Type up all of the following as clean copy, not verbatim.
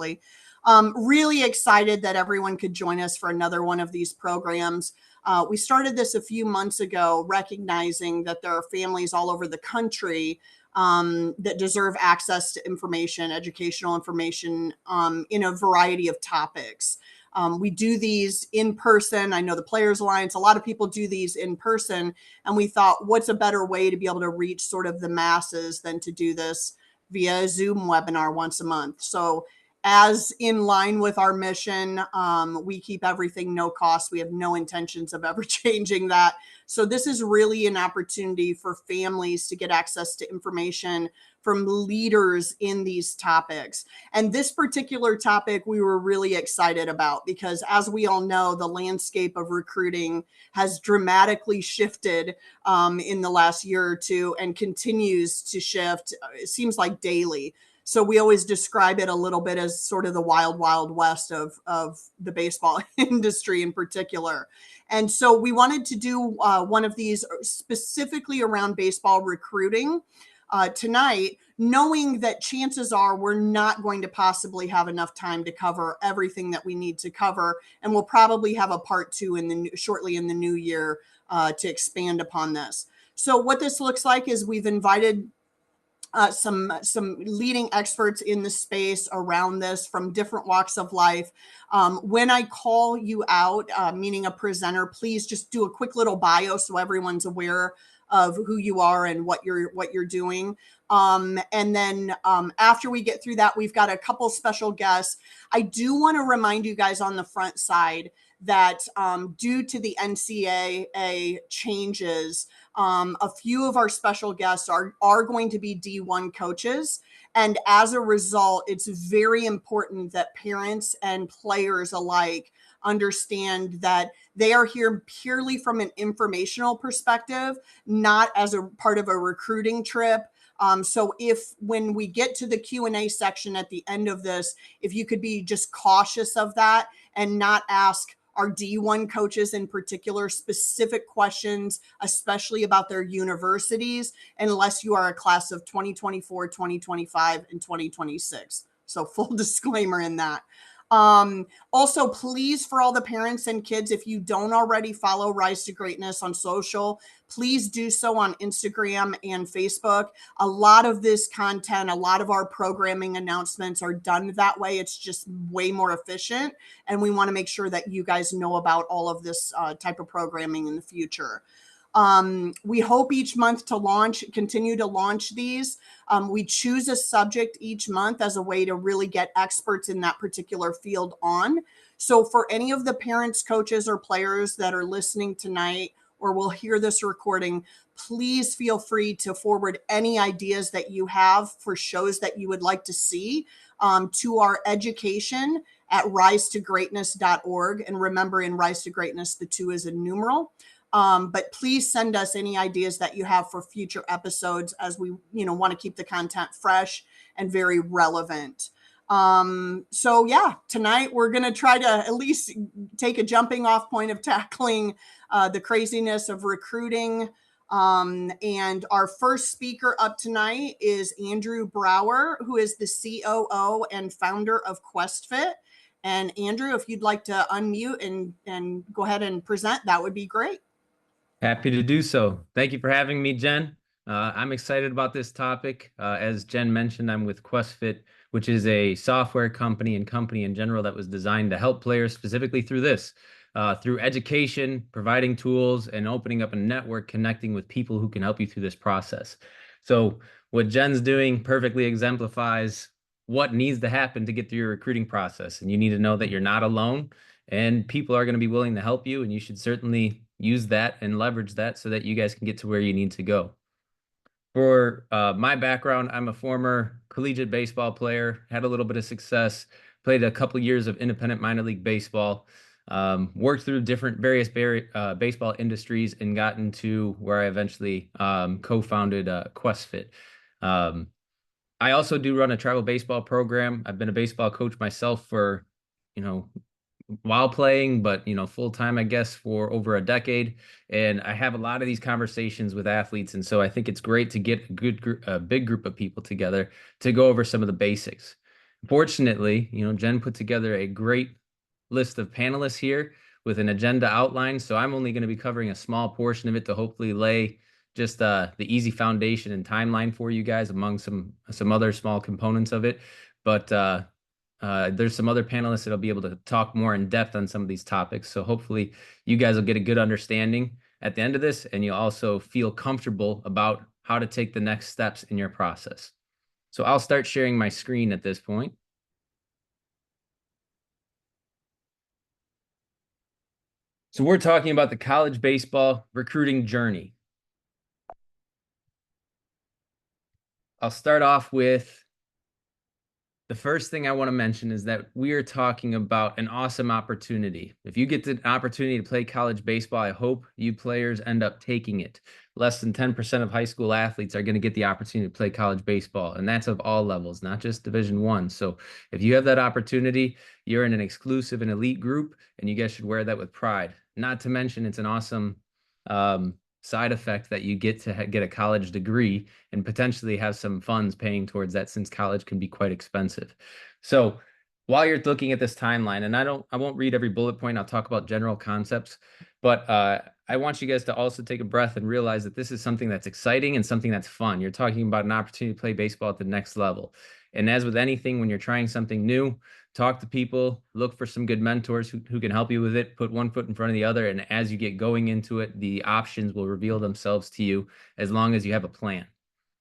shortly. Really excited that everyone could join us for another one of these programs. We started this a few months ago, recognizing that there are families all over the country that deserve access to information, educational information, in a variety of topics. We do these in person. I know the Players Alliance, a lot of people do these in person. And we thought, what's a better way to be able to reach sort of the masses than to do this via a Zoom webinar once a month? So as in line with our mission, we keep everything no cost. We have no intentions of ever changing that. So this is really an opportunity for families to get access to information from leaders in these topics. And this particular topic we were really excited about because, as we all know, the landscape of recruiting has dramatically shifted in the last year or two and continues to shift, it seems like daily. So we always describe it a little bit as sort of the wild, wild west of the baseball industry in particular. And so we wanted to do one of these specifically around baseball recruiting tonight, knowing that chances are we're not going to possibly have enough time to cover everything that we need to cover. And we'll probably have a part two shortly in the new year to expand upon this. So what this looks like is we've invited some leading experts in the space around this from different walks of life. When I call you out, meaning a presenter, please just do a quick little bio so everyone's aware of who you are and what you're doing. And then after we get through that, we've got a couple special guests. I do want to remind you guys on the front side that due to the NCAA changes, a few of our special guests are going to be D1 coaches. And as a result, it's very important that parents and players alike understand that they are here purely from an informational perspective, not as a part of a recruiting trip. So when we get to the Q&A section at the end of this, if you could be just cautious of that and not ask our D1 coaches in particular specific questions, especially about their universities, unless you are a class of 2024, 2025, and 2026. So full disclaimer in that. Also, please, for all the parents and kids, if you don't already follow Rise to Greatness on social, please do so on Instagram and Facebook. A lot of this content, a lot of our programming announcements are done that way. It's just way more efficient. And we want to make sure that you guys know about all of this type of programming in the future. We hope each month to continue to launch these. We choose a subject each month as a way to really get experts in that particular field on. So for any of the parents, coaches, or players that are listening tonight or will hear this recording, please feel free to forward any ideas that you have for shows that you would like to see to our education at risetogreatness.org. And remember, in Rise to Greatness, the 2 is a numeral. But please send us any ideas that you have for future episodes, as we, want to keep the content fresh and very relevant. So yeah, tonight we're going to try to at least take a jumping off point of tackling the craziness of recruiting. And our first speaker up tonight is Andrew Brower, who is the COO and founder of QuestFit. And Andrew, if you'd like to unmute and go ahead and present, that would be great. Happy to do so. Thank you for having me, Jen. I'm excited about this topic. As Jen mentioned, I'm with QuestFit, which is a software company and company in general that was designed to help players specifically through education, providing tools, and opening up a network connecting with people who can help you through this process. So what Jen's doing perfectly exemplifies what needs to happen to get through your recruiting process. And you need to know that you're not alone and people are going to be willing to help you. And you should certainly use that and leverage that so that you guys can get to where you need to go. For my background, I'm a former collegiate baseball player, had a little bit of success, played a couple years of independent minor league baseball, worked through various baseball industries, and got into where I eventually co-founded QuestFit. I also do run a travel baseball program. I've been a baseball coach myself for, while playing, but full-time, I guess, for over a decade. And I have a lot of these conversations with athletes. And so I think it's great to get a big group of people together to go over some of the basics. Fortunately, Jen put together a great list of panelists here with an agenda outline. So I'm only going to be covering a small portion of it to hopefully lay just the easy foundation and timeline for you guys among some other small components of it. But there's some other panelists that'll be able to talk more in depth on some of these topics. So hopefully you guys will get a good understanding at the end of this, and you'll also feel comfortable about how to take the next steps in your process. So I'll start sharing my screen at this point. So we're talking about the college baseball recruiting journey. I'll start off with the first thing I want to mention is that we are talking about an awesome opportunity. If you get the opportunity to play college baseball, I hope you players end up taking it. Less than 10% of high school athletes are going to get the opportunity to play college baseball, and that's of all levels, not just Division I. So if you have that opportunity, you're in an exclusive and elite group, and you guys should wear that with pride. Not to mention, it's an awesome side effect that you get to get a college degree and potentially have some funds paying towards that, since college can be quite expensive. So while you're looking at this timeline, and I won't read every bullet point, I'll talk about general concepts, but I want you guys to also take a breath and realize that this is something that's exciting and something that's fun. You're talking about an opportunity to play baseball at the next level. And as with anything, when you're trying something new, talk to people, look for some good mentors who can help you with it, put one foot in front of the other. And as you get going into it, the options will reveal themselves to you as long as you have a plan.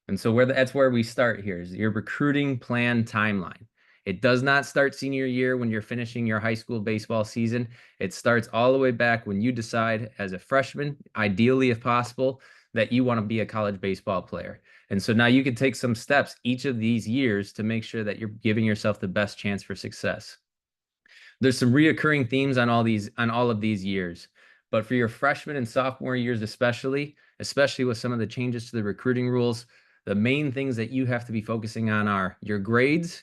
And so that's where we start here is your recruiting plan timeline. It does not start senior year when you're finishing your high school baseball season. It starts all the way back when you decide as a freshman, ideally if possible, that you want to be a college baseball player. And so now you can take some steps each of these years to make sure that you're giving yourself the best chance for success. There's some reoccurring themes on all of these years. But for your freshman and sophomore years especially with some of the changes to the recruiting rules, the main things that you have to be focusing on are your grades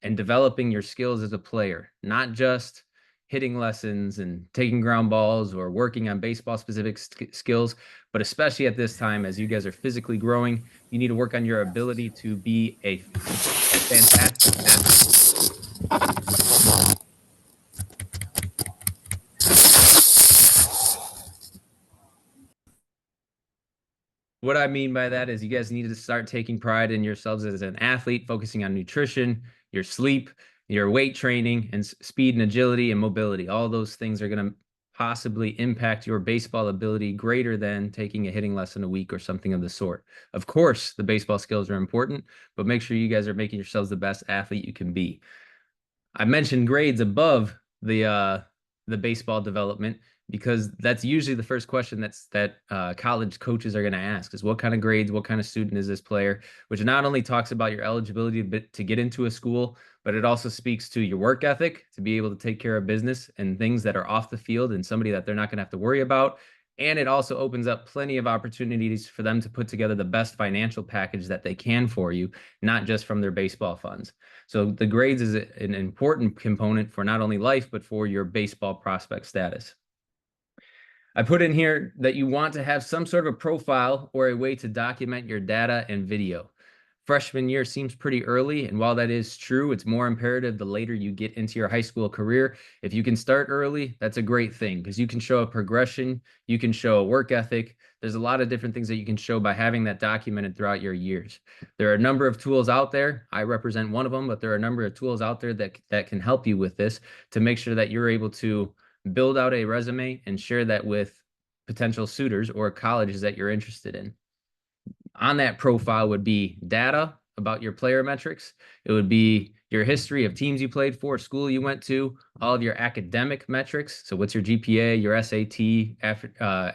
and developing your skills as a player, not just hitting lessons and taking ground balls or working on baseball specific skills, but especially at this time, as you guys are physically growing, you need to work on your ability to be a fantastic athlete. What I mean by that is you guys need to start taking pride in yourselves as an athlete, focusing on nutrition, your sleep, your weight training, and speed and agility and mobility. All those things are going to possibly impact your baseball ability greater than taking a hitting lesson a week or something of the sort. Of course, the baseball skills are important, but make sure you guys are making yourselves the best athlete you can be. I mentioned grades above the baseball development because that's usually the first question that college coaches are going to ask is what kind of grades, what kind of student is this player, which not only talks about your eligibility to get into a school, but it also speaks to your work ethic to be able to take care of business and things that are off the field and somebody that they're not going to have to worry about. And it also opens up plenty of opportunities for them to put together the best financial package that they can for you, not just from their baseball funds. So the grades is an important component for not only life, but for your baseball prospect status. I put in here that you want to have some sort of a profile or a way to document your data and video. Freshman year seems pretty early, and while that is true, it's more imperative the later you get into your high school career. If you can start early, that's a great thing because you can show a progression, you can show a work ethic. There's a lot of different things that you can show by having that documented throughout your years. There are a number of tools out there. I represent one of them, but there are a number of tools out there that can help you with this to make sure that you're able to build out a resume and share that with potential suitors or colleges that you're interested in. On that profile would be data about your player metrics. It would be your history of teams you played for, school you went to, all of your academic metrics. So what's your GPA, your SAT,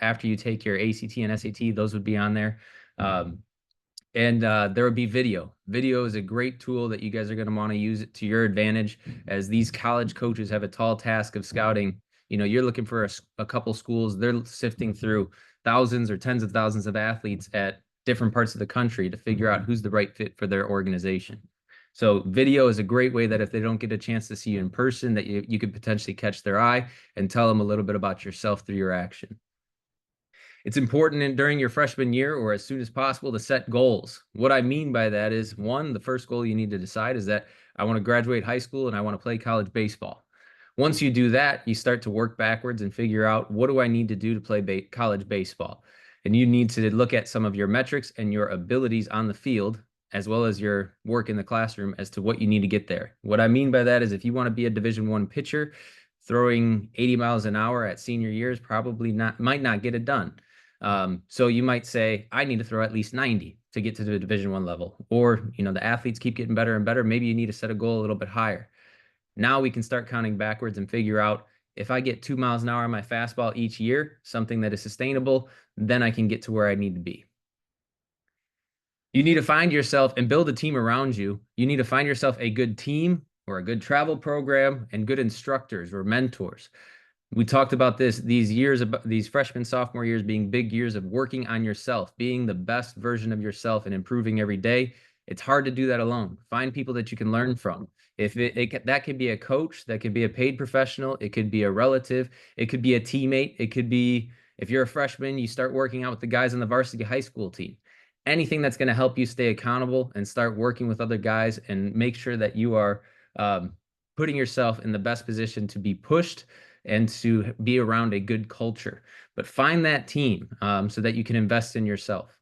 after you take your ACT and SAT, those would be on there. And there would be video. Video is a great tool that you guys are going to want to use it to your advantage, as these college coaches have a tall task of scouting. You're looking for a couple schools. They're sifting through thousands or tens of thousands of athletes at different parts of the country to figure out who's the right fit for their organization. So video is a great way that if they don't get a chance to see you in person, that you could potentially catch their eye and tell them a little bit about yourself through your action. It's important during your freshman year or as soon as possible to set goals. What I mean by that is, one, the first goal you need to decide is that I want to graduate high school and I want to play college baseball. Once you do that, you start to work backwards and figure out, what do I need to do to play college baseball? And you need to look at some of your metrics and your abilities on the field, as well as your work in the classroom, as to what you need to get there. What I mean by that is, if you want to be a Division I pitcher, throwing 80 miles an hour at senior years probably might not get it done. So you might say, I need to throw at least 90 to get to the Division I level. Or, the athletes keep getting better and better. Maybe you need to set a goal a little bit higher. Now we can start counting backwards and figure out, if I get 2 miles an hour on my fastball each year, something that is sustainable, then I can get to where I need to be. You need to find yourself and build a team around you. You need to find yourself a good team or a good travel program and good instructors or mentors. We talked about these freshman, sophomore years being big years of working on yourself, being the best version of yourself and improving every day. It's hard to do that alone. Find people that you can learn from. If that could be a coach, that could be a paid professional, it could be a relative, it could be a teammate, it could be, if you're a freshman, you start working out with the guys on the varsity high school team. Anything that's going to help you stay accountable and start working with other guys and make sure that you are putting yourself in the best position to be pushed and to be around a good culture. But find that team so that you can invest in yourself.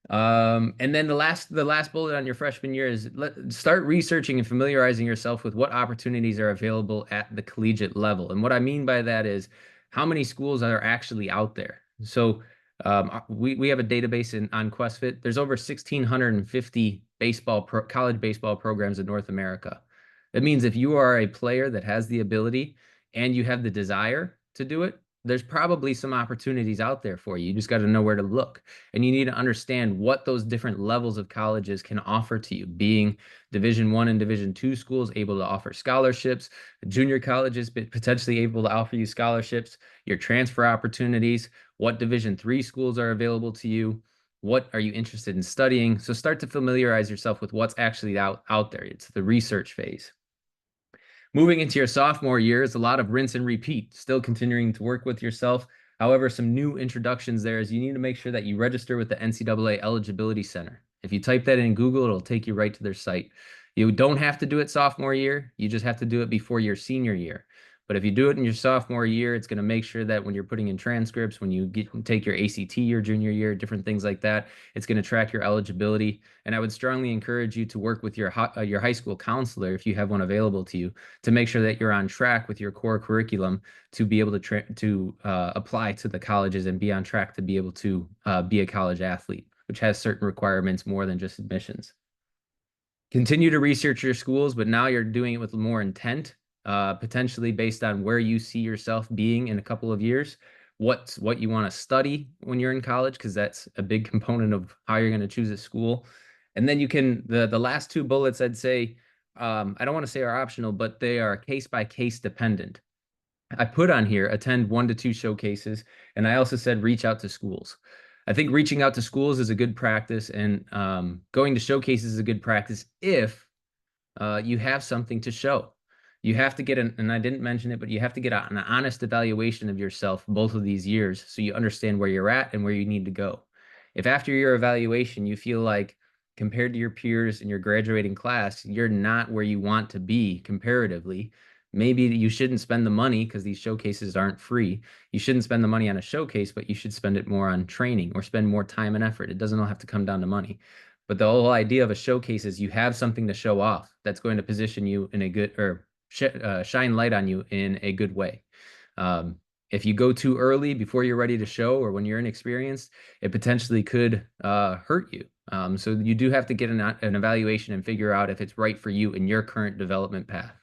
And then the last bullet on your freshman year is start researching and familiarizing yourself with what opportunities are available at the collegiate level. And what I mean by that is, how many schools are actually out there. So we have a database on QuestFit. There's over 1,650 college baseball programs in North America. That means if you are a player that has the ability and you have the desire to do it, there's probably some opportunities out there for you. You just got to know where to look. And you need to understand what those different levels of colleges can offer to you, being Division I and Division II schools able to offer scholarships, junior colleges potentially able to offer you scholarships, your transfer opportunities, what Division III schools are available to you, what are you interested in studying. So start to familiarize yourself with what's actually out there. It's the research phase. Moving into your sophomore year is a lot of rinse and repeat, still continuing to work with yourself. However, some new introductions there is, you need to make sure that you register with the NCAA Eligibility Center. If you type that in Google, it'll take you right to their site. You don't have to do it sophomore year. You just have to do it before your senior year. But if you do it in your sophomore year, it's going to make sure that when you're putting in transcripts, when you take your ACT your junior year, different things like that, it's going to track your eligibility. And I would strongly encourage you to work with your high school counselor, if you have one available to you, to make sure that you're on track with your core curriculum to be able to apply to the colleges and be on track to be able to be a college athlete, which has certain requirements more than just admissions. Continue to research your schools, but now you're doing it with more intent, potentially based on where you see yourself being in a couple of years, what you want to study when you're in college, because that's a big component of how you're going to choose a school. And then you can, the last two bullets, I'd say, I don't want to say are optional, but they are case by case dependent. I put on here, attend 1 to 2 showcases, and I also said reach out to schools. I think reaching out to schools is a good practice, and going to showcases is a good practice if you have something to show. You have to get and I didn't mention it, but you have to get an honest evaluation of yourself both of these years so you understand where you're at and where you need to go. If after your evaluation you feel like, compared to your peers in your graduating class, you're not where you want to be comparatively, maybe you shouldn't spend the money, because these showcases aren't free. You shouldn't spend the money on a showcase, but you should spend it more on training or spend more time and effort. It doesn't all have to come down to money. But the whole idea of a showcase is you have something to show off that's going to position you in a good, or shine light on you in a good way. If you go too early before you're ready to show, or when you're inexperienced, it potentially could hurt you. So you do have to get an evaluation and figure out if it's right for you in your current development path.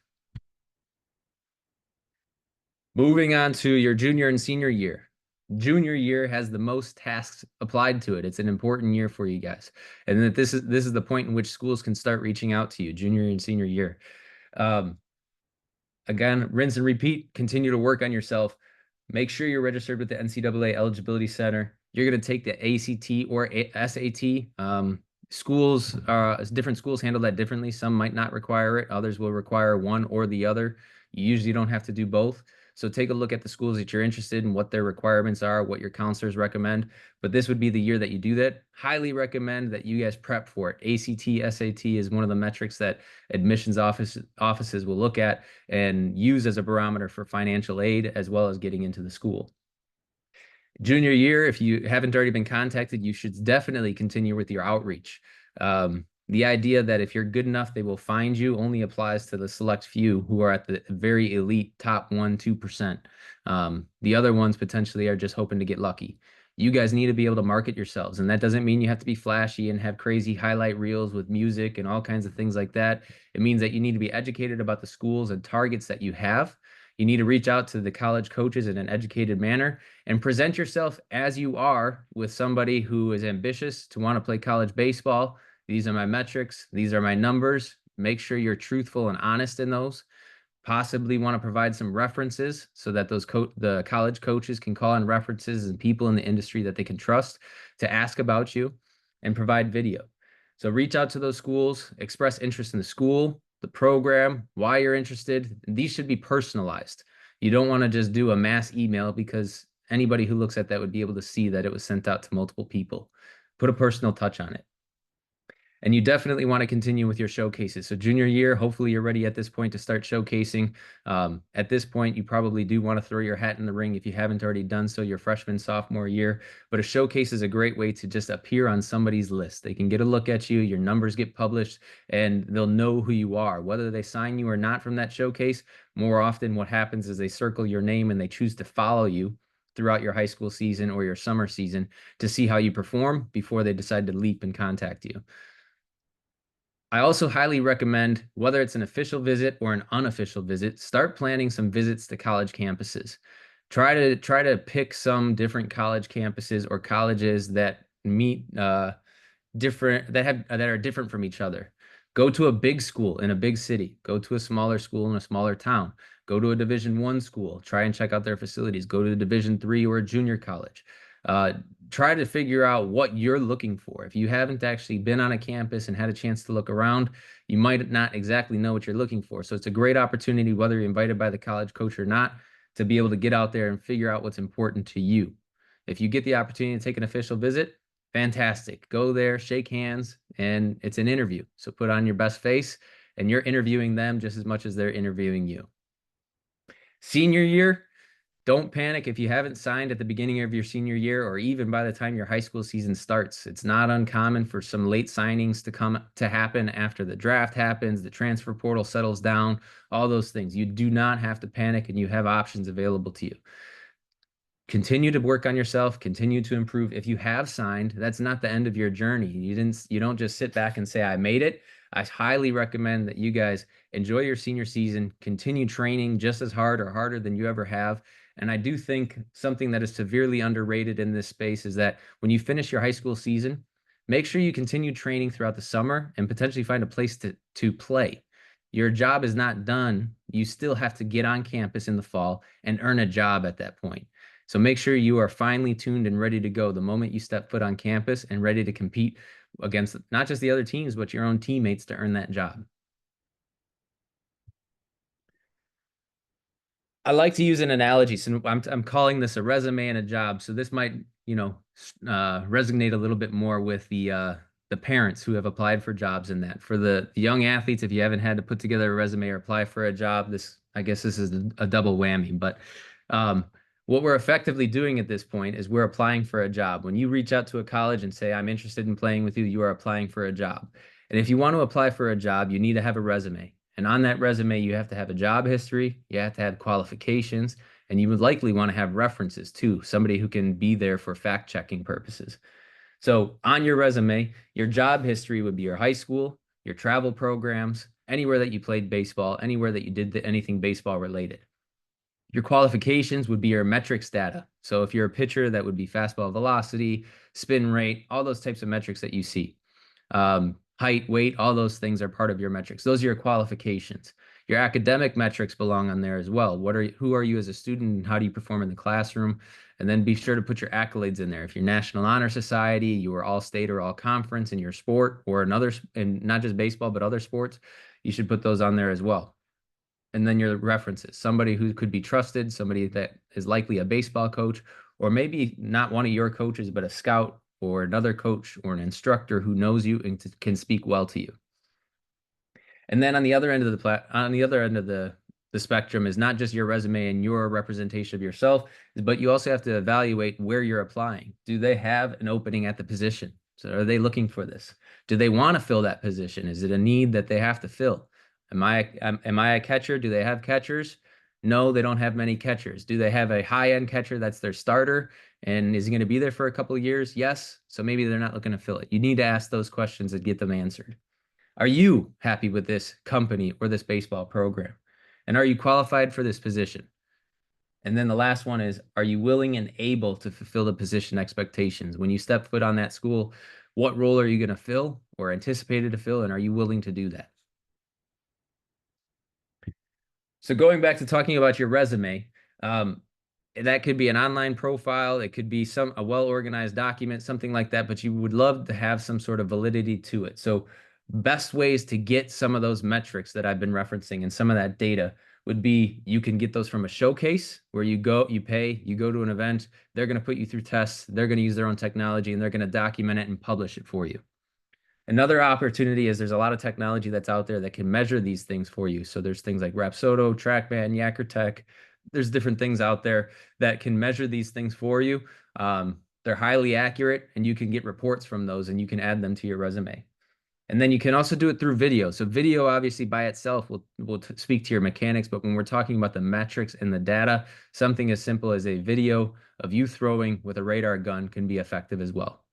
Moving on to your junior and senior year. Junior year has the most tasks applied to it. It's an important year for you guys. And that this is the point in which schools can start reaching out to you, junior and senior year. Again, rinse and repeat, continue to work on yourself. Make sure you're registered with the NCAA Eligibility Center. You're going to take the ACT or SAT. Different schools handle that differently. Some might not require it. Others will require one or the other. You usually don't have to do both. So take a look at the schools that you're interested in, what their requirements are, what your counselors recommend. But this would be the year that you do that. Highly recommend that you guys prep for it. ACT, SAT is one of the metrics that offices will look at and use as a barometer for financial aid as well as getting into the school. Junior year, if you haven't already been contacted, you should definitely continue with your outreach. The idea that if you're good enough, they will find you only applies to the select few who are at the very elite top 1-2%. The other ones potentially are just hoping to get lucky. You guys need to be able to market yourselves, and that doesn't mean you have to be flashy and have crazy highlight reels with music and all kinds of things like that. It means that you need to be educated about the schools and targets that you have. You need to reach out to the college coaches in an educated manner and present yourself as you are with somebody who is ambitious to want to play college baseball. These are my metrics. These are my numbers. Make sure you're truthful and honest in those. Possibly want to provide some references so that the college coaches can call on references and people in the industry that they can trust to ask about you, and provide video. So reach out to those schools, express interest in the school, the program, why you're interested. These should be personalized. You don't want to just do a mass email, because anybody who looks at that would be able to see that it was sent out to multiple people. Put a personal touch on it. And you definitely want to continue with your showcases. So junior year, hopefully you're ready at this point to start showcasing. At this point, you probably do want to throw your hat in the ring if you haven't already done so your freshman, sophomore year. But a showcase is a great way to just appear on somebody's list. They can get a look at you, your numbers get published, and they'll know who you are. Whether they sign you or not from that showcase, more often what happens is they circle your name and they choose to follow you throughout your high school season or your summer season to see how you perform before they decide to leap and contact you. I also highly recommend, whether it's an official visit or an unofficial visit, start planning some visits to college campuses. Try to pick some different college campuses or colleges that meet that are different from each other. Go to a big school in a big city. Go to a smaller school in a smaller town. Go to a Division I school. Try and check out their facilities. Go to a Division III or a junior college. Try to figure out what you're looking for. If you haven't actually been on a campus and had a chance to look around, you might not exactly know what you're looking for. So it's a great opportunity, whether you're invited by the college coach or not, to be able to get out there and figure out what's important to you. If you get the opportunity to take an official visit, fantastic. Go there, shake hands, and it's an interview. So put on your best face, and you're interviewing them just as much as they're interviewing you. Senior year, don't panic if you haven't signed at the beginning of your senior year or even by the time your high school season starts. It's not uncommon for some late signings to happen after the draft happens, the transfer portal settles down, all those things. You do not have to panic, and you have options available to you. Continue to work on yourself, continue to improve. If you have signed, that's not the end of your journey. You don't just sit back and say, I made it. I highly recommend that you guys enjoy your senior season, continue training just as hard or harder than you ever have. And I do think something that is severely underrated in this space is that when you finish your high school season, make sure you continue training throughout the summer and potentially find a place to play. Your job is not done. You still have to get on campus in the fall and earn a job at that point. So make sure you are finely tuned and ready to go the moment you step foot on campus and ready to compete against not just the other teams, but your own teammates to earn that job. I like to use an analogy. So I'm calling this a resume and a job. So this might, resonate a little bit more with the parents who have applied for jobs in that. For the young athletes, if you haven't had to put together a resume or apply for a job, I guess this is a double whammy. But what we're effectively doing at this point is we're applying for a job. When you reach out to a college and say, I'm interested in playing with you, you are applying for a job. And if you want to apply for a job, you need to have a resume. And on that resume, you have to have a job history, you have to have qualifications, and you would likely want to have references too, somebody who can be there for fact checking purposes. So on your resume, your job history would be your high school, your travel programs, anywhere that you played baseball, anywhere that you did anything baseball related. Your qualifications would be your metrics data. So if you're a pitcher, that would be fastball velocity, spin rate, all those types of metrics that you see. Height, weight, all those things are part of your metrics. Those are your qualifications. Your academic metrics belong on there as well. Who are you as a student, and how do you perform in the classroom? And then be sure to put your accolades in there. If you're National Honor Society, you were all state or all conference in your sport or another, and not just baseball, but other sports, you should put those on there as well. and then your references, somebody who could be trusted, somebody that is likely a baseball coach, or maybe not one of your coaches, but a scout or another coach or an instructor who knows you and can speak well to you. And then on the other end of the spectrum is not just your resume and your representation of yourself, but you also have to evaluate where you're applying. Do they have an opening at the position? So are they looking for this? Do they want to fill that position? Is it a need that they have to fill? Am I a catcher? Do they have catchers? No, they don't have many catchers. Do they have a high-end catcher that's their starter? And is he going to be there for a couple of years? Yes. So maybe they're not looking to fill it. You need to ask those questions and get them answered. Are you happy with this company or this baseball program? And are you qualified for this position? And then the last one is, are you willing and able to fulfill the position expectations? When you step foot on that school, what role are you going to fill or anticipated to fill? And are you willing to do that? So going back to talking about your resume, um, that could be an online profile. It could be a well-organized document, something like that, but you would love to have some sort of validity to it. So best ways to get some of those metrics that I've been referencing and some of that data would be you can get those from a showcase where you go, you pay, you go to an event, they're going to put you through tests, they're going to use their own technology, and they're going to document it and publish it for you. Another opportunity is there's a lot of technology that's out there that can measure these things for you. So there's things like Rapsodo, TrackMan, YakkerTech. There's different things out there that can measure these things for you. They're highly accurate, and you can get reports from those, and you can add them to your resume. And then you can also do it through video. So video, obviously, by itself will speak to your mechanics. But when we're talking about the metrics and the data, something as simple as a video of you throwing with a radar gun can be effective as well.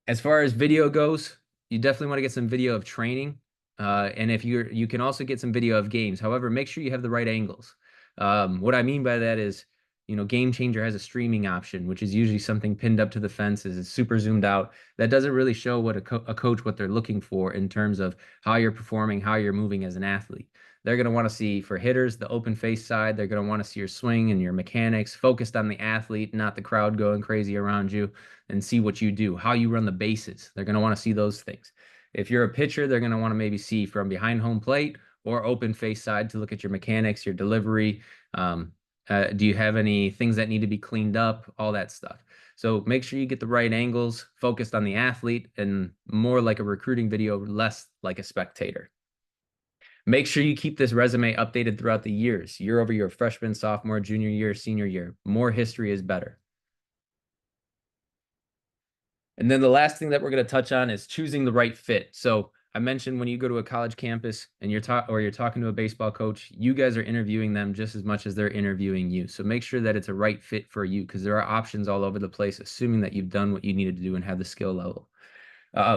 As far as video goes, you definitely want to get some video of training. And if you can also get some video of games. However, make sure you have the right angles. What I mean by that is, Game Changer has a streaming option, which is usually something pinned up to the fences. It's super zoomed out. That doesn't really show what a coach, what they're looking for in terms of how you're performing, how you're moving as an athlete. They're going to want to see, for hitters, the open face side. They're going to want to see your swing and your mechanics focused on the athlete, not the crowd going crazy around you, and see what you do, how you run the bases. They're going to want to see those things. If you're a pitcher, they're going to want to maybe see from behind home plate or open face side to look at your mechanics, your delivery. Do you have any things that need to be cleaned up? All that stuff. So make sure you get the right angles, focused on the athlete, and more like a recruiting video, less like a spectator. Make sure you keep this resume updated throughout the years, year over year, freshman, sophomore, junior year, senior year. More history is better. And then the last thing that we're going to touch on is choosing the right fit. So I mentioned when you go to a college campus and you're talking to a baseball coach, you guys are interviewing them just as much as they're interviewing you. So make sure that it's a right fit for you, because there are options all over the place, assuming that you've done what you needed to do and have the skill level.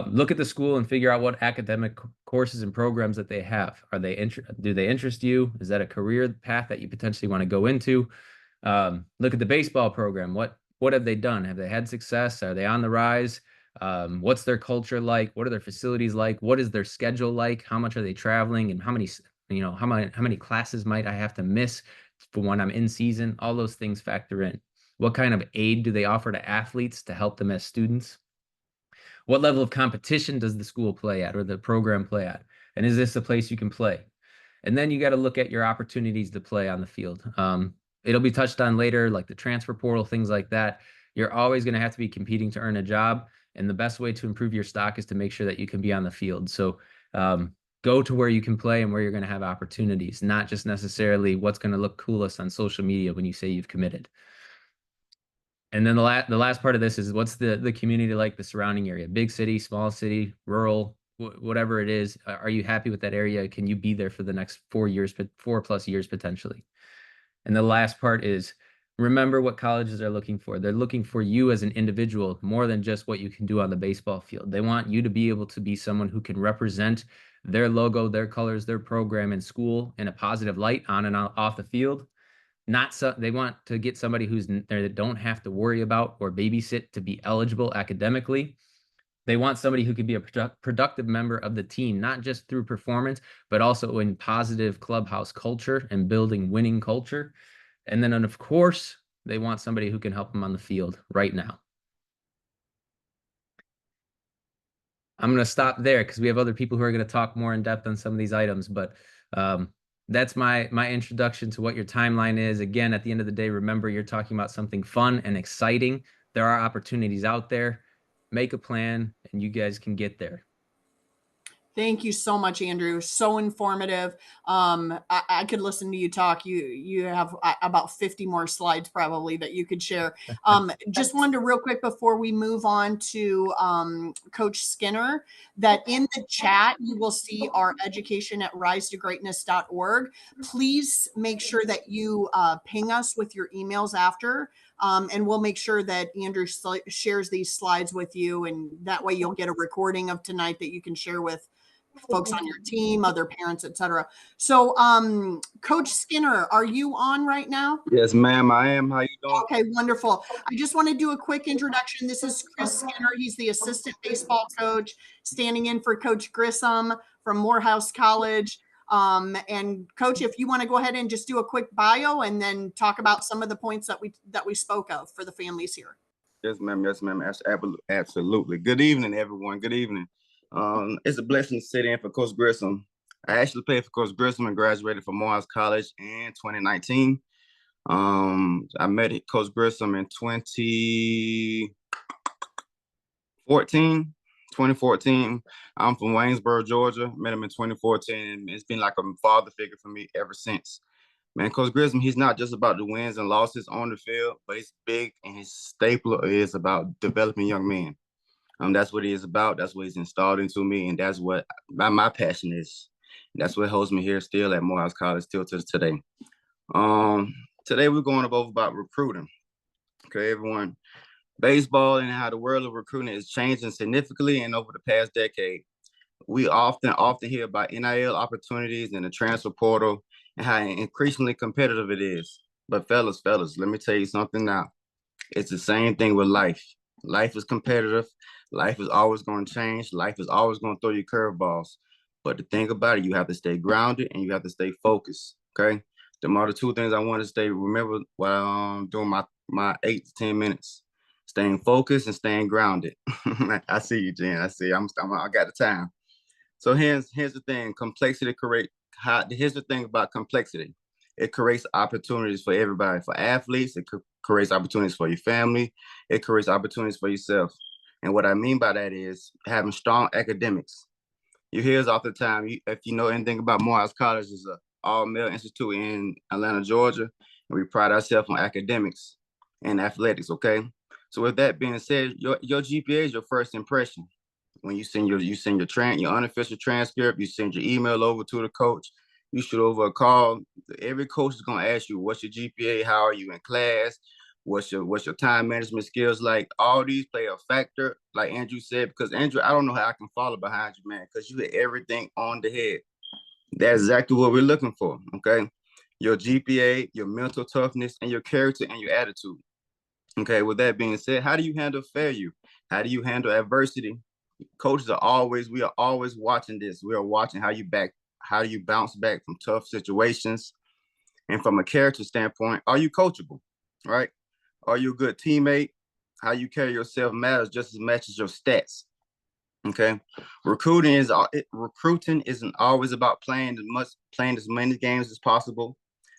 Look at the school and figure out what academic courses and programs that they have. Do they interest you? Is that a career path that you potentially want to go into? Look at the baseball program. What have they done? Have they had success? Are they on the rise? What's their culture like? What are their facilities like? What is their schedule like? How much are they traveling? And how many classes might I have to miss for when I'm in season? All those things factor in. What kind of aid do they offer to athletes to help them as students? What level of competition does the school play at or the program play at? And is this a place you can play? And then you got to look at your opportunities to play on the field. It'll be touched on later, like the transfer portal, things like that. You're always going to have to be competing to earn a job. And the best way to improve your stock is to make sure that you can be on the field. So go to where you can play and where you're going to have opportunities, not just necessarily what's going to look coolest on social media when you say you've committed. And then the last part of this is, what's the community like, the surrounding area, big city, small city, rural, whatever it is. Are you happy with that area? Can you be there for the next 4 years, 4+ years potentially? And the last part is, remember what colleges are looking for. They're looking for you as an individual more than just what you can do on the baseball field. They want you to be able to be someone who can represent their logo, their colors, their program in school in a positive light on and off the field. They want to get somebody who's there that don't have to worry about or babysit to be eligible academically. They want somebody who can be a productive member of the team, not just through performance, but also in positive clubhouse culture and building winning culture. And then, of course, they want somebody who can help them on the field right now. I'm going to stop there because we have other people who are going to talk more in depth on some of these items. But that's my introduction to what your timeline is. Again, at the end of the day, remember you're talking about something fun and exciting. There are opportunities out there. Make a plan, and you guys can get there. Thank you so much, Andrew. So informative. I could listen to you talk. You have about 50 more slides probably that you could share. Just wanted to real quick before we move on to Coach Skinner, that in the chat you will see our education at risetogreatness.org. Please make sure that you ping us with your emails after. And we'll make sure that Andrew shares these slides with you, and that way you'll get a recording of tonight that you can share with folks on your team, other parents, etc. So, Coach Skinner, are you on right now? Yes, ma'am, I am. How you doing? Okay, wonderful. I just want to do a quick introduction. This is Chris Skinner. He's the assistant baseball coach, standing in for Coach Grissom from Morehouse College. And Coach, if you want to go ahead and just do a quick bio and then talk about some of the points that we spoke of for the families here. Yes, ma'am. Yes, ma'am. Absolutely. Good evening, everyone. Good evening. It's a blessing to sit in for Coach Grissom. I actually played for Coach Grissom and graduated from Morehouse College in 2019. I met Coach Grissom in 2014. 2014. I'm from Waynesboro, Georgia. Met him in 2014, and it's been like a father figure for me ever since. Man, Coach Grissom, he's not just about the wins and losses on the field, but he's big, and his staple is about developing young men. That's what he is about. That's what he's installed into me, and that's what my passion is. That's what holds me here still at Morehouse College still to today. Today we're going over about recruiting. Okay, everyone. Baseball and how the world of recruiting is changing significantly and over the past decade. We often hear about NIL opportunities and the transfer portal and how increasingly competitive it is. But fellas, let me tell you something now. It's the same thing with life. Life is competitive. Life is always going to change. Life is always going to throw you curveballs. But the thing about it, you have to stay grounded and you have to stay focused. Okay. The are the two things I want to remember while I'm doing my 8 to 10 minutes. Staying focused and staying grounded. I see you, Jen. I see. I got the time. So here's the thing. Here's the thing about complexity. It creates opportunities for everybody. For athletes, it creates opportunities for your family. It creates opportunities for yourself. And what I mean by that is having strong academics. You hear us all the time. If you know anything about Morehouse College, is an all-male institute in Atlanta, Georgia, and we pride ourselves on academics and athletics. Okay. So with that being said, your GPA is your first impression. When you send your unofficial transcript, you send your email over to the coach, you shoot over a call. Every coach is gonna ask you, what's your GPA? How are you in class? What's your time management skills like? All these play a factor, like Andrew said, because Andrew, I don't know how I can follow behind you, man, because you hit everything on the head. That's exactly what we're looking for. Okay. Your GPA, your mental toughness, and your character and your attitude. Okay, with that being said, how do you handle failure? How do you handle adversity? We are always watching this. We are watching how you bounce back from tough situations. And from a character standpoint, are you coachable? Right? Are you a good teammate? How you carry yourself matters just as much as your stats. Okay. Recruiting isn't always about playing as many games as possible.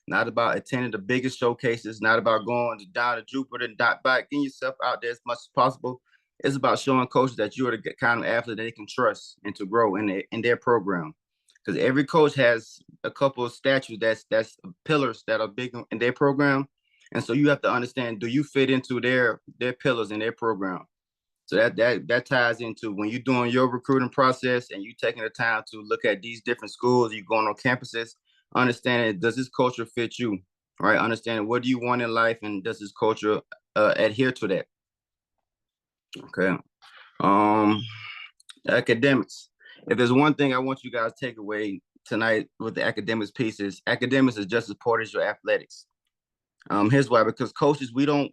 Not about attending the biggest showcases, not about going down to Jupiter and not by getting yourself out there as much as possible. It's about showing coaches that you are the kind of athlete that they can trust and to grow in their program. Because every coach has a couple of statues that's pillars that are big in their program. And so you have to understand, do you fit into their pillars in their program? So that ties into when you're doing your recruiting process and you taking the time to look at these different schools, you're going on campuses, understanding, does this culture fit you, right? Understanding what do you want in life and does this culture adhere to that? Okay. Academics. If there's one thing I want you guys to take away tonight with the academics pieces, academics is just as important as your athletics. Here's why, because coaches, we don't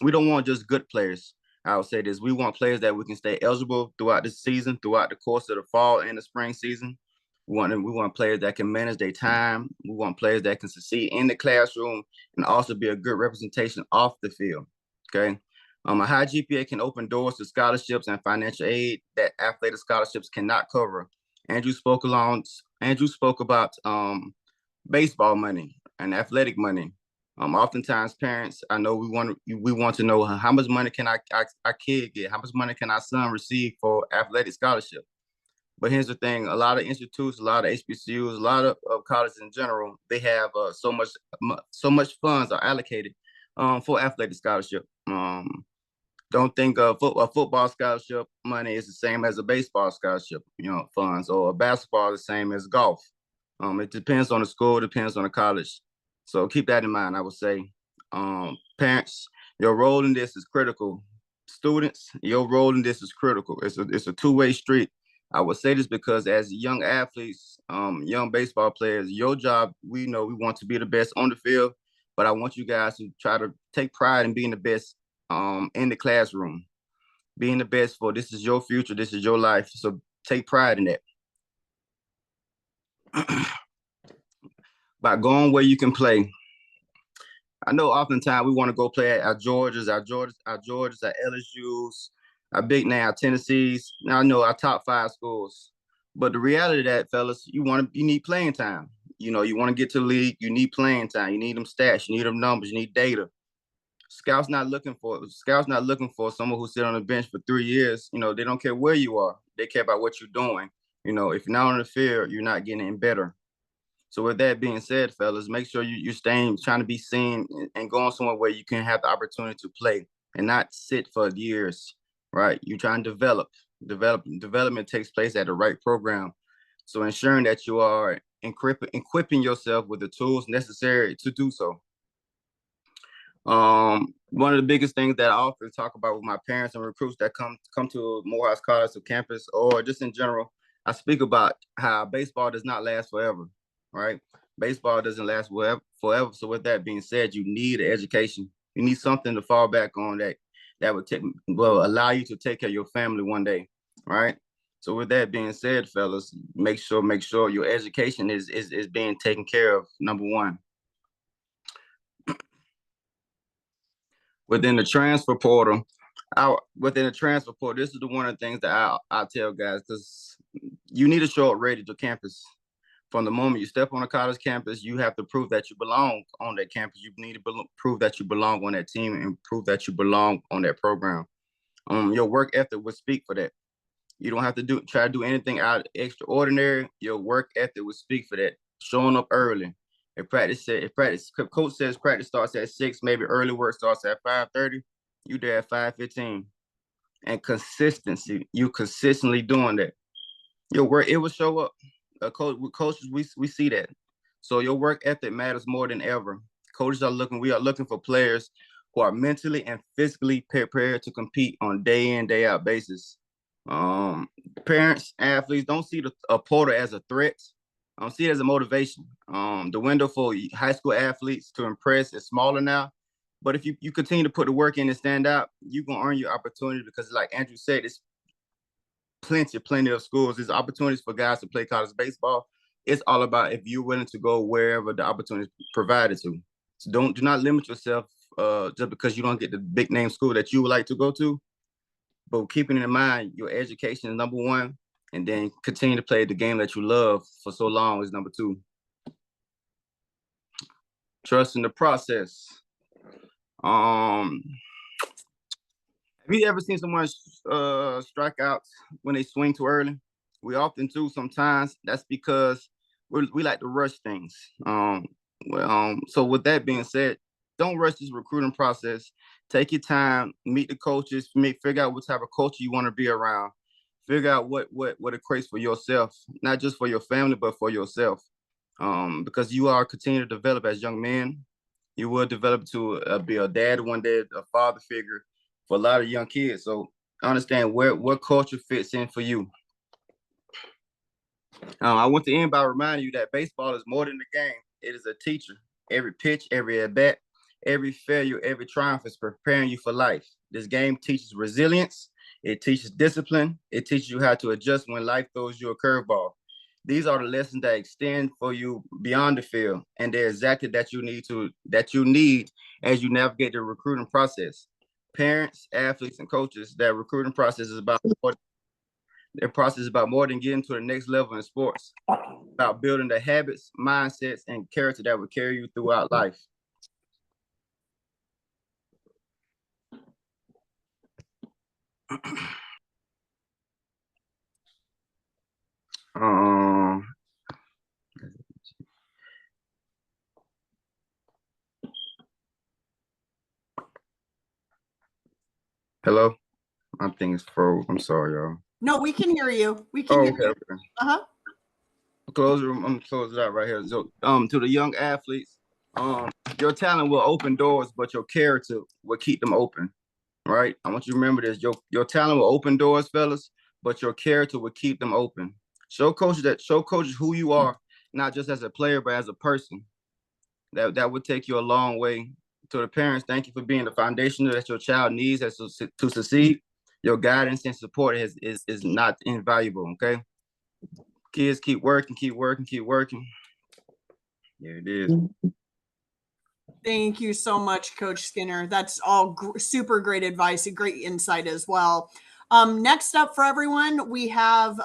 want just good players. I would say this. We want players that we can stay eligible throughout the season, throughout the course of the fall and the spring season. We want players that can manage their time. We want players that can succeed in the classroom and also be a good representation off the field. Okay. A high GPA can open doors to scholarships and financial aid that athletic scholarships cannot cover. Andrew spoke about baseball money and athletic money. Oftentimes parents, I know we want to know how much money can our kid get, how much money can our son receive for athletic scholarship. But here's the thing: a lot of institutes, a lot of HBCUs, a lot of colleges in general, they have so much funds are allocated for athletic scholarship. Don't think a football scholarship money is the same as a baseball scholarship, funds, or a basketball the same as golf. It depends on the school, depends on the college. So keep that in mind. I would say, parents, your role in this is critical. Students, your role in this is critical. It's a two-way street. I would say this because as young athletes, young baseball players, your job, we know we want to be the best on the field, but I want you guys to try to take pride in being the best in the classroom, being the best for this is your future, this is your life. So take pride in that. By going where you can play. I know oftentimes we want to go play at our Georgias, our LSUs, our big name, our Tennessees. Now I know our top 5 schools. But the reality of that, fellas, you need playing time. You want to get to the league, you need playing time. You need them stats, you need them numbers, you need data. Scouts not looking for someone who sit on the bench for 3 years. They don't care where you are. They care about what you're doing. If you're not on the field, you're not getting any better. So with that being said, fellas, make sure you're trying to be seen and going somewhere where you can have the opportunity to play and not sit for years, right? You're trying to develop. Development takes place at the right program. So ensuring that you are equipping yourself with the tools necessary to do so. One of the biggest things that I often talk about with my parents and recruits that come to Morehouse College or campus or just in general, I speak about how baseball does not last forever, right? Baseball doesn't last forever. So with that being said, you need an education. You need something to fall back on that will allow you to take care of your family one day, right? So with that being said, fellas, make sure your education is being taken care of, number one. Within the transfer portal, this is one of the things that I tell guys, because you need to show up ready to campus. From the moment you step on a college campus, you have to prove that you belong on that campus. You need to prove that you belong on that team and prove that you belong on that program. Your work ethic will speak for that. You don't have to try to do anything out of extraordinary. Your work ethic will speak for that. Showing up early. Coach says practice starts at 6, maybe early work starts at 5:30. You there at 5:15. And consistency. You consistently doing that. Your work, it will show up. Coaches, we see that. So your work ethic matters more than ever. We are looking for players who are mentally and physically prepared to compete on day in, day out basis. Parents, athletes, don't see a portal as a threat. See it as a motivation. The window for high school athletes to impress is smaller now. But if you continue to put the work in and stand out, you're going to earn your opportunity because like Andrew said, it's plenty of schools. There's opportunities for guys to play college baseball. It's all about if you're willing to go wherever the opportunity is provided to. So do not limit yourself just because you don't get the big name school that you would like to go to. But keeping in mind your education is number one, and then continue to play the game that you love for so long is number 2. Trust in the process. Have you ever seen someone strike out when they swing too early? We often do sometimes. That's because we like to rush things. So with that being said, don't rush this recruiting process. Take your time, meet the coaches, figure out what type of culture you want to be around. Figure out what equates for yourself, not just for your family, but for yourself. Because you are continuing to develop as young men. You will develop to be a dad one day, a father figure for a lot of young kids. So understand what culture fits in for you. I want to end by reminding you that baseball is more than a game. It is a teacher. Every pitch, every at bat, every failure, every triumph is preparing you for life. This game teaches resilience. It teaches discipline. It teaches you how to adjust when life throws you a curveball. These are the lessons that extend for you beyond the field, and they're exactly that you need as you navigate the recruiting process. parents, athletes, and coaches that recruiting process is about more, their process is about more than getting to the next level in sports. About building the habits, mindsets, and character that will carry you throughout life. Hello? My thing is froze. I'm sorry, y'all. No, we can hear you. We can hear you. Okay. Uh-huh. I'm gonna close it out right here. So, to the young athletes, your talent will open doors, but your character will keep them open. Right? I want you to remember this. Your talent will open doors, fellas, but your character will keep them open. Show coaches who you are, not just as a player, but as a person. That would take you a long way. To the parents, thank you for being the foundation that your child needs to succeed. Your guidance and support is not invaluable. Okay, kids, keep working, keep working, keep working. Yeah, it is. Thank you so much, Coach Skinner. That's all super great advice and great insight as well. Next up for everyone, we have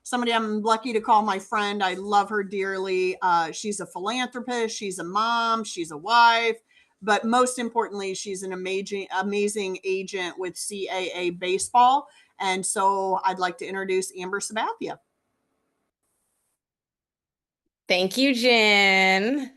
somebody I'm lucky to call my friend. I love her dearly. She's a philanthropist. She's a mom. She's a wife. But most importantly, she's an amazing agent with CAA Baseball. And so I'd like to introduce Amber Sabathia. Thank you, Jen.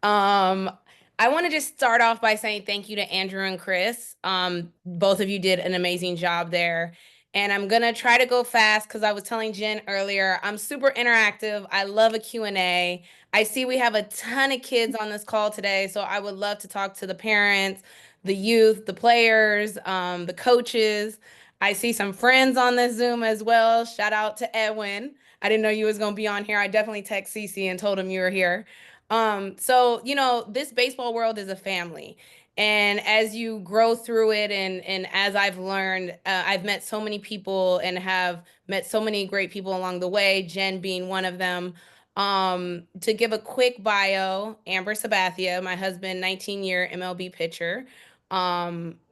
I want to just start off by saying thank you to Andrew and Chris. Both of you did an amazing job there. And I'm going to try to go fast because I was telling Jen earlier, I'm super interactive. I love a Q&A. I see we have a ton of kids on this call today, so I would love to talk to the parents, the youth, the players, the coaches. I see some friends on this Zoom as well. Shout out to Edwin. I didn't know you was going to be on here. I definitely text Cece and told him you were here. So, this baseball world is a family. And as you grow through it and as I've learned, I've met so many people and have met so many great people along the way, Jen being one of them. To give a quick bio, Amber Sabathia, my husband, 19-year MLB pitcher.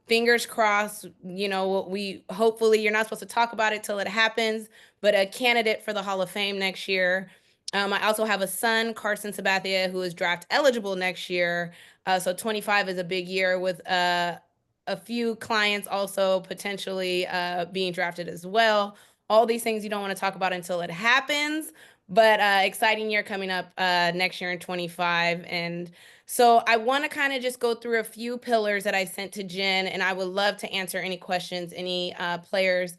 Fingers crossed, we hopefully you're not supposed to talk about it till it happens, but a candidate for the Hall of Fame next year. I also have a son, Carson Sabathia, who is draft eligible next year. So 25 is a big year with a few clients also potentially being drafted as well. All these things you don't want to talk about until it happens, but exciting year coming up next year in 25. And so I want to kind of just go through a few pillars that I sent to Jen, and I would love to answer any questions any players,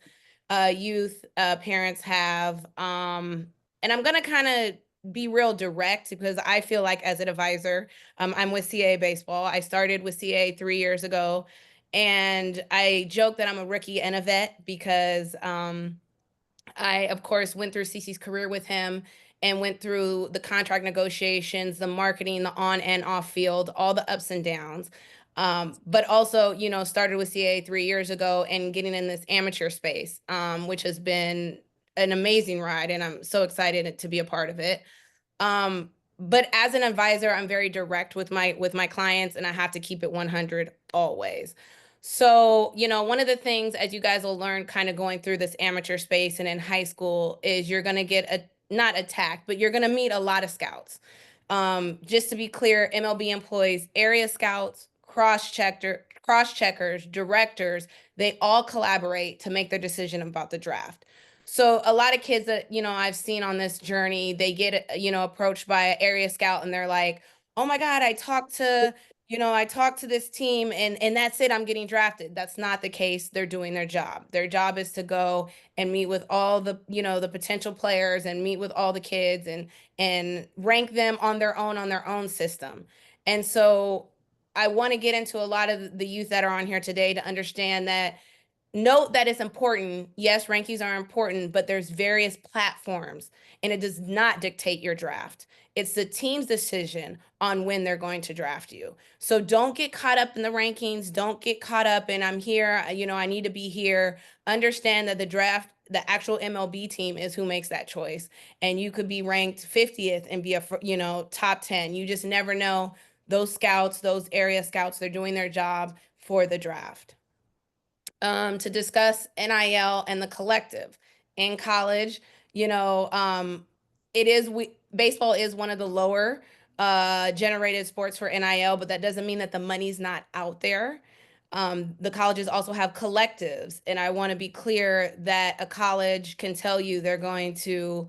youth, parents have. And I'm going to kind of be real direct because I feel like as an advisor, I'm with CAA Baseball. I started with CAA 3 years ago, and I joke that I'm a rookie and a vet because I, of course, went through CC's career with him and went through the contract negotiations, the marketing, the on and off field, all the ups and downs. But also, started with CAA 3 years ago and getting in this amateur space, which has been an amazing ride. And I'm so excited to be a part of it. But as an advisor, I'm very direct with my clients, and I have to keep it 100 always. So, one of the things, as you guys will learn kind of going through this amateur space and in high school, is you're going to get not attacked, but you're going to meet a lot of scouts. Just to be clear, MLB employees, area scouts, cross-checkers, directors, they all collaborate to make their decision about the draft. So a lot of kids that, I've seen on this journey, they get, approached by an area scout and they're like, oh my God, I talked to this team and that's it, I'm getting drafted. That's not the case. They're doing their job. Their job is to go and meet with all the, the potential players and meet with all the kids and rank them on their own system. And so I want to get into a lot of the youth that are on here today to understand that note that it's important. Yes, rankings are important, but there's various platforms and it does not dictate your draft. It's the team's decision on when they're going to draft you. So don't get caught up in the rankings. Don't get caught up in I'm here, I need to be here. Understand that the actual MLB team is who makes that choice. And you could be ranked 50th and be a, top 10. You just never know. Those scouts, those area scouts, they're doing their job for the draft. to discuss NIL and the collective. In college, you know, baseball is one of the lower generated sports for NIL, but that doesn't mean that the money's not out there. The colleges also have collectives, and I want to be clear that a college can tell you they're going to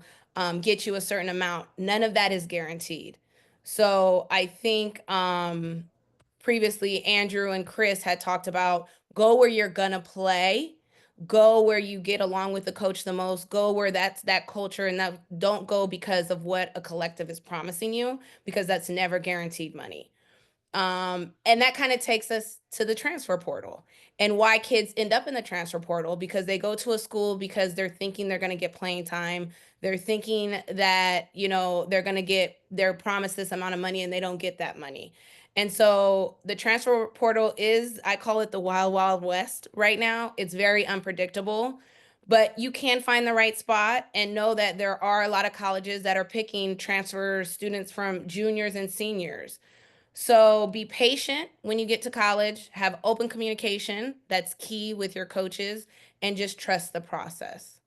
get you a certain amount. None of that is guaranteed. So I think previously Andrew and Chris had talked about go where you're gonna play, go where you get along with the coach the most, go where that's that culture, and that don't go because of what a collective is promising you, because that's never guaranteed money. And that kind of takes us to the transfer portal and why kids end up in the transfer portal, because they go to a school because they're thinking they're going to get playing time. They're thinking that, you know, they're promised this amount of money and they don't get that money. And so the transfer portal is, I call it the wild, wild west right now. It's very unpredictable, but you can find the right spot and know that there are a lot of colleges that are picking transfer students from juniors and seniors. So be patient when you get to college, have open communication. That's key with your coaches, and just trust the process.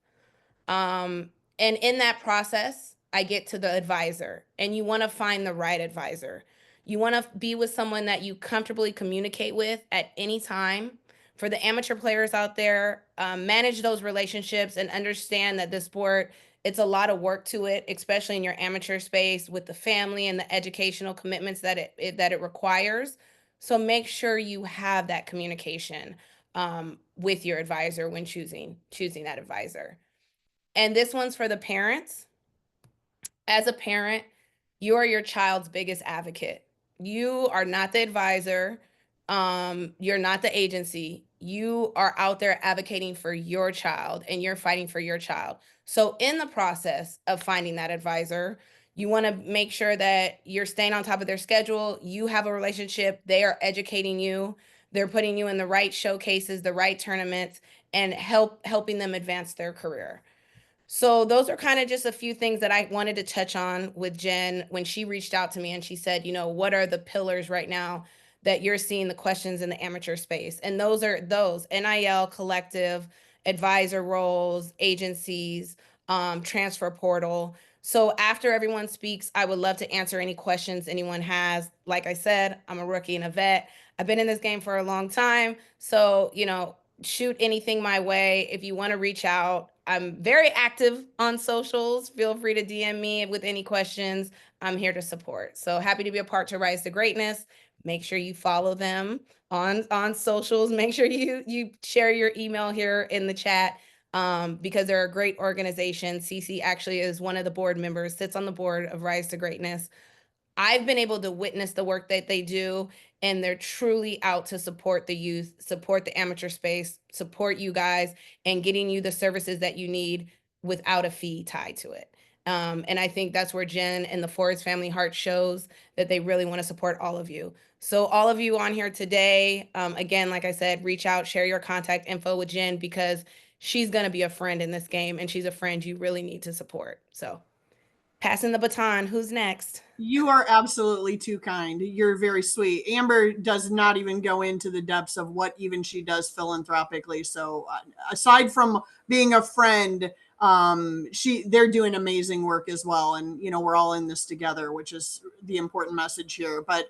Um, and in that process, I get to the advisor, and you want to find the right advisor. You want to be with someone that you comfortably communicate with at any time. For the amateur players out there, manage those relationships and understand that this sport, it's a lot of work to it, especially in your amateur space with the family and the educational commitments that it requires. So make sure you have that communication with your advisor when choosing that advisor. And this one's for the parents. As a parent, you are your child's biggest advocate. You are not the advisor. You're not the agency. You are out there advocating for your child and you're fighting for your child. So in the process of finding that advisor, you want to make sure that you're staying on top of their schedule. You have a relationship. They are educating you. They're putting you in the right showcases, the right tournaments, and helping them advance their career. So those are kind of just a few things that I wanted to touch on with Jen when she reached out to me and she said, you know, what are the pillars right now that you're seeing the questions in the amateur space? And those are those NIL, collective, advisor roles, agencies, transfer portal. So after everyone speaks, I would love to answer any questions anyone has. Like I said, I'm a rookie and a vet. I've been in this game for a long time. So, you know, shoot anything my way. If you want to reach out, I'm very active on socials. Feel free to DM me with any questions. I'm here to support. So happy to be a part to Rise to Greatness. Make sure you follow them on socials. Make sure you share your email here in the chat because they're a great organization. Cece actually is one of the board members, sits on the board of Rise to Greatness. I've been able to witness the work that they do, and they're truly out to support the youth, support the amateur space, support you guys, and getting you the services that you need without a fee tied to it. And I think that's where Jen and the Forest Family Heart shows that they really want to support all of you. So all of you on here today, again, like I said, reach out, share your contact info with Jen because she's going to be a friend in this game, and she's a friend you really need to support. So passing the baton, who's next? You are absolutely too kind. You're very sweet. Amber does not even go into the depths of what even she does philanthropically. So aside from being a friend, they're doing amazing work as well. And, you know, we're all in this together, which is the important message here. But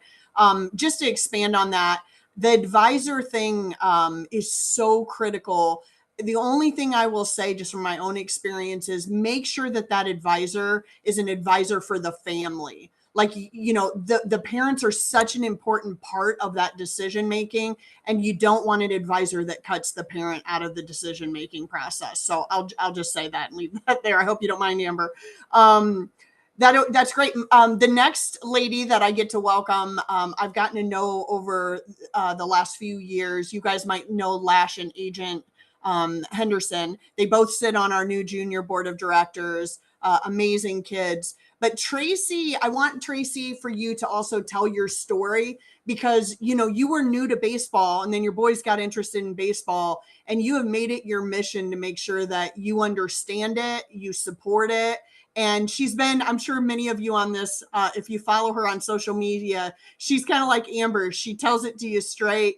just to expand on that, the advisor thing is so critical. The only thing I will say, just from my own experience, is make sure that that advisor is an advisor for the family. Like, you know, the parents are such an important part of that decision making, and you don't want an advisor that cuts the parent out of the decision making process. So I'll just say that and leave that there. I hope you don't mind, Amber. That's great. The next lady that I get to welcome, I've gotten to know over the last few years. You guys might know Lash and Agent Henderson. They both sit on our new junior board of directors. Amazing kids. But Tracy, I want Tracy for you to also tell your story because, you know, you were new to baseball and then your boys got interested in baseball and you have made it your mission to make sure that you understand it, you support it, And she's been, I'm sure many of you on this, if you follow her on social media, she's kind of like Amber. She tells it to you straight,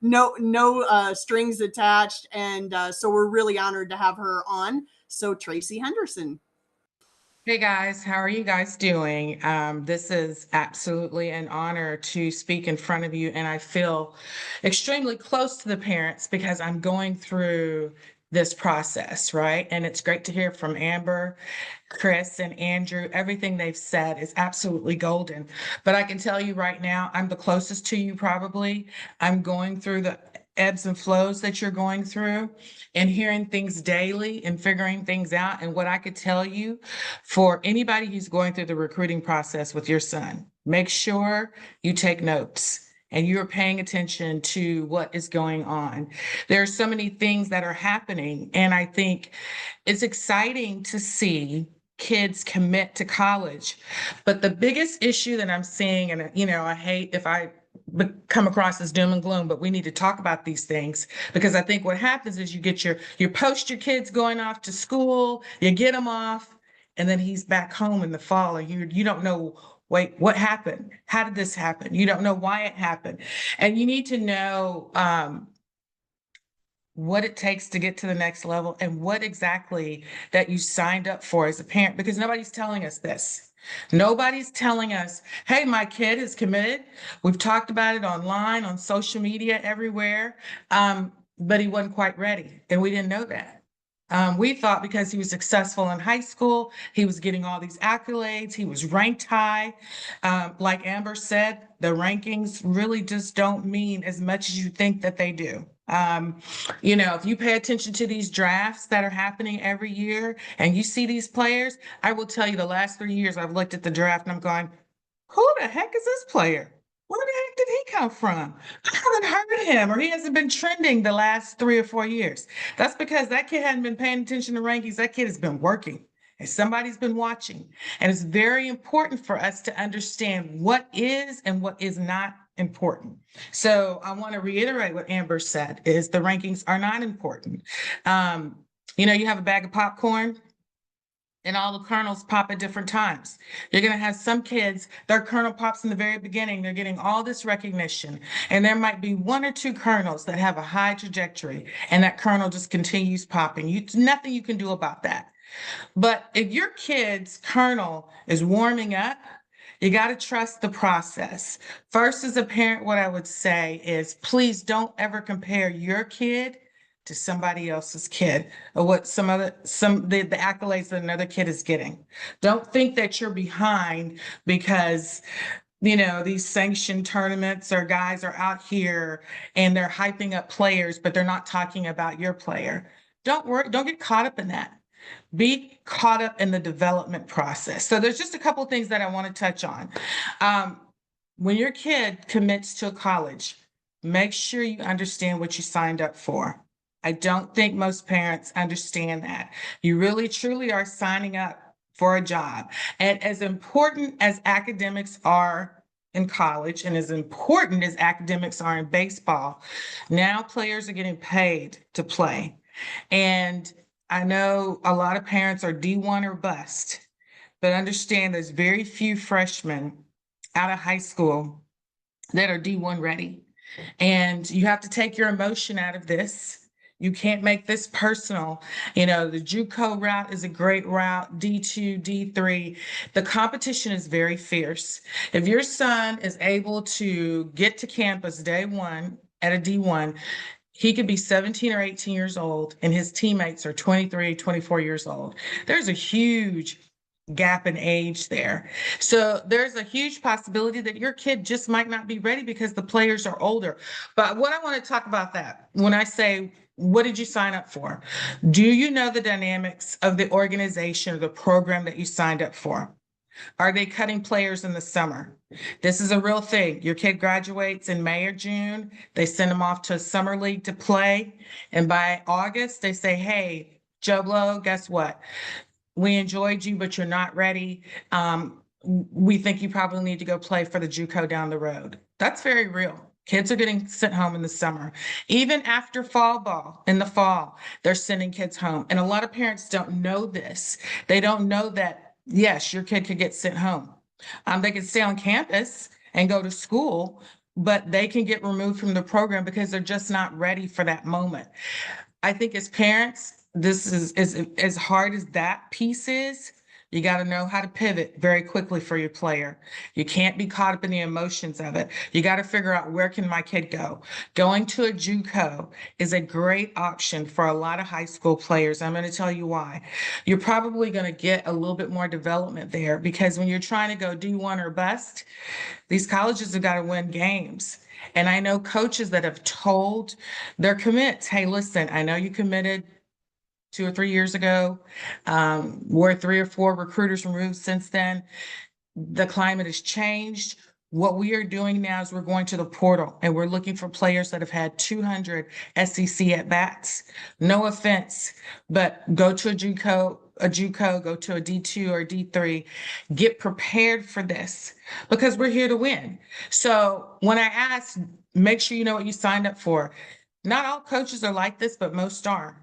no strings attached. And so we're really honored to have her on. So Tracy Henderson. Hey guys, how are you guys doing? This is absolutely an honor to speak in front of you, and I feel extremely close to the parents because I'm going through this process, right? And it's great to hear from Amber, Chris, and Andrew. Everything they've said is absolutely golden. But I can tell you right now, I'm the closest to you probably. I'm going through the ebbs and flows that you're going through and hearing things daily and figuring things out. And what I could tell you for anybody who's going through the recruiting process with your son, make sure you take notes and you're paying attention to what is going on. There are so many things that are happening, and I think it's exciting to see kids commit to college. But the biggest issue that I'm seeing, and I hate if I come across as doom and gloom, but we need to talk about these things because I think what happens is you post your kids going off to school, you get them off, and then he's back home in the fall, and you don't know, wait, what happened? How did this happen? You don't know why it happened, and you need to know what it takes to get to the next level and what exactly that you signed up for as a parent, because nobody's telling us this. Nobody's telling us, hey, my kid is committed. We've talked about it online, on social media, everywhere, but he wasn't quite ready, and we didn't know that. We thought because he was successful in high school, he was getting all these accolades, he was ranked high. Like Amber said, the rankings really just don't mean as much as you think that they do. If you pay attention to these drafts that are happening every year and you see these players, I will tell you the last 3 years I've looked at the draft and I'm going, who the heck is this player? Where the heck did he come from? I haven't heard of him, or he hasn't been trending the last 3 or 4 years. That's because that kid hadn't been paying attention to rankings. That kid has been working and somebody's been watching. And it's very important for us to understand what is and what is not important. So I want to reiterate what Amber said is the rankings are not important. You have a bag of popcorn and all the kernels pop at different times. You're going to have some kids, their kernel pops in the very beginning. They're getting all this recognition. And there might be 1 or 2 kernels that have a high trajectory, and that kernel just continues popping. Nothing you can do about that. But if your kid's kernel is warming up, you got to trust the process. First, as a parent, what I would say is please don't ever compare your kid to somebody else's kid or what the accolades that another kid is getting. Don't think that you're behind because these sanctioned tournaments or guys are out here and they're hyping up players, but they're not talking about your player. Don't worry, don't get caught up in that. Be caught up in the development process. So there's just a couple of things that I want to touch on. When your kid commits to a college, make sure you understand what you signed up for. I don't think most parents understand that. You really, truly are signing up for a job. And as important as academics are in college and as important as academics are in baseball, now players are getting paid to play. And I know a lot of parents are D1 or bust, but understand there's very few freshmen out of high school that are D1 ready. And you have to take your emotion out of this. You can't make this personal. The JUCO route is a great route, D2, D3. The competition is very fierce. If your son is able to get to campus day one at a D1, he could be 17 or 18 years old and his teammates are 23, 24 years old. There's a huge gap in age there. So there's a huge possibility that your kid just might not be ready because the players are older. But what I want to talk about that, when I say, what did you sign up for? Do you know the dynamics of the organization or the program that you signed up for? Are they cutting players in the summer? This is a real thing. Your kid graduates in May or June. They send them off to a summer league to play. And by August, they say, hey, Joe Blow, guess what? We enjoyed you, but you're not ready. We think you probably need to go play for the JUCO down the road. That's very real. Kids are getting sent home in the summer. Even after fall ball in the fall, they're sending kids home. And a lot of parents don't know this. They don't know that, yes, your kid could get sent home. They can stay on campus and go to school, but they can get removed from the program because they're just not ready for that moment. I think as parents, this is as hard as that piece is. You got to know how to pivot very quickly for your player. You can't be caught up in the emotions of it. You got to figure out, where can my kid go? Going to a JUCO is a great option for a lot of high school players. I'm going to tell you why. You're probably going to get a little bit more development there, because when you're trying to go D1 or bust, these colleges have got to win games. And I know coaches that have told their commits, hey, listen, I know you committed 2 or 3 years ago. We're 3 or 4 recruiters removed since then. The climate has changed. What we are doing now is we're going to the portal and we're looking for players that have had 200 SEC at bats. No offense, but go to a JUCO, go to a D2 or D3, get prepared for this, because we're here to win. So when I ask, make sure you know what you signed up for. Not all coaches are like this, but most are.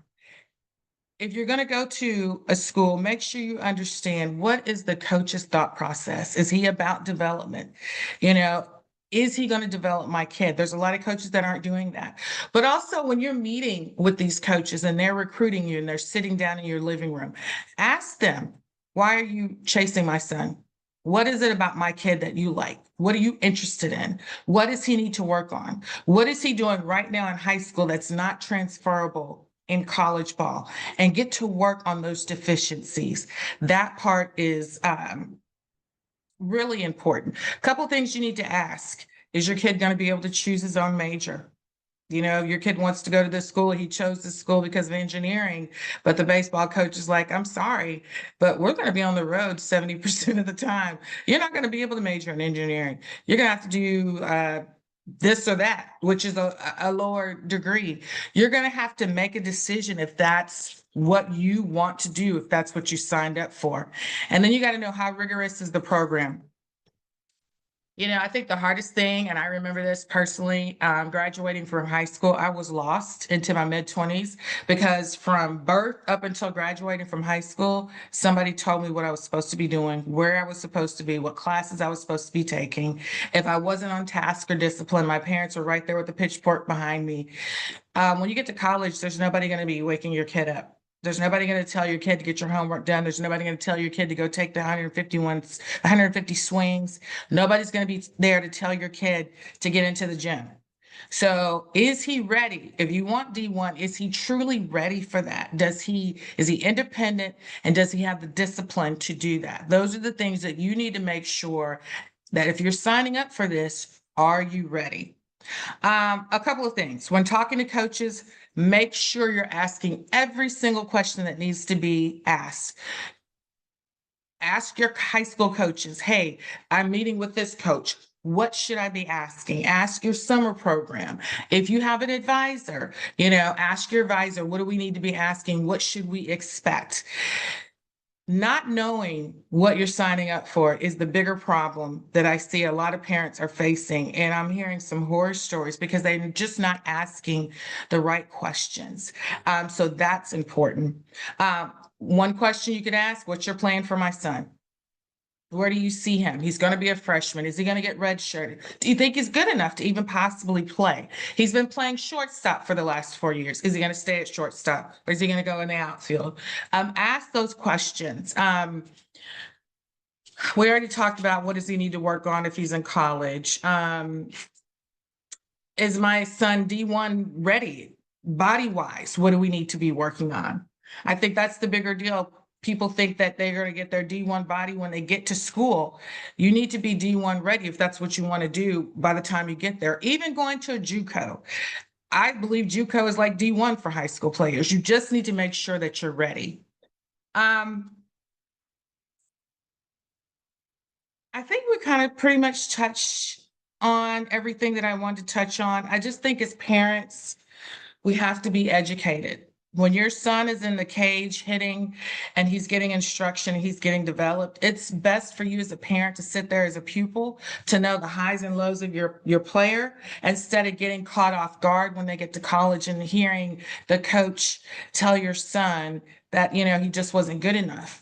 If you're going to go to a school, make sure you understand, what is the coach's thought process? Is he about development? Is he going to develop my kid? There's a lot of coaches that aren't doing that. But also, when you're meeting with these coaches and they're recruiting you and they're sitting down in your living room, ask them, why are you chasing my son? What is it about my kid that you like? What are you interested in? What does he need to work on? What is he doing right now in high school that's not transferable in college ball? And get to work on those deficiencies. That part is really important. A couple things you need to ask. Is your kid going to be able to choose his own major? Your kid wants to go to this school. He chose this school because of engineering, but the baseball coach is like, I'm sorry, but we're going to be on the road 70% of the time. You're not going to be able to major in engineering. You're going to have to do this or that, which is a lower degree. You're going to have to make a decision if that's what you want to do, if that's what you signed up for. And then you got to know, how rigorous is the program. I think the hardest thing, and I remember this personally, graduating from high school, I was lost into my mid-20s, because from birth up until graduating from high school, somebody told me what I was supposed to be doing, where I was supposed to be, what classes I was supposed to be taking. If I wasn't on task or discipline, my parents were right there with the pitchfork behind me. When you get to college, there's nobody going to be waking your kid up. There's nobody going to tell your kid to get your homework done. There's nobody going to tell your kid to go take the 150 swings. Nobody's going to be there to tell your kid to get into the gym. So is he ready? If you want D1, is he truly ready for that? Is he independent, and does he have the discipline to do that? Those are the things that you need to make sure that if you're signing up for this, are you ready? A couple of things. When talking to coaches, make sure you're asking every single question that needs to be asked. Ask your high school coaches, hey, I'm meeting with this coach. What should I be asking? Ask your summer program. If you have an advisor, ask your advisor, what do we need to be asking? What should we expect? Not knowing what you're signing up for is the bigger problem that I see a lot of parents are facing. And I'm hearing some horror stories because they're just not asking the right questions. So that's important. One question you could ask, what's your plan for my son? Where do you see him? He's going to be a freshman. Is he going to get redshirted? Do you think he's good enough to even possibly play? He's been playing shortstop for the last 4 years. Is he going to stay at shortstop, or is he going to go in the outfield? Ask those questions. We already talked about, what does he need to work on if he's in college? Is my son D1 ready body-wise? What do we need to be working on? I think that's the bigger deal. People think that they're going to get their D1 body when they get to school. You need to be D1 ready if that's what you want to do by the time you get there. Even going to a JUCO. I believe JUCO is like D1 for high school players. You just need to make sure that you're ready. I think we kind of pretty much touched on everything that I wanted to touch on. I just think as parents, we have to be educated. When your son is in the cage hitting and he's getting instruction, he's getting developed, it's best for you as a parent to sit there as a pupil to know the highs and lows of your player instead of getting caught off guard when they get to college and hearing the coach tell your son that, he just wasn't good enough.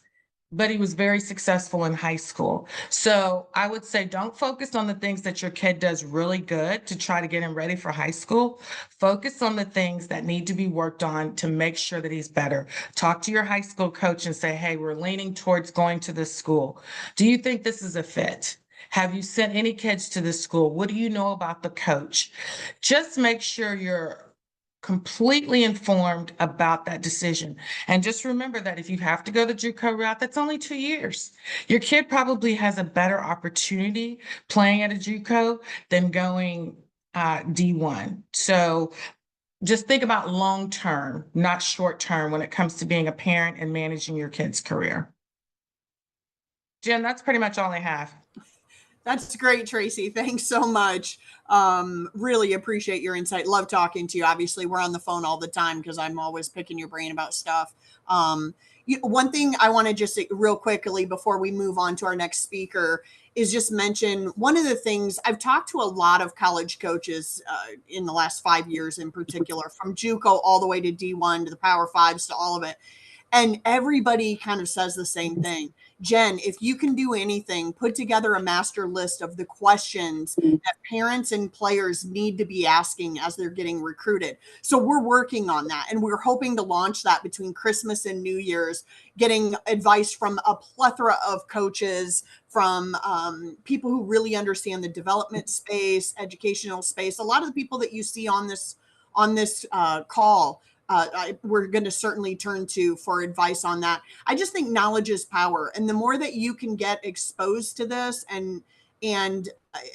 But he was very successful in high school. So I would say don't focus on the things that your kid does really good to try to get him ready for high school. Focus on the things that need to be worked on to make sure that he's better. Talk to your high school coach and say, hey, we're leaning towards going to this school. Do you think this is a fit? Have you sent any kids to this school? What do you know about the coach? Just make sure you're completely informed about that decision. And just remember that if you have to go the JUCO route, that's only 2 years. Your kid probably has a better opportunity playing at a JUCO than going D1. So just think about long term, not short term, when it comes to being a parent and managing your kid's career. Jen, that's pretty much all I have. That's great, Tracy. Thanks so much. Really appreciate your insight. Love talking to you. Obviously, we're on the phone all the time because I'm always picking your brain about stuff. One thing I want to just say real quickly before we move on to our next speaker is just mention one of the things I've talked to a lot of college coaches in the last 5 years in particular, from JUCO all the way to D1 to the Power Fives to all of it. And everybody kind of says the same thing. Jen, if you can do anything, put together a master list of the questions that parents and players need to be asking as they're getting recruited. So we're working on that, and we're hoping to launch that between Christmas and New Year's, getting advice from a plethora of coaches, from people who really understand the development space, educational space. A lot of the people that you see on this call, we're going to certainly turn to for advice on that. I just think knowledge is power. And the more that you can get exposed to this and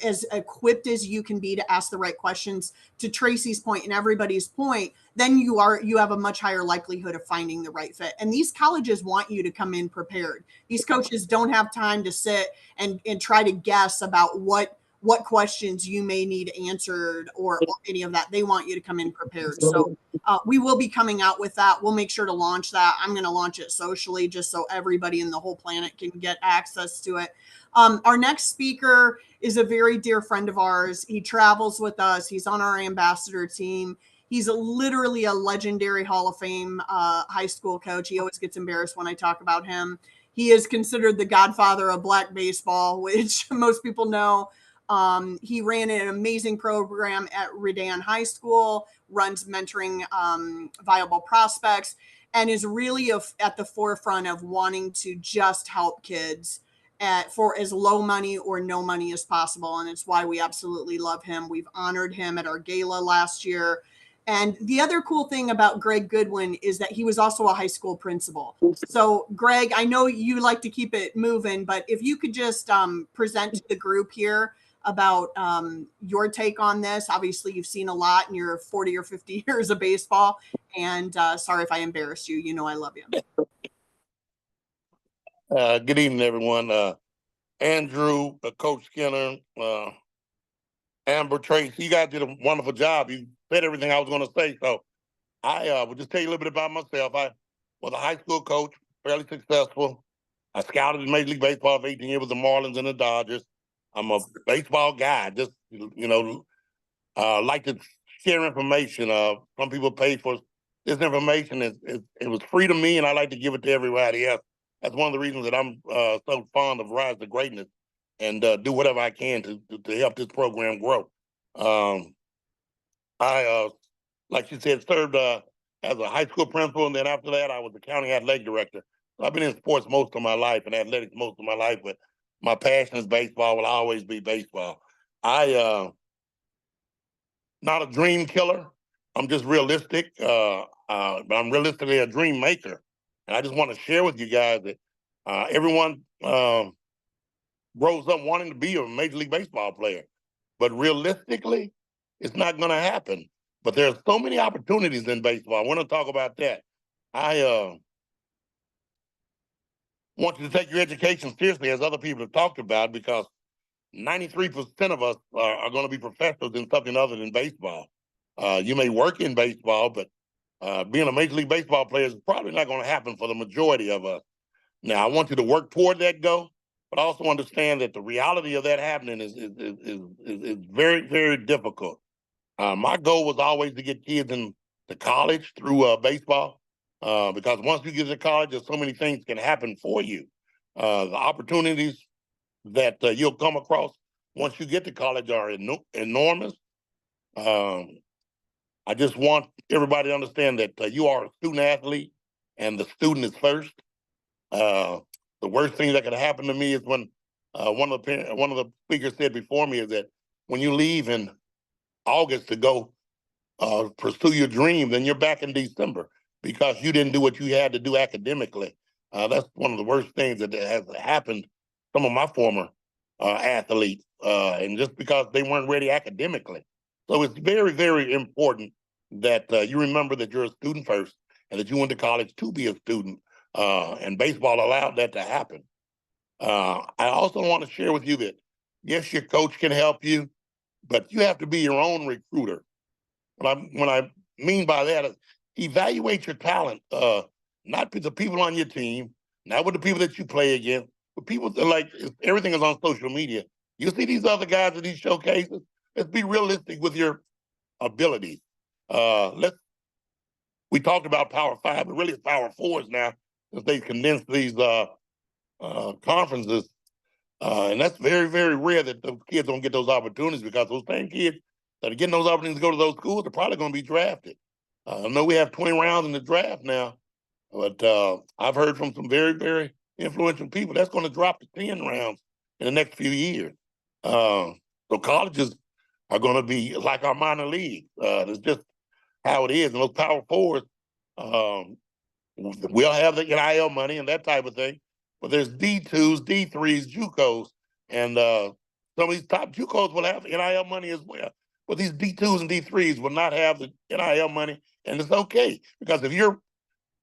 as equipped as you can be to ask the right questions, to Tracy's point and everybody's point, then you have a much higher likelihood of finding the right fit. And these colleges want you to come in prepared. These coaches don't have time to sit and try to guess about what questions you may need answered or any of that. They want you to come in prepared. So we will be coming out with that. We'll make sure to launch that. I'm going to launch it socially just so everybody in the whole planet can get access to it. Our next speaker is a very dear friend of ours. He travels with us. He's on our ambassador team. He's literally a legendary Hall of Fame high school coach. He always gets embarrassed when I talk about him. He is considered the godfather of black baseball, which most people know. He ran an amazing program at Redan High School, runs mentoring viable prospects, and is really at the forefront of wanting to just help kids for as low money or no money as possible. And it's why we absolutely love him. We've honored him at our gala last year. And the other cool thing about Greg Goodwin is that he was also a high school principal. So Greg, I know you like to keep it moving, but if you could just present to the group here about your take on this. Obviously, you've seen a lot in your 40 or 50 years of baseball. And sorry if I embarrassed you. You know I love you. Good evening, everyone. Andrew, Coach Skinner, Amber, Trace, you guys did a wonderful job. You said everything I was going to say. So I will just tell you a little bit about myself. I was a high school coach, fairly successful. I scouted in Major League Baseball for 18 years with the Marlins and the Dodgers. I'm a baseball guy. Just, like to share information. Some people pay for this information. It was free to me, and I like to give it to everybody else. That's one of the reasons that I'm so fond of Rise to Greatness and do whatever I can to help this program grow. I, like you said, served as a high school principal, and then after that, I was the county athletic director. So I've been in sports most of my life and athletics most of my life, but my passion is baseball, will always be baseball. I not a dream killer. I'm just realistic, but I'm realistically a dream maker. And I just want to share with you guys that everyone grows up wanting to be a Major League Baseball player. But realistically, it's not going to happen. But there's so many opportunities in baseball. I want to talk about that. I want you to take your education seriously, as other people have talked about, because 93% of us are going to be professionals in something other than baseball. You may work in baseball, but being a Major League Baseball player is probably not going to happen for the majority of us. Now, I want you to work toward that goal, but also understand that the reality of that happening is very, very difficult. My goal was always to get kids into college through baseball, because once you get to college, there's so many things can happen for you. The opportunities that you'll come across once you get to college are enormous. I just want everybody to understand that you are a student athlete, and the student is first. The worst thing that could happen to me is when one of the speakers said before me is that when you leave in August to go pursue your dream, then you're back in December because you didn't do what you had to do academically. That's one of the worst things that has happened to some of my former athletes, and just because they weren't ready academically. So it's very, very important that you remember that you're a student first and that you went to college to be a student. And baseball allowed that to happen. I also want to share with you that, yes, your coach can help you, but you have to be your own recruiter. When I mean by that is evaluate your talent, not with the people on your team, not with the people that you play against, but people that, like, everything is on social media. You see these other guys at these showcases. Let's be realistic with your abilities. We talked about Power 5, but really it's Power 4s now, since they condensed these conferences. And that's very, very rare that the kids don't get those opportunities, because those same kids that are getting those opportunities to go to those schools are probably going to be drafted. I know we have 20 rounds in the draft now, but I've heard from some very, very influential people that's going to drop to 10 rounds in the next few years. So colleges are going to be like our minor leagues. It's just how it is. And those Power 4s, we'll have the NIL money and that type of thing, but there's D2s, D3s, JUCOs, and some of these top JUCOs will have NIL money as well. But these D2s and D3s will not have the NIL money, and it's okay, because if your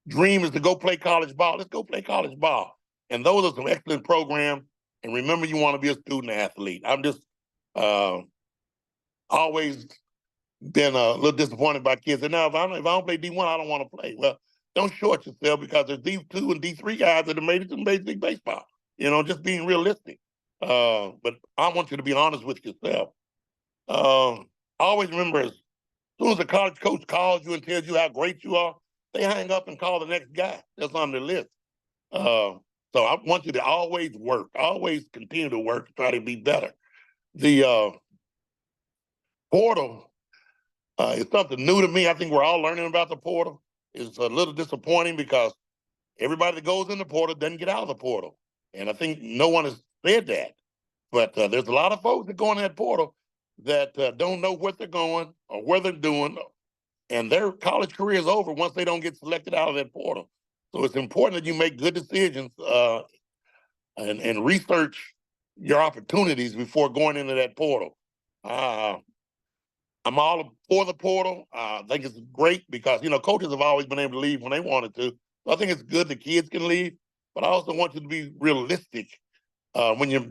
dream is to go play college ball, let's go play college ball. And those are some excellent programs. And remember, you want to be a student athlete. I'm just always been a little disappointed by kids. And now, if I don't play D1, I don't want to play. Well, don't short yourself, because there's D2 and D3 guys that have made it to Major League Baseball. Just being realistic. But I want you to be honest with yourself. Always remember, as soon as a college coach calls you and tells you how great you are, they hang up and call the next guy that's on the list. So I want you to always work, always continue to work, try to be better. The portal is something new to me. I think we're all learning about the portal. It's a little disappointing because everybody that goes in the portal doesn't get out of the portal. And I think no one has said that. But there's a lot of folks that go in that portal that don't know what they're going or where they're doing, and their college career is over once they don't get selected out of that portal. So it's important that you make good decisions and research your opportunities before going into that portal. I'm all for the portal. I think it's great because, coaches have always been able to leave when they wanted to. So I think it's good that kids can leave, but I also want you to be realistic when you're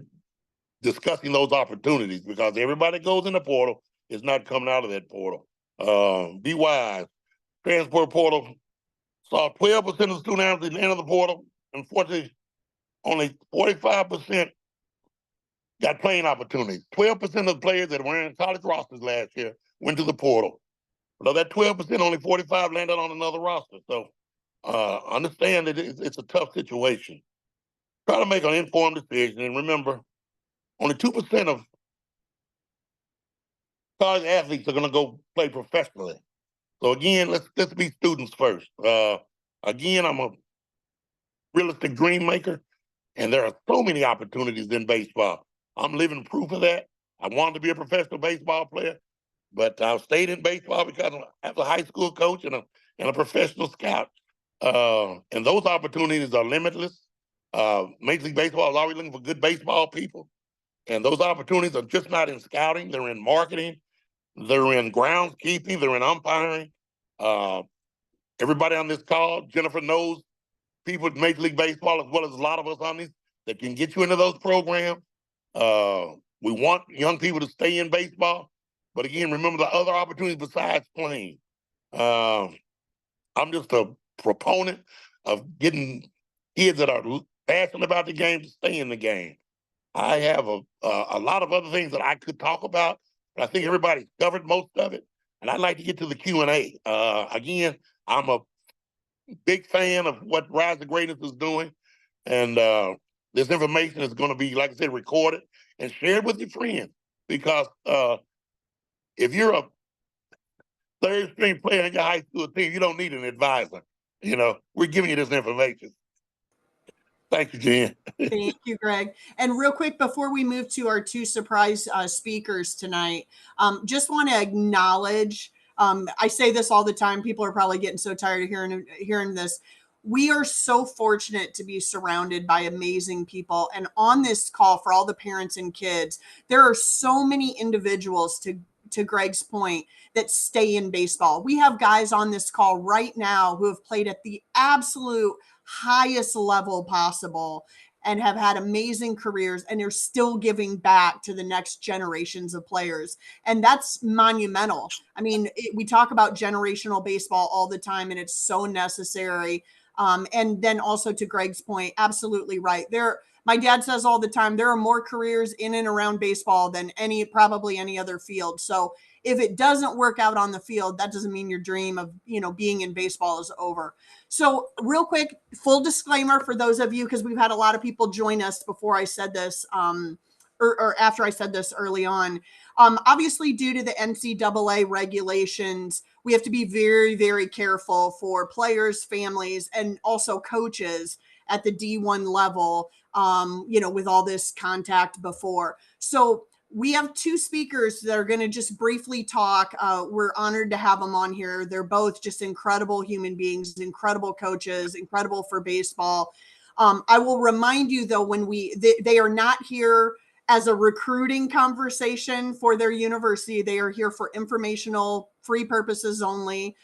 discussing those opportunities, because everybody that goes in the portal is not coming out of that portal. Be wise. Transport portal saw 12% of the student athletes enter the portal. Unfortunately, only 45% got playing opportunities. 12% of the players that were in college rosters last year went to the portal. But of that 12%, only 45 landed on another roster. So understand that it's a tough situation. Try to make an informed decision. And remember, only 2% of college athletes are going to go play professionally. So again, let's be students first. Again, I'm a realistic dream maker, and there are so many opportunities in baseball. I'm living proof of that. I wanted to be a professional baseball player, but I stayed in baseball because I was a high school coach and a professional scout. And those opportunities are limitless. Major League Baseball is always looking for good baseball people. And those opportunities are just not in scouting. They're in marketing. They're in groundskeeping. They're in umpiring. Everybody on this call, Jennifer, knows people at Major League Baseball, as well as a lot of us on this, that can get you into those programs. We want young people to stay in baseball. But again, remember the other opportunities besides playing. I'm just a proponent of getting kids that are passionate about the game to stay in the game. I have a lot of other things that I could talk about, but I think everybody's covered most of it. And I'd like to get to the Q&A. Again, I'm a big fan of what Rise to Greatness is doing. And this information is going to be, like I said, recorded and shared with your friends. Because if you're a third string player in your high school team, you don't need an advisor. You know, we're giving you this information. Thank you, Jen. Thank you, Greg. And real quick, before we move to our two surprise speakers tonight, just want to acknowledge, I say this all the time, people are probably getting so tired of hearing this. We are so fortunate to be surrounded by amazing people. And on this call, for all the parents and kids, there are so many individuals, to Greg's point, that stay in baseball. We have guys on this call right now who have played at the absolute highest level possible and have had amazing careers, and they're still giving back to the next generations of players. And that's monumental. I mean, we talk about generational baseball all the time, and it's so necessary. And then also, to Greg's point, absolutely right. My dad says all the time, there are more careers in and around baseball than probably any other field. So if it doesn't work out on the field, that doesn't mean your dream of, being in baseball is over. So real quick, full disclaimer for those of you, because we've had a lot of people join us before I said this, or after I said this early on. Obviously, due to the NCAA regulations, we have to be very, very careful for players, families, and also coaches at the D1 level, with all this contact before. So we have two speakers that are going to just briefly talk. We're honored to have them on here. They're both just incredible human beings, incredible coaches, incredible for baseball. I will remind you, though, when they are not here as a recruiting conversation for their university. They are here for informational, free purposes only,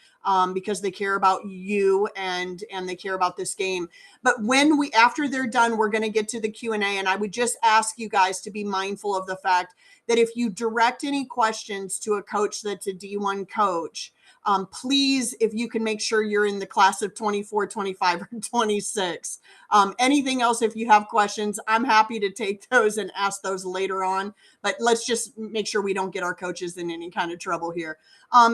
because they care about you and they care about this game. But after they're done, we're going to get to the Q&A, and I would just ask you guys to be mindful of the fact that if you direct any questions to a coach that's a D1 coach, please, if you can make sure you're in the class of 24, 25, or 26. Anything else, if you have questions, I'm happy to take those and ask those later on. But let's just make sure we don't get our coaches in any kind of trouble here.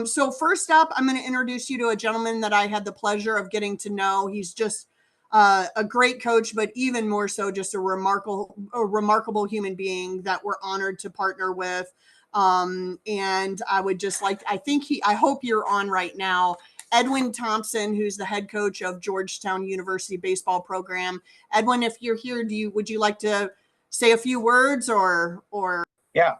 So first up, I'm going to introduce you to a gentleman that I had the pleasure of getting to know. He's just a great coach, but even more so, just a remarkable human being that we're honored to partner with. And I would just I hope you're on right now. Edwin Thompson, who's the head coach of Georgetown University baseball program. Edwin, if you're here, would you like to say a few words or yeah,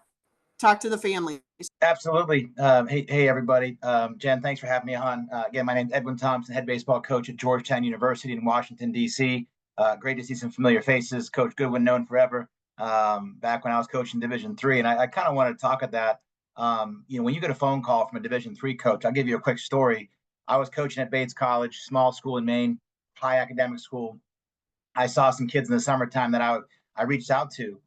talk to the family? Absolutely. Hey, everybody. Jen, thanks for having me on. Again, my name is Edwin Thompson, head baseball coach at Georgetown University in Washington, D.C. Great to see some familiar faces. Coach Goodwin, known forever, back when I was coaching Division III. And I kind of want to talk at that. When you get a phone call from a Division III coach, I'll give you a quick story. I was coaching at Bates College, small school in Maine, high academic school. I saw some kids in the summertime that I reached out to.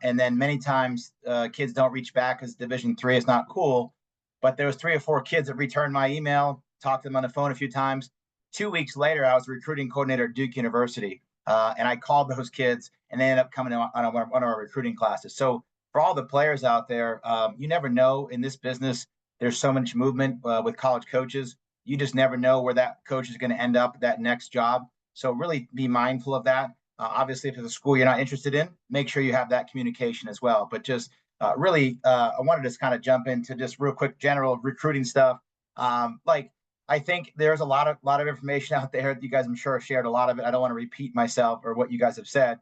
And then many times kids don't reach back because Division III is not cool. But there was 3 or 4 kids that returned my email, talked to them on the phone a few times. 2 weeks later, I was a recruiting coordinator at Duke University. And I called those kids, and they ended up coming on one of our recruiting classes. So for all the players out there, you never know in this business. There's so much movement with college coaches. You just never know where that coach is going to end up, that next job. So really be mindful of that. Obviously, if there's a school you're not interested in, make sure you have that communication as well. But just I wanted to just kind of jump into just real quick general recruiting stuff. I think there's a lot of information out there. You guys, I'm sure, have shared a lot of it. I don't want to repeat myself or what you guys have said.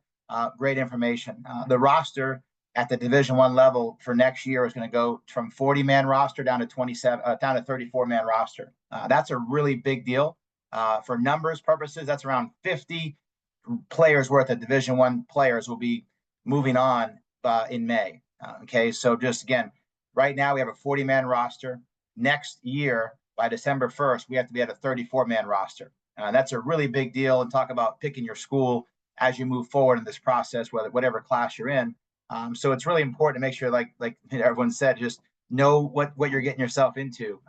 Great information. The roster at the Division I level for next year is going to go from 40-man roster down to 34-man roster. That's a really big deal. For numbers purposes, that's around 50 players worth of Division I players will be moving on in May. Okay, so just again, right now we have a 40-man roster. Next year, by December 1st, we have to be at a 34-man roster. That's a really big deal. And talk about picking your school as you move forward in this process, whatever class you're in. So it's really important to make sure, like everyone said, just know what you're getting yourself into.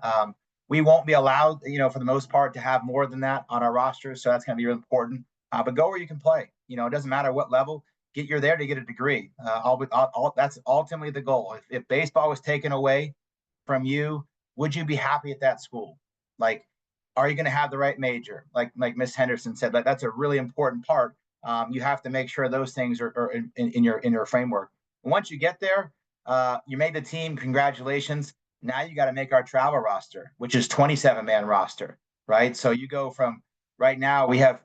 We won't be allowed, for the most part, to have more than that on our roster. So that's going to be really important. But go where you can play. It doesn't matter what level. You're there to get a degree. That's ultimately the goal. If baseball was taken away from you, would you be happy at that school? Like, are you going to have the right major? Like Miss Henderson said, that's a really important part. You have to make sure those things are in your framework. And once you get there, you made the team. Congratulations. Now you got to make our travel roster, which is 27-man roster, right? So you go from right now we have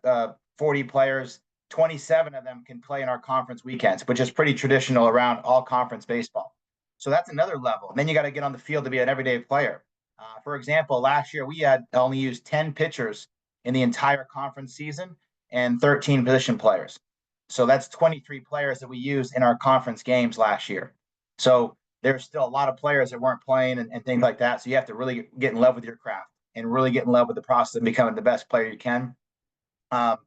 40 players. 27 of them can play in our conference weekends, which is pretty traditional around all conference baseball. So that's another level. And then you got to get on the field to be an everyday player. For example, last year we had only used 10 pitchers in the entire conference season and 13 position players. So that's 23 players that we used in our conference games last year. So there's still a lot of players that weren't playing and things like that. So you have to really get in love with your craft and really get in love with the process of becoming the best player you can. I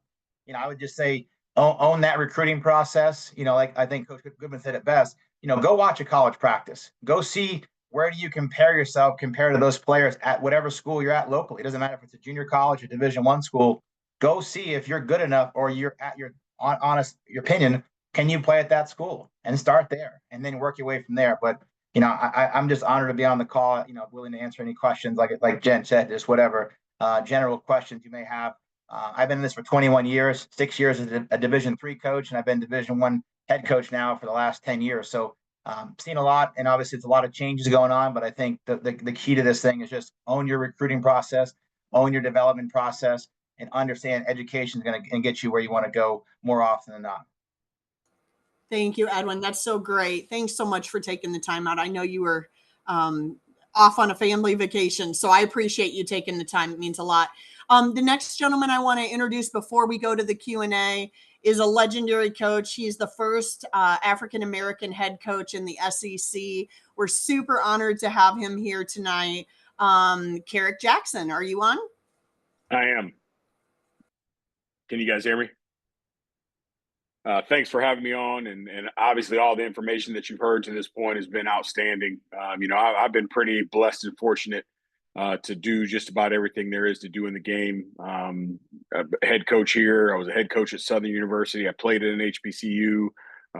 would just say own that recruiting process. Like I think Coach Goodman said it best, go watch a college practice. Go see where do you compare yourself compared to those players at whatever school you're at locally. It doesn't matter if it's a junior college or Division I school. Go see if you're good enough or you're at your honest your opinion. Can you play at that school and start there and then work your way from there? But I'm just honored to be on the call. Willing to answer any questions like Jen said, just whatever general questions you may have. I've been in this for 21 years, 6 years as a Division III coach, and I've been Division I head coach now for the last 10 years. So seen a lot, and obviously it's a lot of changes going on, but I think the key to this thing is just own your recruiting process, own your development process, and understand education is going to get you where you want to go more often than not. Thank you, Edwin. That's so great. Thanks so much for taking the time out. I know you were off on a family vacation, so I appreciate you taking the time. It means a lot. The next gentleman I want to introduce before we go to the Q&A is a legendary coach. He's the first African-American head coach in the SEC. We're super honored to have him here tonight. Carrick Jackson, are you on? I am. Can you guys hear me? Thanks for having me on, and obviously all the information that you've heard to this point has been outstanding. I've been pretty blessed and fortunate to do just about everything there is to do in the game. Head coach here. I was a head coach at Southern University. I played at an HBCU.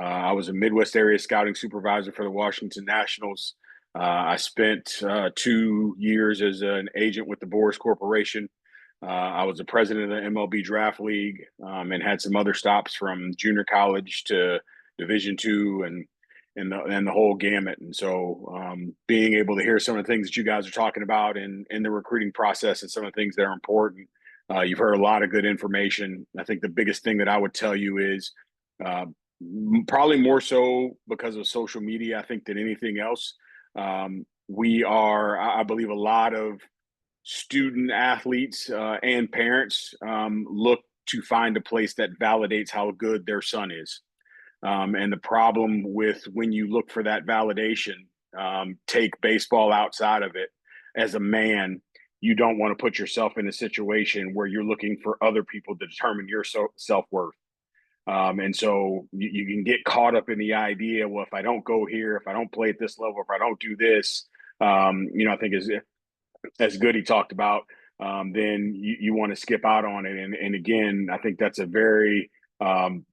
I was a Midwest area scouting supervisor for the Washington Nationals. I spent 2 years as an agent with the Boris Corporation. I was the president of the MLB Draft League and had some other stops from junior college to Division II and the whole gamut. And so being able to hear some of the things that you guys are talking about in the recruiting process and some of the things that are important, you've heard a lot of good information. I think the biggest thing that I would tell you is probably more so because of social media, I think, than anything else. We are, I believe, a lot of student athletes and parents look to find a place that validates how good their son is. And the problem with when you look for that validation, take baseball outside of it, as a man, you don't want to put yourself in a situation where you're looking for other people to determine your self-worth. And so you can get caught up in the idea, well, if I don't go here, if I don't play at this level, if I don't do this, I think as Goody talked about, then you want to skip out on it. And again, I think that's a very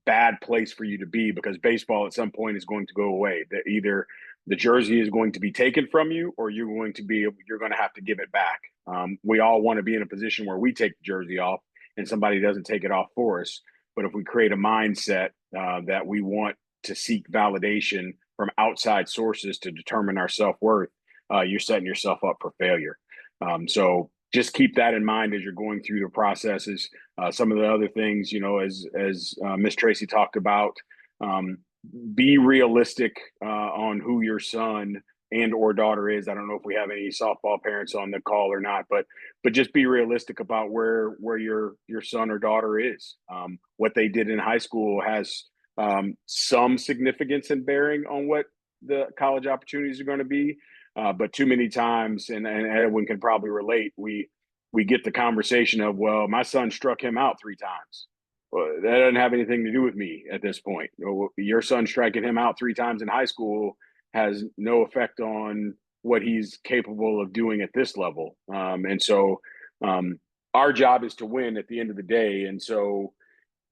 bad place for you to be, because baseball at some point is going to go away. That either the jersey is going to be taken from you, or you're going to have to give it back. We all want to be in a position where we take the jersey off and somebody doesn't take it off for us. But if we create a mindset that we want to seek validation from outside sources to determine our self-worth, you're setting yourself up for failure. So just keep that in mind as you're going through the processes. Some of the other things, as Miss Tracy talked about, be realistic on who your son and or daughter is. I don't know if we have any softball parents on the call or not, but just be realistic about where your son or daughter is. What they did in high school has some significance and bearing on what the college opportunities are going to be. But too many times, and Edwin can probably relate, we get the conversation of, well, my son struck him out 3 times. Well, that doesn't have anything to do with me at this point. Your son striking him out 3 times in high school has no effect on what he's capable of doing at this level. And so our job is to win at the end of the day. And so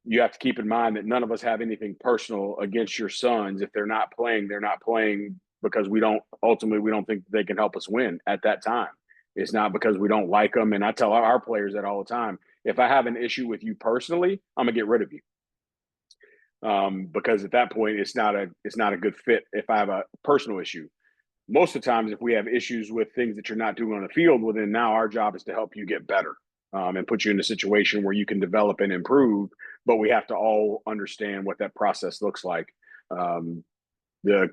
you have to keep in mind that none of us have anything personal against your sons. If they're not playing because we don't think they can help us win at that time. It's not because we don't like them. And I tell our players that all the time. If I have an issue with you personally, I'm gonna get rid of you. Because at that point, it's not a good fit if I have a personal issue. Most of the times, if we have issues with things that you're not doing on the field, well, then now our job is to help you get better and put you in a situation where you can develop and improve. But we have to all understand what that process looks like. The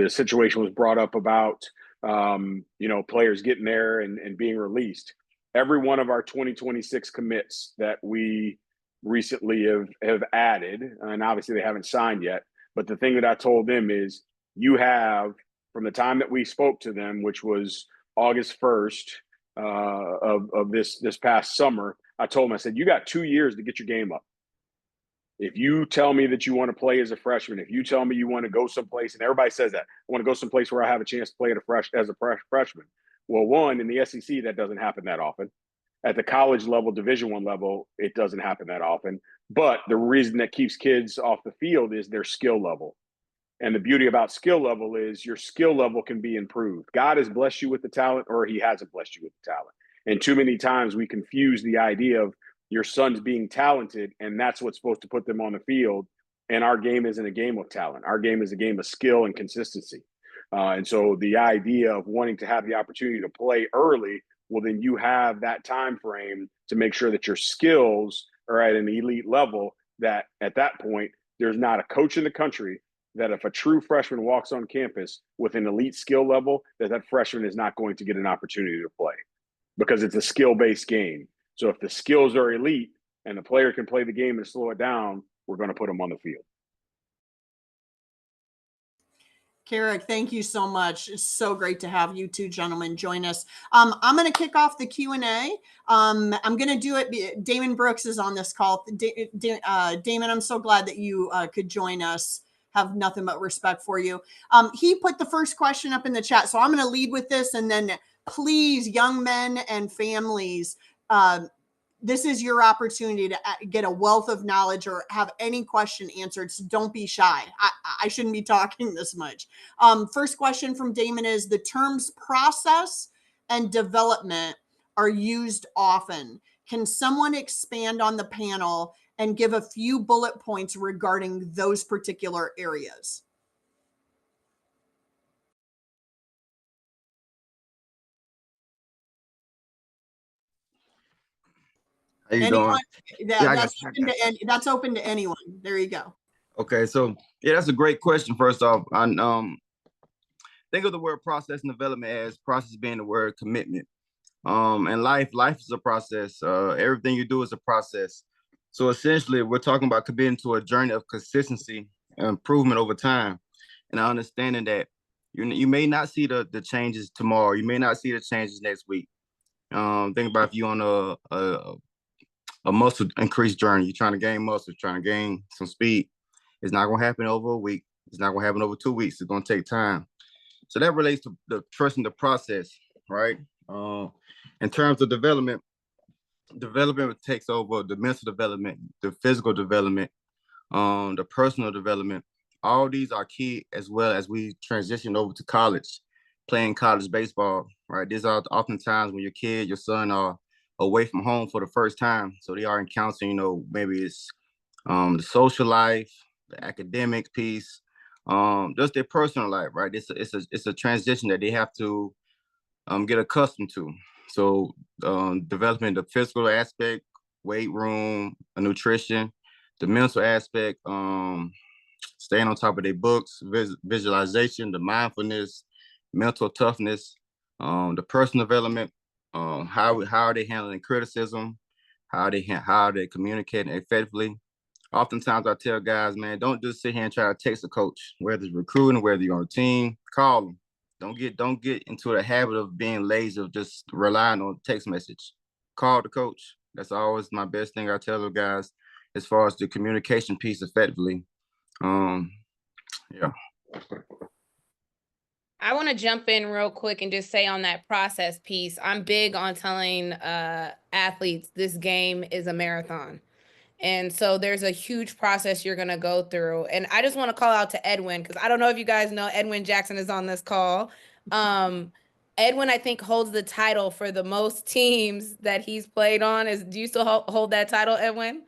situation was brought up about players getting there and being released. Every one of our 2026 commits that we recently have added, and obviously they haven't signed yet, but the thing that I told them is you have, from the time that we spoke to them, which was August 1st of this past summer, I told them, I said, you got 2 years to get your game up. If you tell me that you want to play as a freshman, if you tell me you want to go someplace, and everybody says that, I want to go someplace where I have a chance to play as a freshman. Well, one, in the SEC, that doesn't happen that often. At the college level, Division I level, it doesn't happen that often. But the reason that keeps kids off the field is their skill level. And the beauty about skill level is your skill level can be improved. God has blessed you with the talent, or he hasn't blessed you with the talent. And too many times we confuse the idea of your son's being talented, and that's what's supposed to put them on the field. And our game isn't a game of talent. Our game is a game of skill and consistency. And so the idea of wanting to have the opportunity to play early, well, then you have that time frame to make sure that your skills are at an elite level, that at that point, there's not a coach in the country that if a true freshman walks on campus with an elite skill level, that freshman is not going to get an opportunity to play, because it's a skill-based game. So if the skills are elite and the player can play the game and slow it down, we're going to put them on the field. Carrick, thank you so much. It's so great to have you two gentlemen join us. I'm going to kick off the Q&A. I'm going to do it. Damon Brooks is on this call. Damon, I'm so glad that you could join us. Have nothing but respect for you. He put the first question up in the chat, so I'm going to lead with this, and then please, young men and families, this is your opportunity to get a wealth of knowledge or have any question answered. So don't be shy. I shouldn't be talking this much. First question from Damon is, the terms process and development are used often. Can someone expand on the panel and give a few bullet points regarding those particular areas? How you Anyone? doing? Yeah, That's open to anyone. There you go. Okay, so yeah, that's a great question. First off, think of the word process and development as process being the word commitment. And life is a process. Everything you do is a process. So essentially, we're talking about committing to a journey of consistency and improvement over time, and understanding that you may not see the changes tomorrow. You may not see the changes next week. Think about if you're on a muscle increase journey. You're trying to gain muscle, trying to gain some speed. It's not going to happen over a week. It's not going to happen over 2 weeks. It's going to take time. So that relates to the trusting the process, right? In terms of development takes over the mental development, the physical development, the personal development. All these are key, as well as we transition over to college, playing college baseball, right? These are oftentimes when your son are away from home for the first time. So they are encountering, maybe it's the social life, the academic piece, just their personal life, right? It's a transition that they have to get accustomed to. So developing the physical aspect, weight room, nutrition, the mental aspect, staying on top of their books, visualization, the mindfulness, mental toughness, the personal development, how are they handling criticism, how are they communicating effectively. Oftentimes I tell guys, man, don't just sit here and try to text a coach, whether it's recruiting, whether you're on a team, call them. Don't get into the habit of being lazy, of just relying on text message. Call the coach. That's always my best thing I tell the guys as far as the communication piece effectively. Yeah. I want to jump in real quick and just say on that process piece, I'm big on telling athletes this game is a marathon. And so there's a huge process you're going to go through. And I just want to call out to Edwin, because I don't know if you guys know Edwin Jackson is on this call. Edwin, I think, holds the title for the most teams that he's played on. Do you still hold that title, Edwin?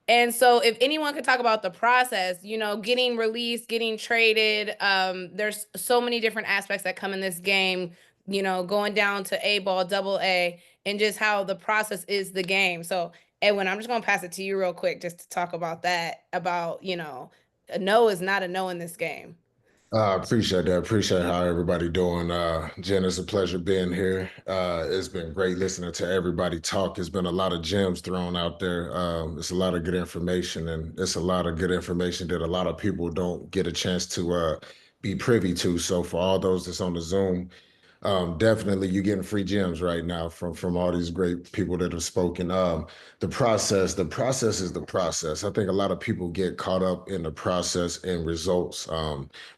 And so if anyone could talk about the process, you know, getting released, getting traded, there's so many different aspects that come in this game, you know, going down to A ball, double A, and just how the process is the game. So Edwin, I'm just going to pass it to you real quick just to talk about that, about, you know, a no is not a no in this game. I appreciate that. Appreciate how everybody doing. Jen, it's a pleasure being here. It's been great listening to everybody talk. It's been a lot of gems thrown out there. It's a lot of good information, and it's a lot of good information that a lot of people don't get a chance to be privy to. So for all those that's on the Zoom, definitely you're getting free gems right now from all these great people that have spoken. The process is the process. I think a lot of people get caught up in the process and results.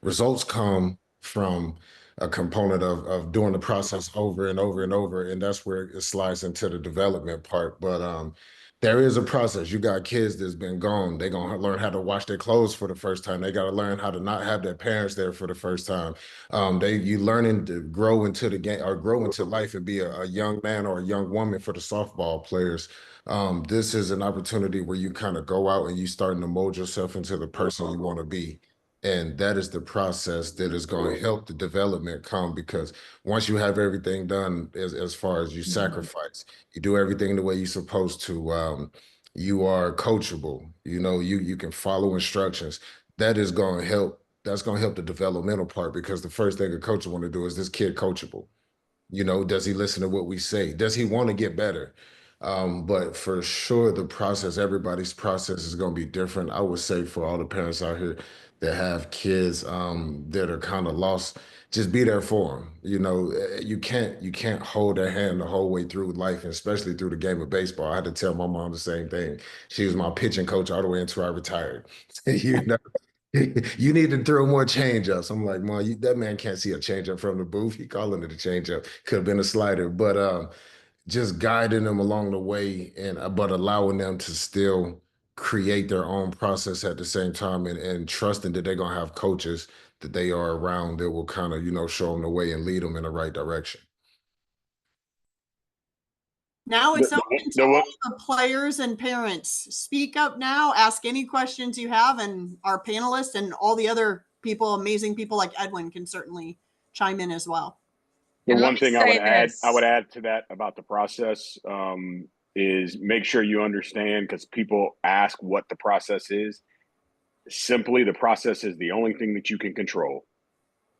Results come from a component of doing the process over and over and over, and that's where it slides into the development part. But there is a process. You got kids that's been gone. They're gonna learn how to wash their clothes for the first time. They got to learn how to not have their parents there for the first time. You learning to grow into the game or grow into life and be a young man or a young woman for the softball players. This is an opportunity where you kind of go out and you starting to mold yourself into the person you want to be. And that is the process that is going to help the development come, because once you have everything done as far as you sacrifice, you do everything the way you're supposed to. You are coachable. You know, you can follow instructions. That is going to help. That's going to help the developmental part, because the first thing a coach want to do is this kid coachable. You know, does he listen to what we say? Does he want to get better? But for sure, the process, everybody's process is going to be different. I would say for all the parents out here that have kids that are kind of lost, just be there for them. You know, you can't hold their hand the whole way through life, and especially through the game of baseball. I had to tell my mom the same thing. She was my pitching coach all the way until I retired. You know, you need to throw more changeups. I'm like, Mom, that man can't see a changeup from the booth. He calling it a changeup. Could have been a slider, but just guiding them along the way, and but allowing them to still create their own process at the same time, and trusting that they're gonna have coaches that they are around that will kind of, you know, show them the way and lead them in the right direction. Now it's The- open the to one- all the players and parents. Speak up now, ask any questions you have, and our panelists and all the other people, amazing people like Edwin, can certainly chime in as well. The And let one me thing I say would add, this. I would add to that about the process, is make sure you understand, because people ask what the process is. Simply, the process is the only thing that you can control.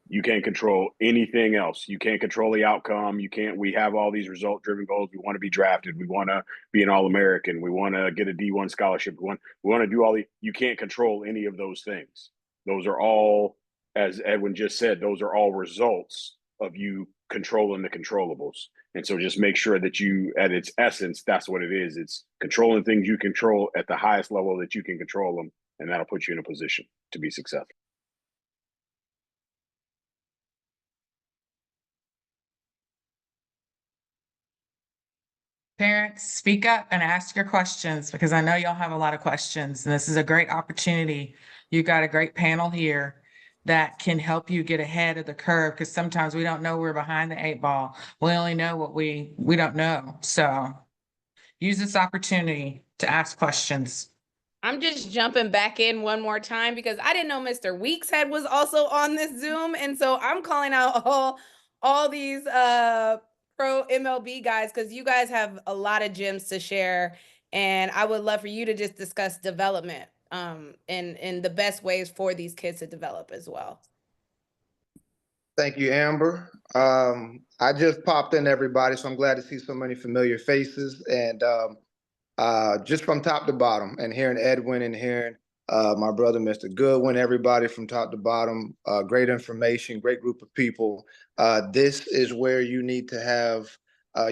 You can't control anything else. You can't control the outcome. We have all these result driven goals. We want to be drafted. We want to be an All-American. We want to get a D1 scholarship. We want to do you can't control any of those things. Those are all, as Edwin just said, those are all results of you controlling the controllables. And so just make sure that you, at its essence, that's what it is. It's controlling things you control at the highest level that you can control them. And that'll put you in a position to be successful. Parents, speak up and ask your questions, because I know y'all have a lot of questions, and this is a great opportunity. You got a great panel here that can help you get ahead of the curve, because sometimes we don't know we're behind the 8 ball. We only know what we don't know. So use this opportunity to ask questions. I'm just jumping back in one more time because I didn't know Mr. Weekshead was also on this Zoom. And so I'm calling out all these pro MLB guys, because you guys have a lot of gems to share. And I would love for you to just discuss development and the best ways for these kids to develop as well. Thank you, Amber. I just popped in, everybody, so I'm glad to see so many familiar faces. And just from top to bottom, and hearing Edwin and hearing my brother, Mr. Goodwin, everybody from top to bottom, great information, great group of people. This is where you need to have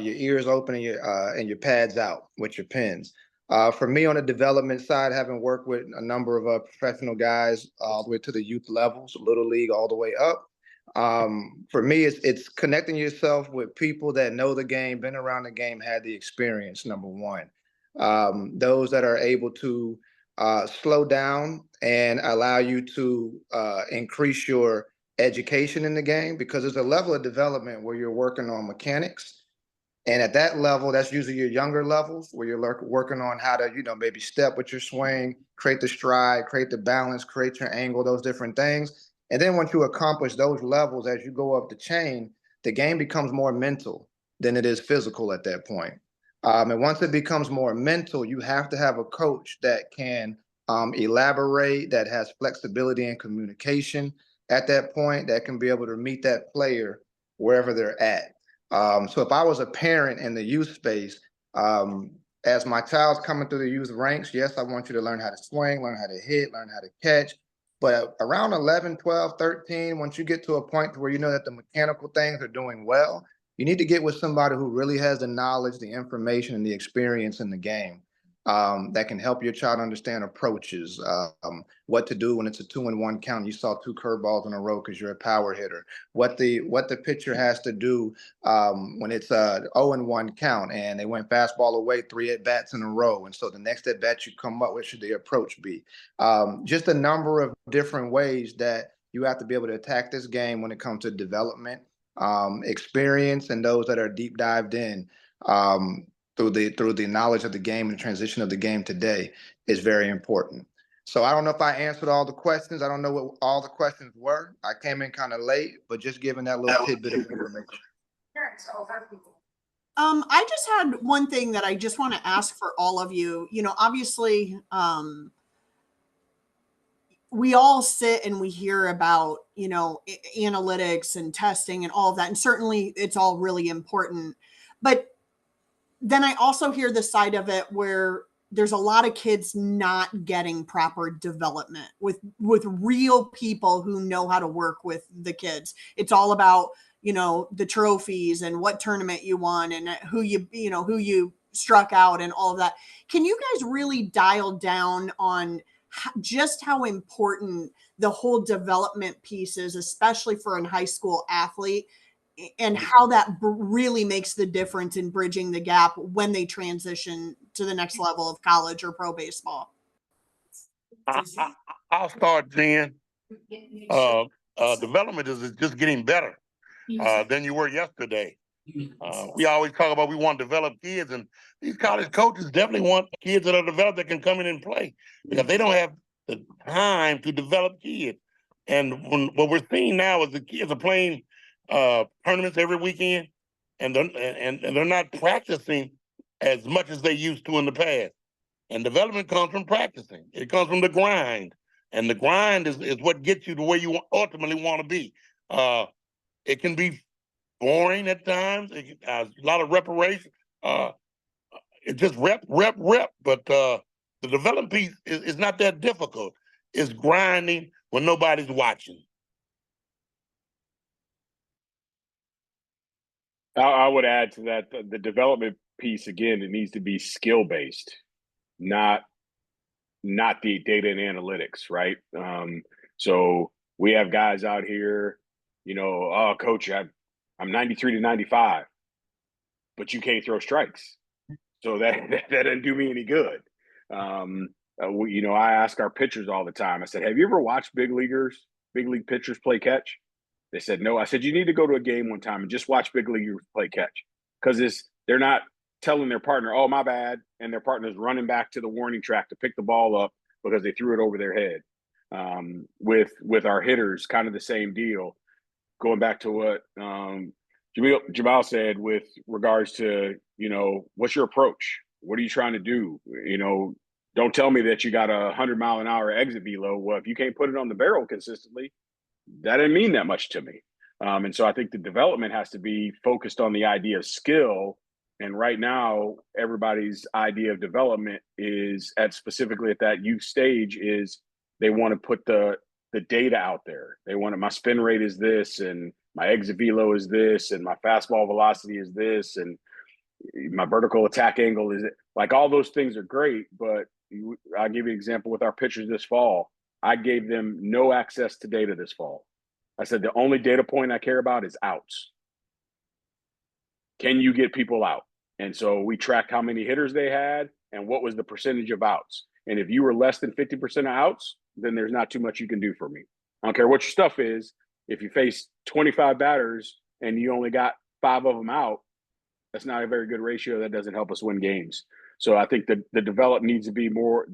your ears open and your pads out with your pens. For me, on the development side, having worked with a number of professional guys all the way to the youth levels, little league all the way up, For me, it's connecting yourself with people that know the game, been around the game, had the experience. Number one, those that are able to slow down and allow you to increase your education in the game, because there's a level of development where you're working on mechanics. And at that level, that's usually your younger levels where you're working on how to, maybe step with your swing, create the stride, create the balance, create your angle, those different things. And then once you accomplish those levels, as you go up the chain, the game becomes more mental than it is physical at that point. And once it becomes more mental, you have to have a coach that can elaborate, that has flexibility and communication at that point, that can be able to meet that player wherever they're at. So if I was a parent in the youth space, as my child's coming through the youth ranks, yes, I want you to learn how to swing, learn how to hit, learn how to catch. But around 11, 12, 13, once you get to a point where you know that the mechanical things are doing well, you need to get with somebody who really has the knowledge, the information, and the experience in the game, that can help your child understand approaches, what to do when it's a 2-1 count. You saw 2 curveballs in a row because you're a power hitter. What the pitcher has to do when it's a 0-1 count and they went fastball away 3 at bats in a row, and so the next at bat you come up, what should the approach be? Just a number of different ways that you have to be able to attack this game when it comes to development, experience, and those that are deep dived in. Through the knowledge of the game and the transition of the game today is very important. So I don't know if I answered all the questions. I don't know what all the questions were. I came in kind of late, but just giving that little tidbit of information. I just had one thing that I just want to ask for all of you. Obviously, we all sit and we hear about, analytics and testing and all of that. And certainly it's all really important. But then I also hear the side of it where there's a lot of kids not getting proper development with real people who know how to work with the kids. It's all about, the trophies and what tournament you won and who you struck out and all of that. Can you guys really dial down on just how important the whole development piece is, especially for a high school athlete, and how that really makes the difference in bridging the gap when they transition to the next level of college or pro baseball? I'll start, Jen. Development is just getting better than you were yesterday. We always talk about we want to develop kids, and these college coaches definitely want kids that are developed that can come in and play, because they don't have the time to develop kids. And what we're seeing now is the kids are playing tournaments every weekend, and they're not practicing as much as they used to in the past. And development comes from practicing. It comes from the grind, and the grind is what gets you to where you ultimately want to be. It can be boring at times. A lot of reparation. It's just rep. But the development piece is not that difficult. It's grinding when nobody's watching. I would add to that the development piece, again, it needs to be skill based, not the data and analytics, right? So we have guys out here, oh, coach, I'm 93 to 95, but you can't throw strikes, so that doesn't do me any good. I ask our pitchers all the time. I said, have you ever watched big league pitchers play catch? They said no. I said, you need to go to a game one time and just watch big leaguers play catch, because they're not telling their partner, oh, my bad, and their partner's running back to the warning track to pick the ball up because they threw it over their head. With our hitters, kind of the same deal. Going back to what Jamal said with regards to, what's your approach? What are you trying to do? Don't tell me that you got a 100-mile-an-hour exit velo. Well, if you can't put it on the barrel consistently, that didn't mean that much to me. And so I think the development has to be focused on the idea of skill. And right now, everybody's idea of development is specifically at that youth stage is they want to put the data out there. They want my spin rate is this, and my exit velo is this, and my fastball velocity is this, and my vertical attack angle is it. Like, all those things are great, but I'll give you an example with our pitchers this fall. I gave them no access to data this fall. I said, the only data point I care about is outs. Can you get people out? And so we tracked how many hitters they had and what was the percentage of outs. And if you were less than 50% of outs, then there's not too much you can do for me. I don't care what your stuff is. If you face 25 batters and you only got 5 of them out, that's not a very good ratio. That doesn't help us win games. So I think that the development needs to be more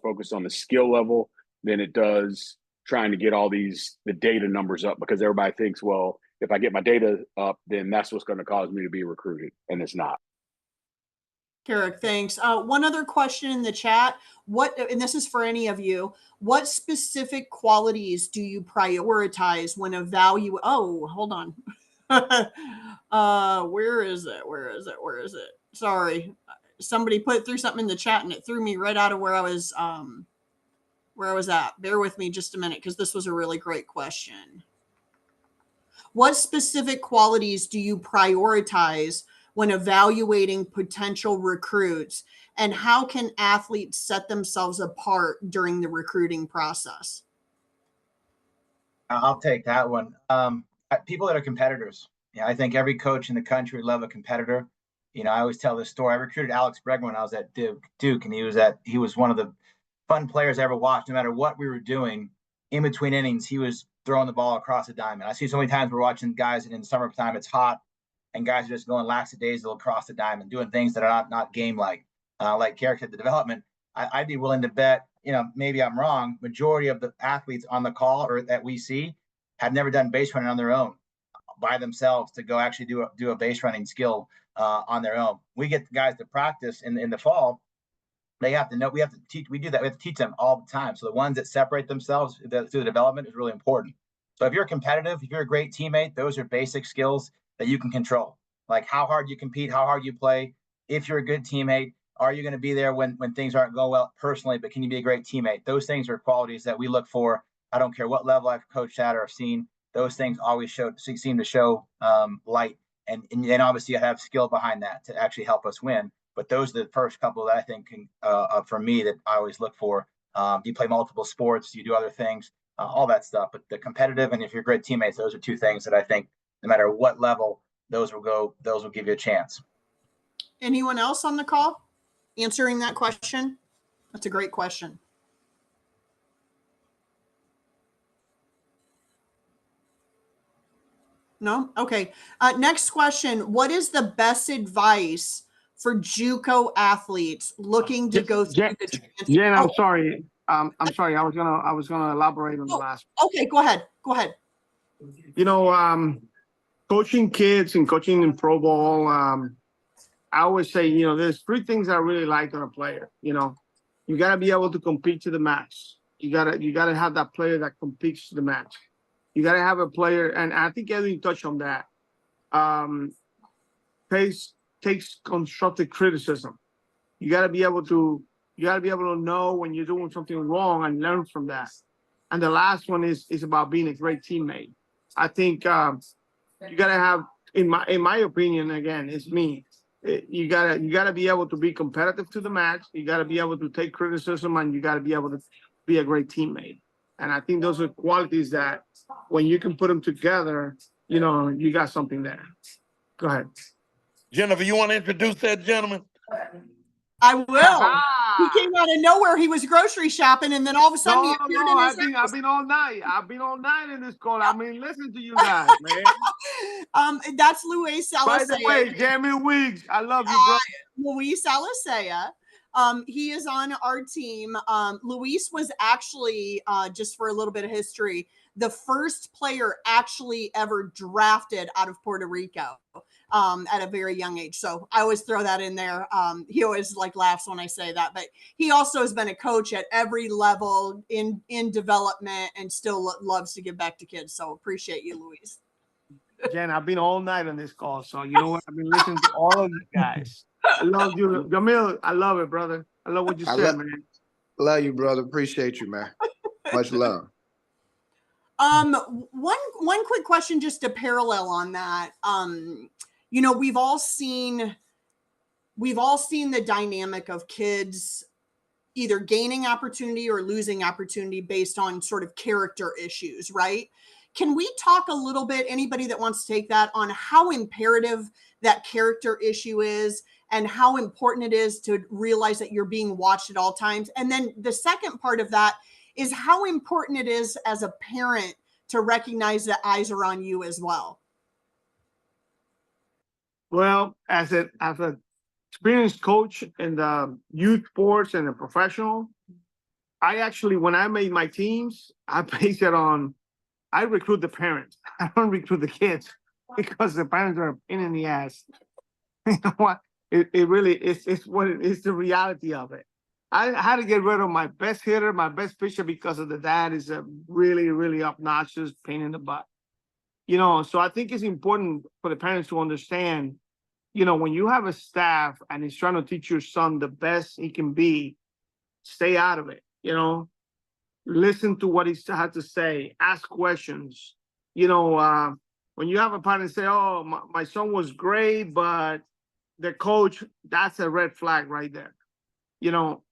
focused on the skill level than it does trying to get all the data numbers up, because everybody thinks, well, if I get my data up, then that's what's going to cause me to be recruited, and it's not. Carrick, thanks. One other question in the chat. And this is for any of you, what specific qualities do you prioritize when evaluating? Oh, hold on. Where is it? Sorry. Somebody threw something in the chat and it threw me right out of where I was at. Bear with me just a minute, because this was a really great question. What specific qualities do you prioritize when evaluating potential recruits, and how can athletes set themselves apart during the recruiting process? I'll take that one. People that are competitors. Yeah, I think every coach in the country would love a competitor. I always tell this story. I recruited Alex Bregman when I was at Duke, and he was one of the fun players I ever watched. No matter what we were doing, in between innings, he was throwing the ball across the diamond. I see so many times we're watching guys, and in the summertime it's hot, and guys are just going lackadaisical across the diamond, doing things that are not game-like. Like Carrick at the development, I'd be willing to bet, maybe I'm wrong, majority of the athletes on the call or that we see have never done base running on their own by themselves to go actually do a base running skill on their own. We get the guys to practice in the fall. They have to know. We have to teach. We do that. We have to teach them all the time. So the ones that separate themselves through the development is really important. So if you're competitive, if you're a great teammate, those are basic skills that you can control. Like how hard you compete, how hard you play. If you're a good teammate, are you going to be there when things aren't going well personally, but can you be a great teammate? Those things are qualities that we look for. I don't care what level I've coached at or have seen. Those things always seem to show light. And obviously you have skill behind that to actually help us win. But those are the first couple that I think can, for me, that I always look for. Do you play multiple sports? Do you do other things? All that stuff. But the competitive, and if you're great teammates, those are two things that I think no matter what level, those will give you a chance. Anyone else on the call answering that question? That's a great question. No? Okay. Next question. What is the best advice for JUCO athletes looking to go through the transfer? Jen, I'm sorry. I'm sorry. I was gonna elaborate on the last. Okay, go ahead. Coaching kids and coaching in pro ball. I always say, there's 3 things I really like on a player. You gotta be able to compete to the max. You gotta have that player that competes to the max. You got to have a player, and I think Edwin touched on that, takes constructive criticism. You got to be able to know when you're doing something wrong and learn from that. And the last one is about being a great teammate. I think you got to have, in my opinion, again, it's me. You gotta be able to be competitive to the max. You got to be able to take criticism, and you got to be able to be a great teammate. And I think those are qualities that when you can put them together, you got something there. Go ahead. Jennifer, you want to introduce that gentleman? I will. He came out of nowhere. He was grocery shopping, and then all of a sudden he appeared in his house. I've been all night. I've been all night in this call. I mean, listen to you guys, man. That's Luis Salasea. By the way, Jamie Weeks, I love you, bro. Luis Salasea. He is on our team. Luis was actually, just for a little bit of history, the first player actually ever drafted out of Puerto Rico at a very young age. So I always throw that in there. He always laughs when I say that, but he also has been a coach at every level in development and still loves to give back to kids. So appreciate you, Luis. Jen, I've been all night on this call. So you know what? I've been listening to all of you guys. I love you. Jamil, I love it, brother. I love what you said, man. Love you, brother. Appreciate you, man. Much love. One quick question just to parallel on that. We've all seen the dynamic of kids either gaining opportunity or losing opportunity based on sort of character issues, right? Can we talk a little bit, anybody that wants to take that, on how imperative that character issue is and how important it is to realize that you're being watched at all times? And then the second part of that is how important it is as a parent to recognize that eyes are on you as well. Well, as an experienced coach in the youth sports and a professional, I actually, when I made my teams, I base it on, I recruit the parents. I don't recruit the kids because the parents are a pain in the ass. You know what? It really is. It's what it is. The reality of it. I had to get rid of my best hitter, my best pitcher, because of the dad is a really, really obnoxious pain in the butt. You know, so I think it's important for the parents to understand, you know, when you have a staff and he's trying to teach your son the best he can be, stay out of it. You know, listen to what he has to say, ask questions. You know, when you have a parent say, oh, my son was great, but the coach, that's a red flag right there. You know,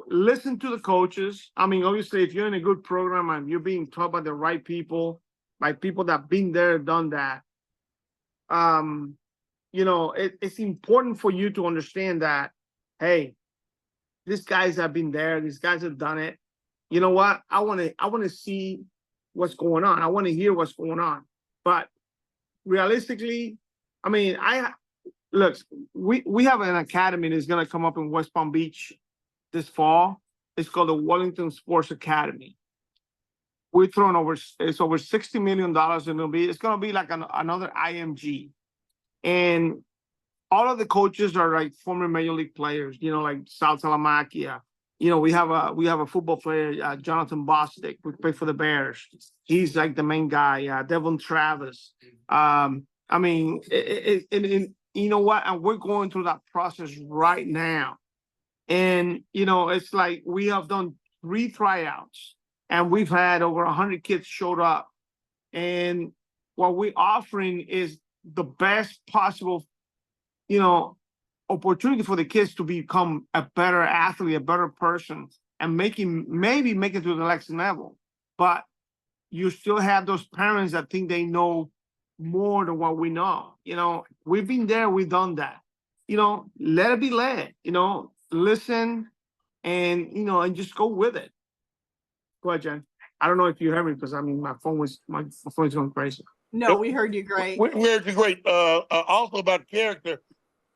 listen to the coaches. I mean, obviously, if you're in a good program and you're being taught by the right people, by people that have been there, done that, you know, it's important for you to understand that, hey, these guys have been there. These guys have done it. You know what? I want to see what's going on. I want to hear what's going on. But realistically, I mean, look, we have an academy that's going to come up in West Palm Beach this fall. It's called the Wellington Sports Academy. We're throwing over $60 million, and it's going to be like another IMG. And all of the coaches are like former major league players, you know, like Sal Salamakia. You know, we have a football player, Jonathan Bostic, who played for the Bears. He's like the main guy. Devon Travis. I mean, you know what? And we're going through that process right now. And, you know, it's like we have done 3 tryouts and we've had over 100 kids showed up. And what we're offering is the best possible, you know, opportunity for the kids to become a better athlete, a better person, and maybe make it to the next level. But you still have those parents that think they know more than what we know. You know, we've been there, we've done that. You know, let it be led, you know, listen and, you know, and just go with it. Go ahead, Jen. I don't know if you heard me because I mean, my phone is going crazy. No, we heard you great. We heard you great. Also about character,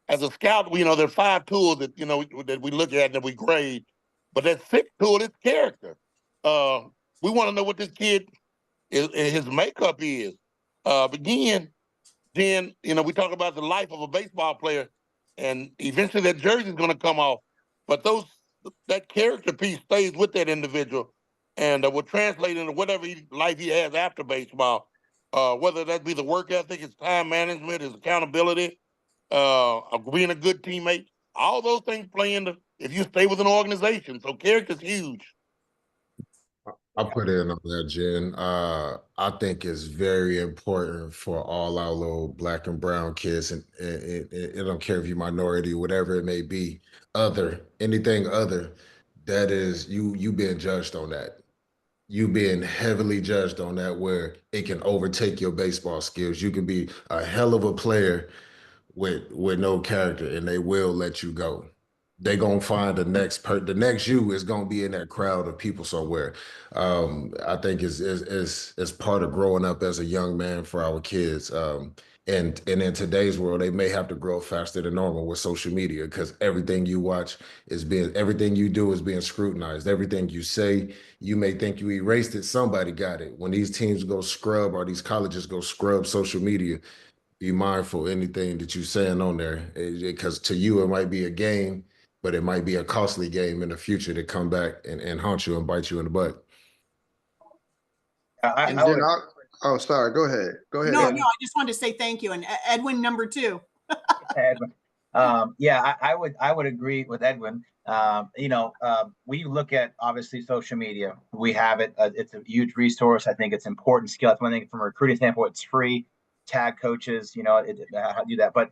as a scout, you know, there are 5 tools that, you know, that we look at and that we grade, but that 6th tool is character. We want to know what this kid, his makeup is. Again, then, you know, we talk about the life of a baseball player, and eventually that jersey is going to come off, but that character piece stays with that individual and will translate into whatever life he has after baseball, whether that be the work ethic, his time management, his accountability, being a good teammate. All those things play into if you stay with an organization. So character's huge. I'll put in on that, Jen. I think it's very important for all our little Black and brown kids, and it don't care if you're minority, whatever it may be, anything other, that is you being judged on that. You being heavily judged on that, where it can overtake your baseball skills. You can be a hell of a player with no character, and they will let you go. They gonna find the next you is gonna be in that crowd of people somewhere. I think it's part of growing up as a young man for our kids. And in today's world, they may have to grow faster than normal with social media, because everything you watch everything you do is being scrutinized. Everything you say, you may think you erased it, somebody got it. When these teams go scrub, or these colleges go scrub social media, be mindful anything that you're saying on there, because to you it might be a game, but it might be a costly game in the future to come back and haunt you and bite you in the butt. Oh, sorry. Go ahead. No, I just wanted to say thank you. And Edwin, number 2. Edwin. Yeah, I would agree with Edwin. You know, we look at obviously social media. We have it. It's a huge resource. I think it's important skill. That's one thing from a recruiting standpoint. It's free. Tag coaches, you know, how to do that. But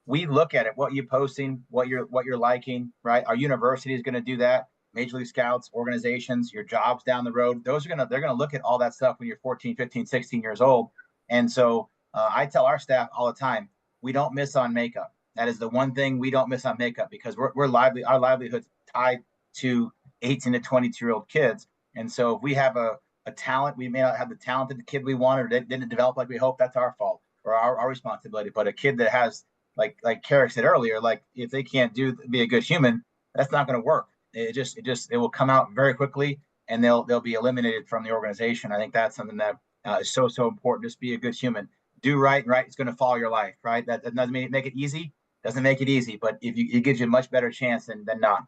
we look at it. What you're posting, what you're liking, right? Our university is going to do that. Major League Scouts, organizations, your jobs down the road. They're going to look at all that stuff when you're 14, 15, 16 years old. And so I tell our staff all the time, we don't miss on makeup. That is the one thing we don't miss on makeup, because our livelihood's tied to 18 to 22-year-old kids. And so if we have a talent, we may not have the talented kid we want, or didn't develop like we hope, that's our fault or our responsibility. But a kid that has, like Carrick said earlier, like if they can't be a good human, that's not going to work. It will come out very quickly, and they'll be eliminated from the organization. I think that's something that is so important. Just be a good human. Do right, and right is going to follow your life, right? That doesn't make it easy. Doesn't make it easy, but it gives you a much better chance than not.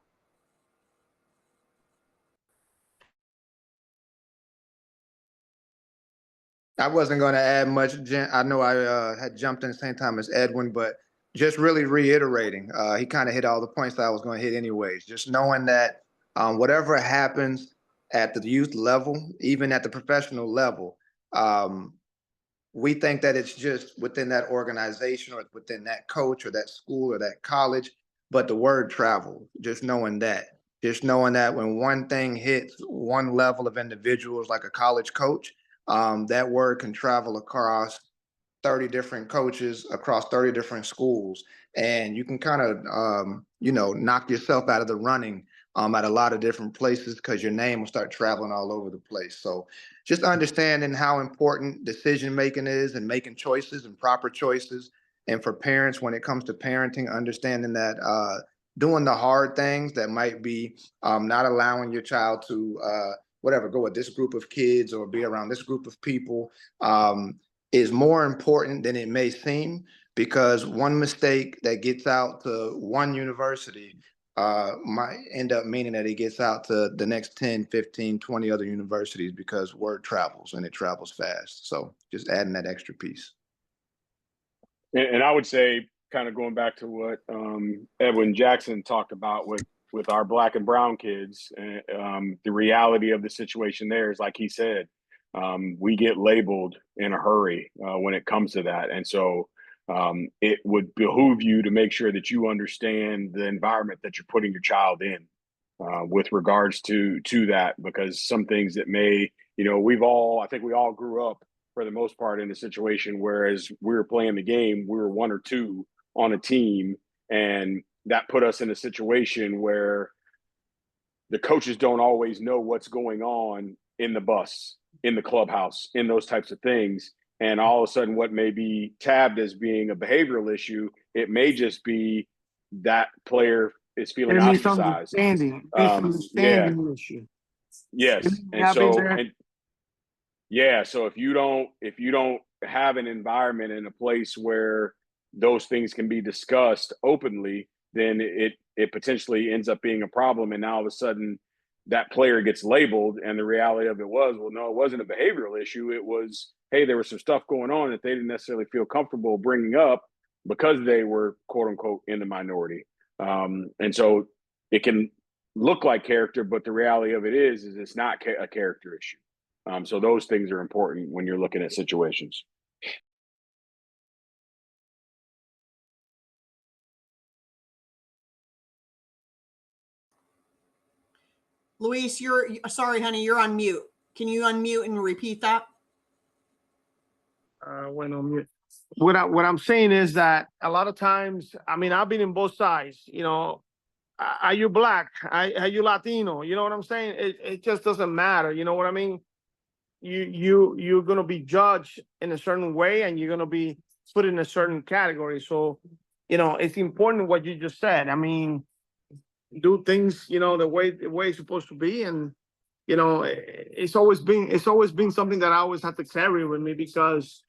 I wasn't going to add much. I know I had jumped in the same time as Edwin, but just really reiterating, he kind of hit all the points that I was going to hit anyways. Just knowing that whatever happens at the youth level, even at the professional level, we think that it's just within that organization or within that coach or that school or that college, but the word travel, just knowing that when one thing hits one level of individuals, like a college coach, that word can travel across 30 different coaches, across 30 different schools, and you can kind of, knock yourself out of the running at a lot of different places, because your name will start traveling all over the place. So just understanding how important decision making is, and making choices and proper choices. And for parents, when it comes to parenting, understanding that doing the hard things that might be not allowing your child to go with this group of kids or be around this group of people is more important than it may seem, because one mistake that gets out to one university might end up meaning that it gets out to the next 10, 15, 20 other universities, because word travels, and it travels fast. So just adding that extra piece. And I would say, kind of going back to what Edwin Jackson talked about with our Black and brown kids, the reality of the situation there is, like he said, we get labeled in a hurry when it comes to that. And so it would behoove you to make sure that you understand the environment that you're putting your child in with regards to that, because some things that may, I think we all grew up for the most part in a situation, whereas we were playing the game, we were one or two on a team, and that put us in a situation where the coaches don't always know what's going on in the bus, in the clubhouse, in those types of things. And all of a sudden, what may be tabbed as being a behavioral issue, it may just be that player is feeling ostracized. Misunderstanding issue. Yes. So if you don't have an environment and a place where those things can be discussed openly, then it potentially ends up being a problem. And now all of a sudden that player gets labeled, and the reality of it was, well, no, it wasn't a behavioral issue. It was, hey, there was some stuff going on that they didn't necessarily feel comfortable bringing up because they were, quote unquote, in the minority. And so it can look like character, but the reality of it is it's not a character issue. So those things are important when you're looking at situations. Luis, sorry, honey, you're on mute. Can you unmute and repeat that? Went on mute. What I'm saying is that a lot of times, I mean, I've been in both sides. Are you Black? Are you Latino? You know what I'm saying? It just doesn't matter. You know what I mean? You're gonna be judged in a certain way, and you're gonna be put in a certain category. So, it's important what you just said. I mean, do things, the way it's supposed to be, and it's always been something that I always have to carry with me, because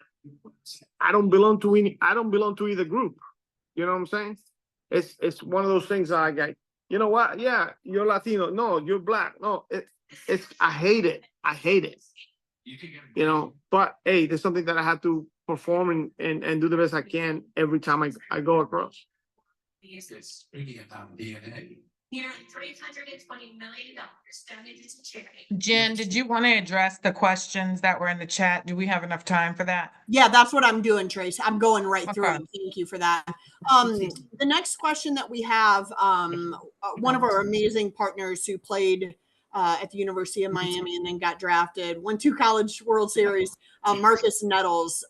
I don't belong to either group. You know what I'm saying? It's one of those things that I get. You know what? Yeah, you're Latino. No, you're Black. No, I hate it. But hey, there's something that I have to perform and do the best I can every time I go across. Nearly $320 million donated to charity. Jen, did you want to address the questions that were in the chat? Do we have enough time for that? Yeah, that's what I'm doing, Trace. I'm going right through Okay. it. Thank you for that. The next question that we have, one of our amazing partners who played at the University of Miami and then got drafted, won 2 College World Series, Marcus Nettles.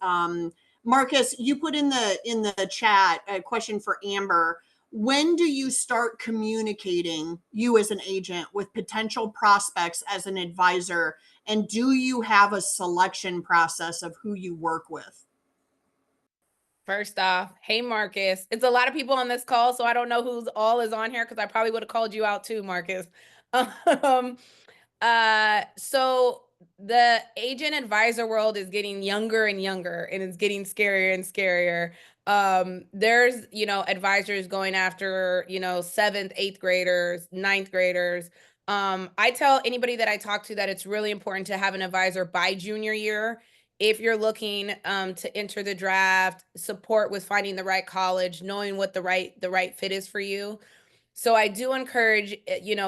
Marcus, you put in the chat a question for Amber. When do you start communicating, you as an agent, with potential prospects as an advisor? And do you have a selection process of who you work with? First off, hey, Marcus. It's a lot of people on this call, so I don't know who's all is on here because I probably would have called you out too, Marcus. So the agent advisor world is getting younger and younger, and it's getting scarier and scarier. There's, advisors going after, 7th, 8th graders, 9th graders. I tell anybody that I talk to that it's really important to have an advisor by junior year. If you're looking to enter the draft, support with finding the right college, knowing what the right fit is for you. So I do encourage,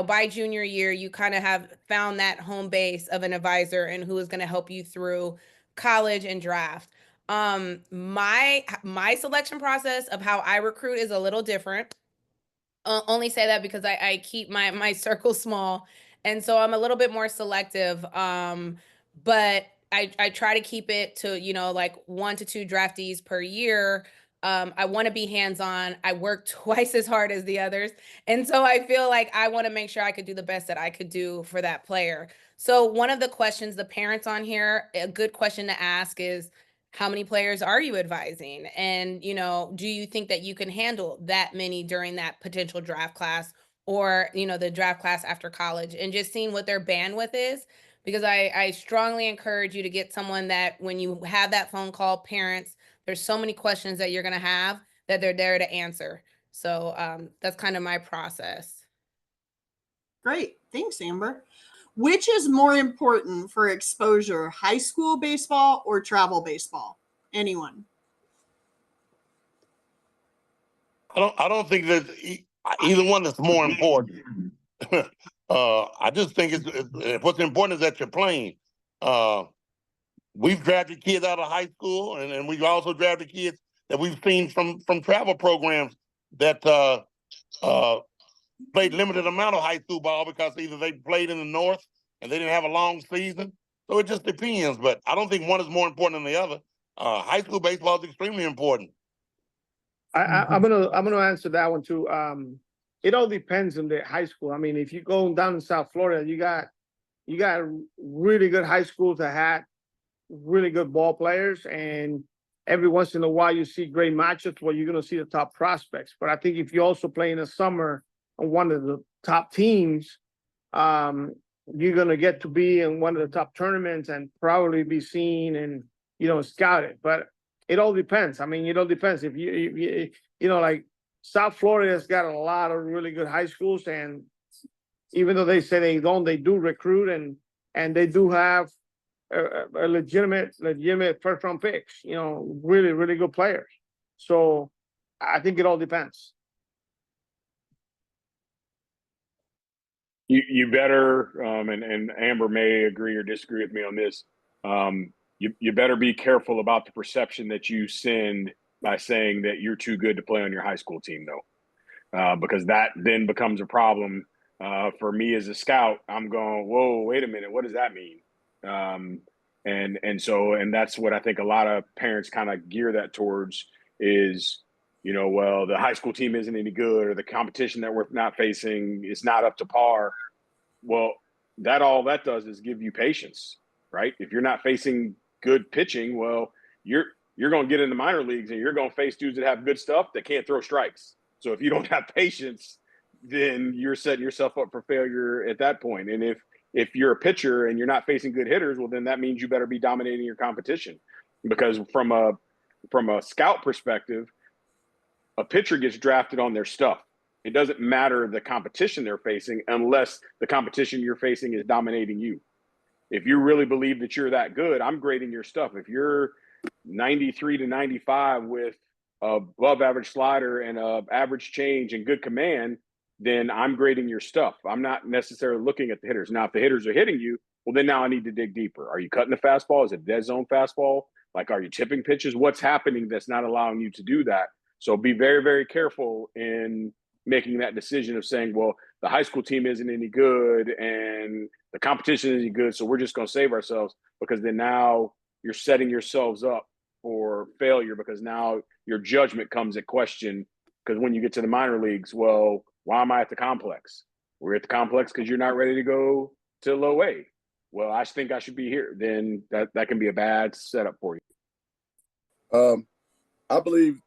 by junior year, you kind of have found that home base of an advisor and who is going to help you through college and draft. My selection process of how I recruit is a little different. Only say that because I keep my circle small, and so I'm a little bit more selective. But I try to keep it to, like 1 to 2 draftees per year. I want to be hands-on. I work twice as hard as the others. And so I feel like I want to make sure I could do the best that I could do for that player. So one of the questions, the parents on here, a good question to ask is, how many players are you advising? And, do you think that you can handle that many during that potential draft class or, the draft class after college, and just seeing what their bandwidth is? Because I strongly encourage you to get someone that when you have that phone call, parents, there's so many questions that you're going to have that they're there to answer. So that's kind of my process. Great. Thanks, Amber. Which is more important for exposure, high school baseball or travel baseball? Anyone? I don't think that either one is more important. I just think what's important is that you're playing. We've drafted kids out of high school, and we've also drafted kids that we've seen from travel programs that played limited amount of high school ball because either they played in the north and they didn't have a long season. So it just depends. But I don't think one is more important than the other. High school baseball is extremely important. I'm gonna answer that one too. It all depends on the high school. I mean, if you go down in South Florida, you got really good high schools that had really good ball players, and every once in a while you see great matchups where you're gonna see the top prospects. But I think if you also play in the summer on one of the top teams, you're gonna get to be in one of the top tournaments and probably be seen and scouted. But it all depends. I mean, it all depends. If you like South Florida's got a lot of really good high schools, and even though they say they don't, they do recruit and they do have a legitimate first round picks. Really, really good players. So I think it all depends. You better, and Amber may agree or disagree with me on this. You better be careful about the perception that you send by saying that you're too good to play on your high school team, though, because that then becomes a problem. For me as a scout, I'm going, whoa, wait a minute, what does that mean? And that's what I think a lot of parents kind of gear that towards is, well, the high school team isn't any good, or the competition that we're not facing is not up to par. Well, all that does is give you patience, right? If you're not facing good pitching, well, you're going to get into minor leagues and you're going to face dudes that have good stuff that can't throw strikes. So if you don't have patience, then you're setting yourself up for failure at that point. And if you're a pitcher and you're not facing good hitters, well, then that means you better be dominating your competition, because from a scout perspective, a pitcher gets drafted on their stuff. It doesn't matter the competition they're facing unless the competition you're facing is dominating you. If you really believe that you're that good, I'm grading your stuff. If you're 93 to 95 with above average slider and average change and good command, then I'm grading your stuff. I'm not necessarily looking at the hitters. Now, if the hitters are hitting you, well, then now I need to dig deeper. Are you cutting the fastball? Is it dead zone fastball? Like, are you tipping pitches? What's happening that's not allowing you to do that? So be very, very careful in making that decision of saying, well, the high school team isn't any good and the competition isn't any good, so we're just going to save ourselves, because then now you're setting yourselves up for failure, because now your judgment comes at question. Because when you get to the minor leagues, well, why am I at the complex? We're at the complex because you're not ready to go to low A. Well, I think I should be here. Then that can be a bad setup for you. I believe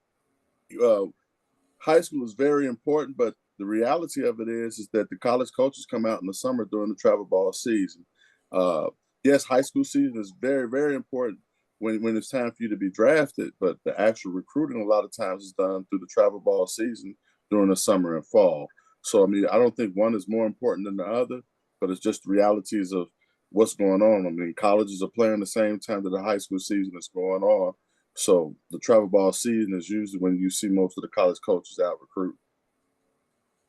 high school is very important, but the reality of it is that the college coaches come out in the summer during the travel ball season. Yes, high school season is very, very important when it's time for you to be drafted, but the actual recruiting a lot of times is done through the travel ball season during the summer and fall. So, I mean, I don't think one is more important than the other, but it's just the realities of what's going on. I mean, colleges are playing the same time that the high school season is going on. So the travel ball season is usually when you see most of the college coaches out recruiting.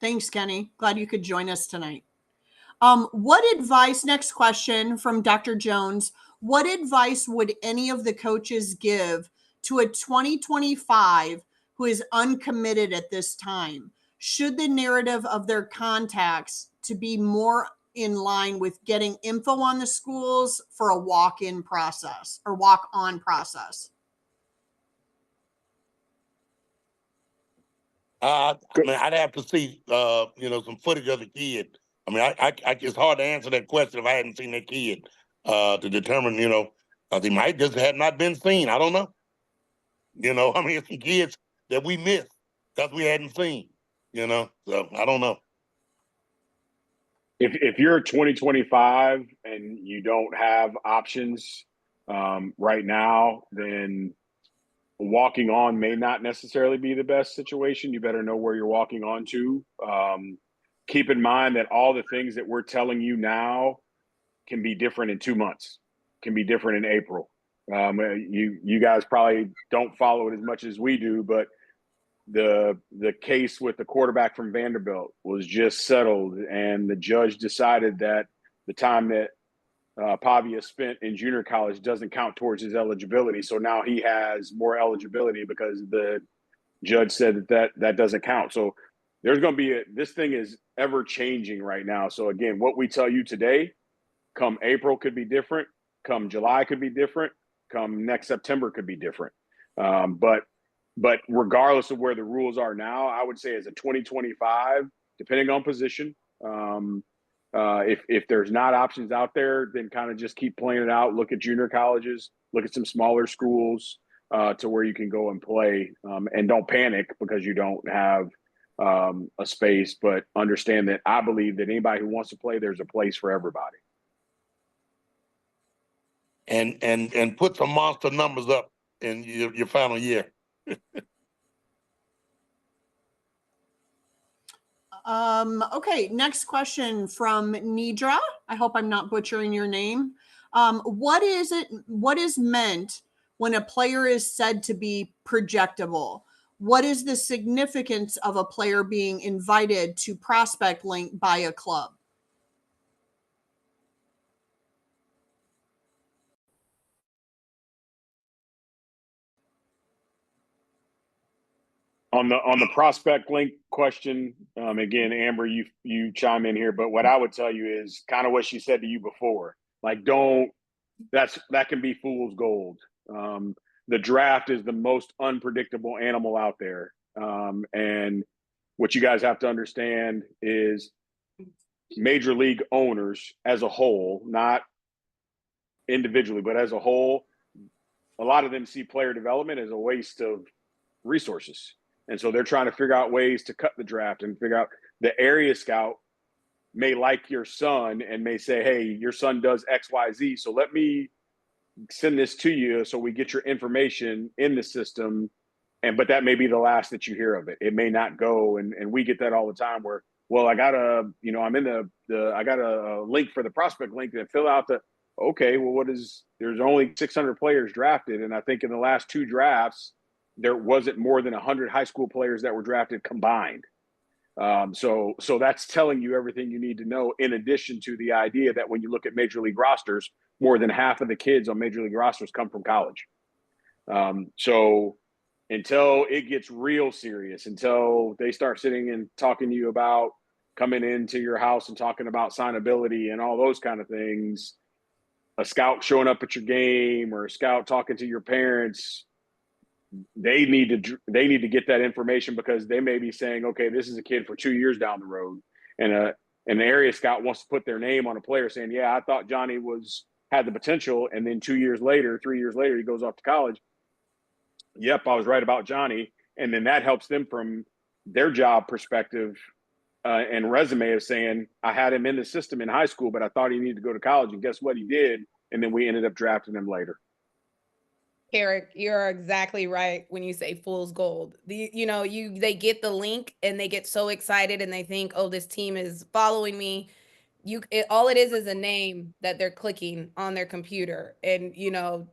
Thanks, Kenny. Glad you could join us tonight. What advice, next question from Dr. Jones, what advice would any of the coaches give to a 2025 who is uncommitted at this time? Should the narrative of their contacts to be more in line with getting info on the schools for a walk-in process or walk-on process? I mean, I'd have to see, some footage of the kid. I mean, it's hard to answer that question if I hadn't seen that kid to determine, they might just have not been seen. I don't know. I mean, it's some kids that we missed because we hadn't seen, so I don't know. If you're 2025 and you don't have options right now, then walking on may not necessarily be the best situation. You better know where you're walking on to. Keep in mind that all the things that we're telling you now can be different in 2 months, can be different in April. You guys probably don't follow it as much as we do, but the case with the quarterback from Vanderbilt was just settled, and the judge decided that the time that Pavia spent in junior college doesn't count towards his eligibility. So now he has more eligibility because the judge said that doesn't count. So there's going to be this thing is ever changing right now. So again, what we tell you today, come April could be different. Come July could be different. Come next September could be different. But regardless of where the rules are now, I would say as a 2025, depending on position, if there's not options out there, then kind of just keep playing it out. Look at junior colleges, look at some smaller schools to where you can go and play, and don't panic because you don't have a space, but understand that I believe that anybody who wants to play, there's a place for everybody. And put some monster numbers up in your final year. Okay, next question from Nidra. I hope I'm not butchering your name. What is meant when a player is said to be projectable? What is the significance of a player being invited to Prospect Link by a club? On the Prospect Link question, again, Amber, you chime in here, but what I would tell you is kind of what she said to you before. Like, that can be fool's gold. The draft is the most unpredictable animal out there. And what you guys have to understand is major league owners as a whole, not individually, but as a whole, a lot of them see player development as a waste of resources. And so they're trying to figure out ways to cut the draft and figure out the area scout may like your son and may say, hey, your son does X, Y, Z. So let me send this to you so we get your information in the system. But that may be the last that you hear of it. It may not go. And we get that all the time where, well, I got a link for the Prospect Link to fill out okay, well, there's only 600 players drafted. And I think in the last 2 drafts, there wasn't more than 100 high school players that were drafted combined. So that's telling you everything you need to know, in addition to the idea that when you look at major league rosters, more than half of the kids on major league rosters come from college. So until it gets real serious, until they start sitting and talking to you about coming into your house and talking about signability and all those kind of things, a scout showing up at your game or a scout talking to your parents, they need to get that information, because they may be saying, okay, this is a kid for 2 years down the road, and an area scout wants to put their name on a player saying, yeah, I thought Johnny had the potential, and then 2 years later, 3 years later, he goes off to college. Yep, I was right about Johnny. And then that helps them from their job perspective and resume of saying, I had him in the system in high school, but I thought he needed to go to college, and guess what, he did, and then we ended up drafting him later. Eric, you're exactly right when you say fool's gold. They get the link and they get so excited and they think, oh, this team is following me. All it is a name that they're clicking on their computer, and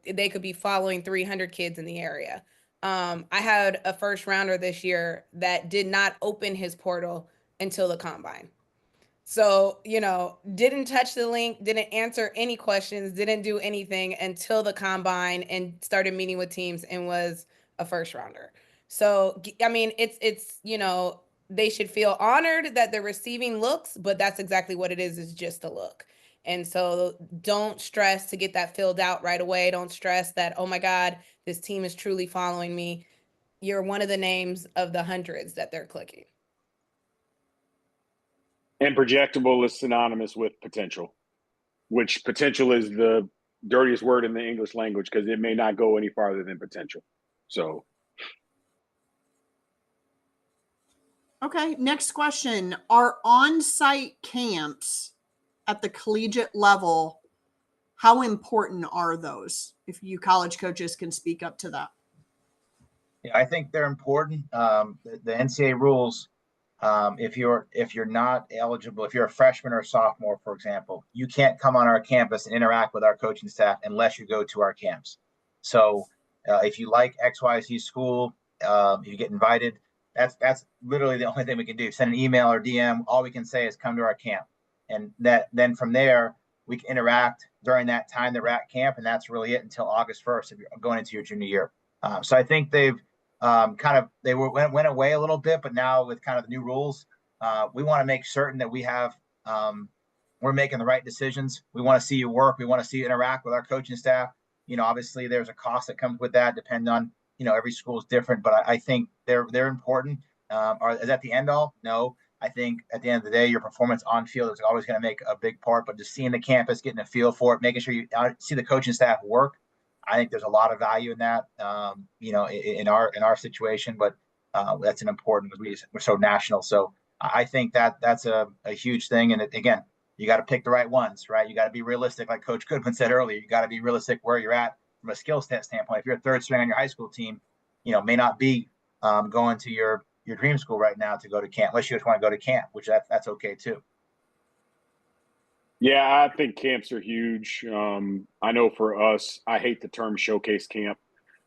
they could be following 300 kids in the area. I had a first rounder this year that did not open his portal until the combine. So, didn't touch the link, didn't answer any questions, didn't do anything until the combine, and started meeting with teams and was a first rounder. So, I mean, it's they should feel honored that they're receiving looks, but that's exactly what it is just a look. And so don't stress to get that filled out right away. Don't stress that, oh my God, this team is truly following me. You're one of the names of the hundreds that they're clicking. And projectable is synonymous with potential, which potential is the dirtiest word in the English language, because it may not go any farther than potential. So. Okay, next question. Are on-site camps at the collegiate level, how important are those? If you college coaches can speak up to that. Yeah, I think they're important. The NCAA rules, if you're not eligible, if you're a freshman or a sophomore, for example, you can't come on our campus and interact with our coaching staff unless you go to our camps. So if you like XYZ school, you get invited. That's literally the only thing we can do. Send an email or DM. All we can say is come to our camp, and then from there we can interact during that time that we're at camp, and that's really it until August 1st if you're going into your junior year. So I think they've went away a little bit, but now with kind of the new rules, we want to make certain that we're making the right decisions. We want to see you work. We want to see you interact with our coaching staff. Obviously there's a cost that comes with that, depending on, every school is different, but I think they're important. Is that the end all? No. I think at the end of the day, your performance on field is always going to make a big part, but just seeing the campus, getting a feel for it, making sure you see the coaching staff work, I think there's a lot of value in that, in our situation, but that's an important, because we're so national. So I think that's a huge thing. And again, you got to pick the right ones, right? You got to be realistic. Like Coach Goodwin said earlier, you got to be realistic where you're at from a skill set standpoint. If you're a third string on your high school team, may not be going to your dream school right now to go to camp, unless you just want to go to camp, which that's okay too. Yeah, I think camps are huge. I know for us, I hate the term showcase camp.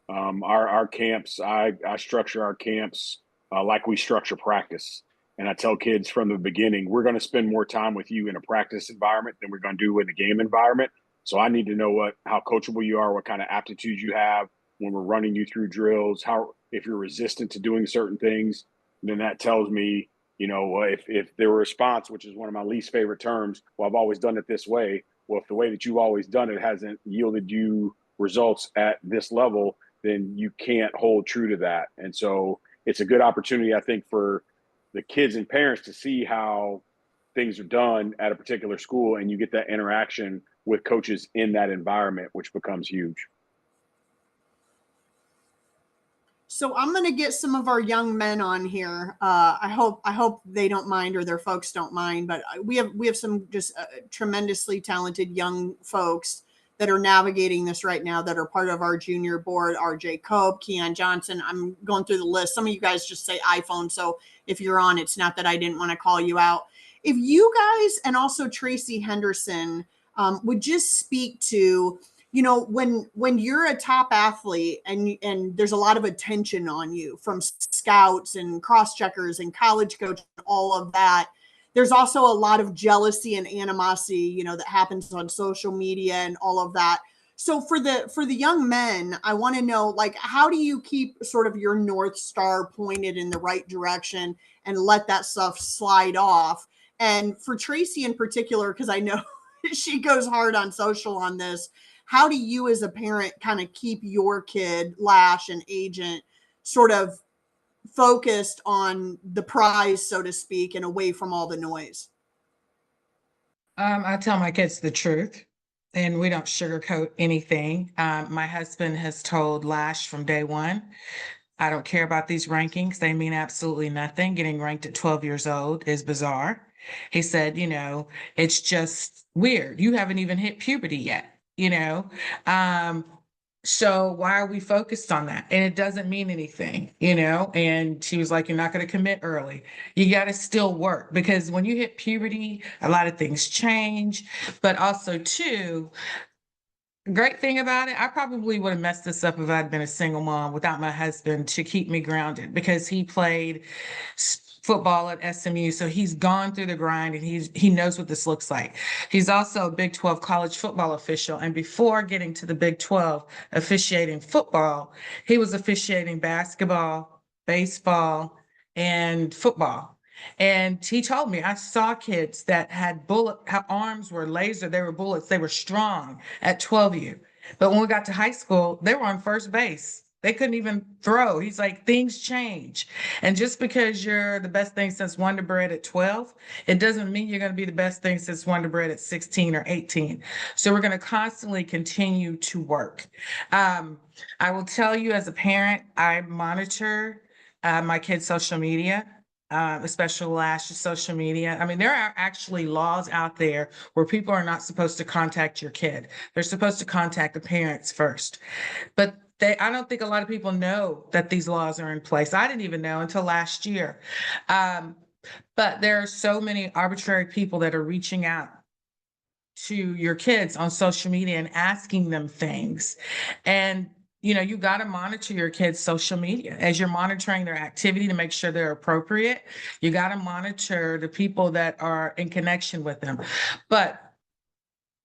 Our camps, I structure our camps like we structure practice. And I tell kids from the beginning, we're going to spend more time with you in a practice environment than we're going to do in the game environment. So I need to know how coachable you are, what kind of aptitude you have when we're running you through drills, if you're resistant to doing certain things, then that tells me, if their response, which is one of my least favorite terms, well, I've always done it this way. Well, if the way that you've always done it hasn't yielded you results at this level, then you can't hold true to that. And so it's a good opportunity, I think, for the kids and parents to see how things are done at a particular school, and you get that interaction with coaches in that environment, which becomes huge. So I'm going to get some of our young men on here. I hope they don't mind, or their folks don't mind, but we have some just tremendously talented young folks that are navigating this right now, that are part of our junior board. RJ Cope, Keon Johnson. I'm going through the list. Some of you guys just say iPhone. So if you're on, it's not that I didn't want to call you out. If you guys, and also Tracy Henderson, would just speak to, you know, when you're a top athlete and there's a lot of attention on you from scouts and cross checkers and college coaches, all of that, there's also a lot of jealousy and animosity, you know, that happens on social media and all of that. So for the young men, I want to know, like, how do you keep sort of your North Star pointed in the right direction and let that stuff slide off? And for Tracy in particular, because I know she goes hard on social on this, how do you as a parent kind of keep your kid, Lash and Agent, sort of focused on the prize, so to speak, and away from all the noise? I tell my kids the truth, and we don't sugarcoat anything. My husband has told Lash from day one, I don't care about these rankings. They mean absolutely nothing. Getting ranked at 12 years old is bizarre. He said, you know, it's just weird. You haven't even hit puberty yet, you know? So why are we focused on that? And it doesn't mean anything, you know? And she was like, you're not going to commit early. You got to still work, because when you hit puberty, a lot of things change. But also, too, great thing about it, I probably would have messed this up if I'd been a single mom without my husband to keep me grounded, because he played football at SMU. So he's gone through the grind, and he knows what this looks like. He's also a Big 12 college football official. And before getting to the Big 12 officiating football, he was officiating basketball, baseball, and football. And he told me, I saw kids that had arms were laser, they were bullets, they were strong at 12U. But when we got to high school, they were on first base. They couldn't even throw. He's like, things change. And just because you're the best thing since Wonder Bread at 12, it doesn't mean you're going to be the best thing since Wonder Bread at 16 or 18. So we're going to constantly continue to work. I will tell you, as a parent, I monitor my kids' social media. Especially Lash's social media. I mean, there are actually laws out there where people are not supposed to contact your kid. They're supposed to contact the parents first. But I don't think a lot of people know that these laws are in place. I didn't even know until last year. But there are so many arbitrary people that are reaching out to your kids on social media and asking them things. And you know, you got to monitor your kids' social media as you're monitoring their activity to make sure they're appropriate. You got to monitor the people that are in connection with them. But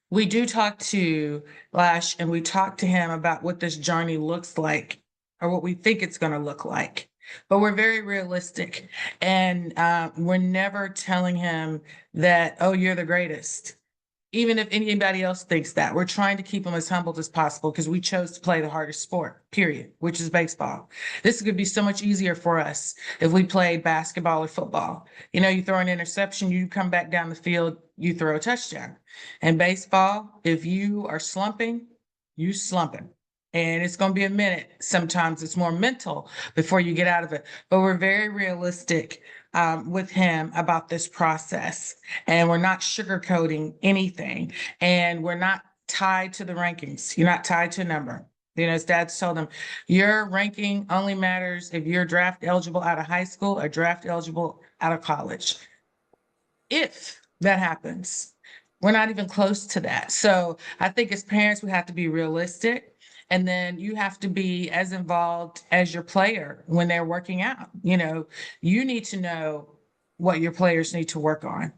we do talk to Lash, and we talk to him about what this journey looks like, or what we think it's going to look like. But we're very realistic, and we're never telling him that, oh, you're the greatest. Even if anybody else thinks that, we're trying to keep them as humbled as possible, because we chose to play the hardest sport, period, which is baseball. This could be so much easier for us if we played basketball or football. You know, you throw an interception, you come back down the field, you throw a touchdown. And baseball, if you are slumping, you slumping. And it's going to be a minute. Sometimes it's more mental before you get out of it. But we're very realistic with him about this process. And we're not sugarcoating anything. And we're not tied to the rankings. You're not tied to a number. You know, his dad's told him, your ranking only matters if you're draft eligible out of high school or draft eligible out of college. If that happens, we're not even close to that. So I think as parents, we have to be realistic. And then you have to be as involved as your player when they're working out. You know, you need to know what your players need to work on.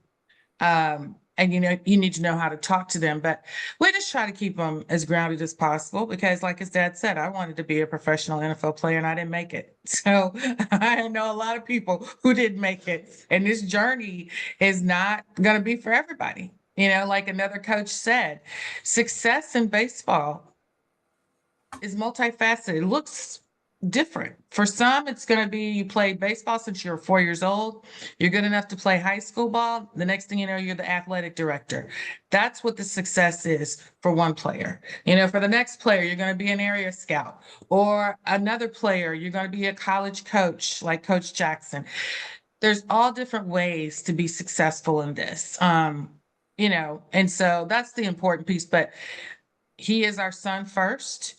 And you know, you need to know how to talk to them, but we just try to keep them as grounded as possible, because like his dad said, I wanted to be a professional NFL player and I didn't make it. So I know a lot of people who didn't make it, and this journey is not going to be for everybody. You know, like another coach said, success in baseball is multifaceted. It looks different. For some, it's going to be you played baseball since you're 4 years old. You're good enough to play high school ball. The next thing you know, you're the athletic director. That's what the success is for one player. You know, for the next player, you're going to be an area scout, or another player, you're going to be a college coach like Coach Jackson. There's all different ways to be successful in this. You know, and so that's the important piece. But he is our son first.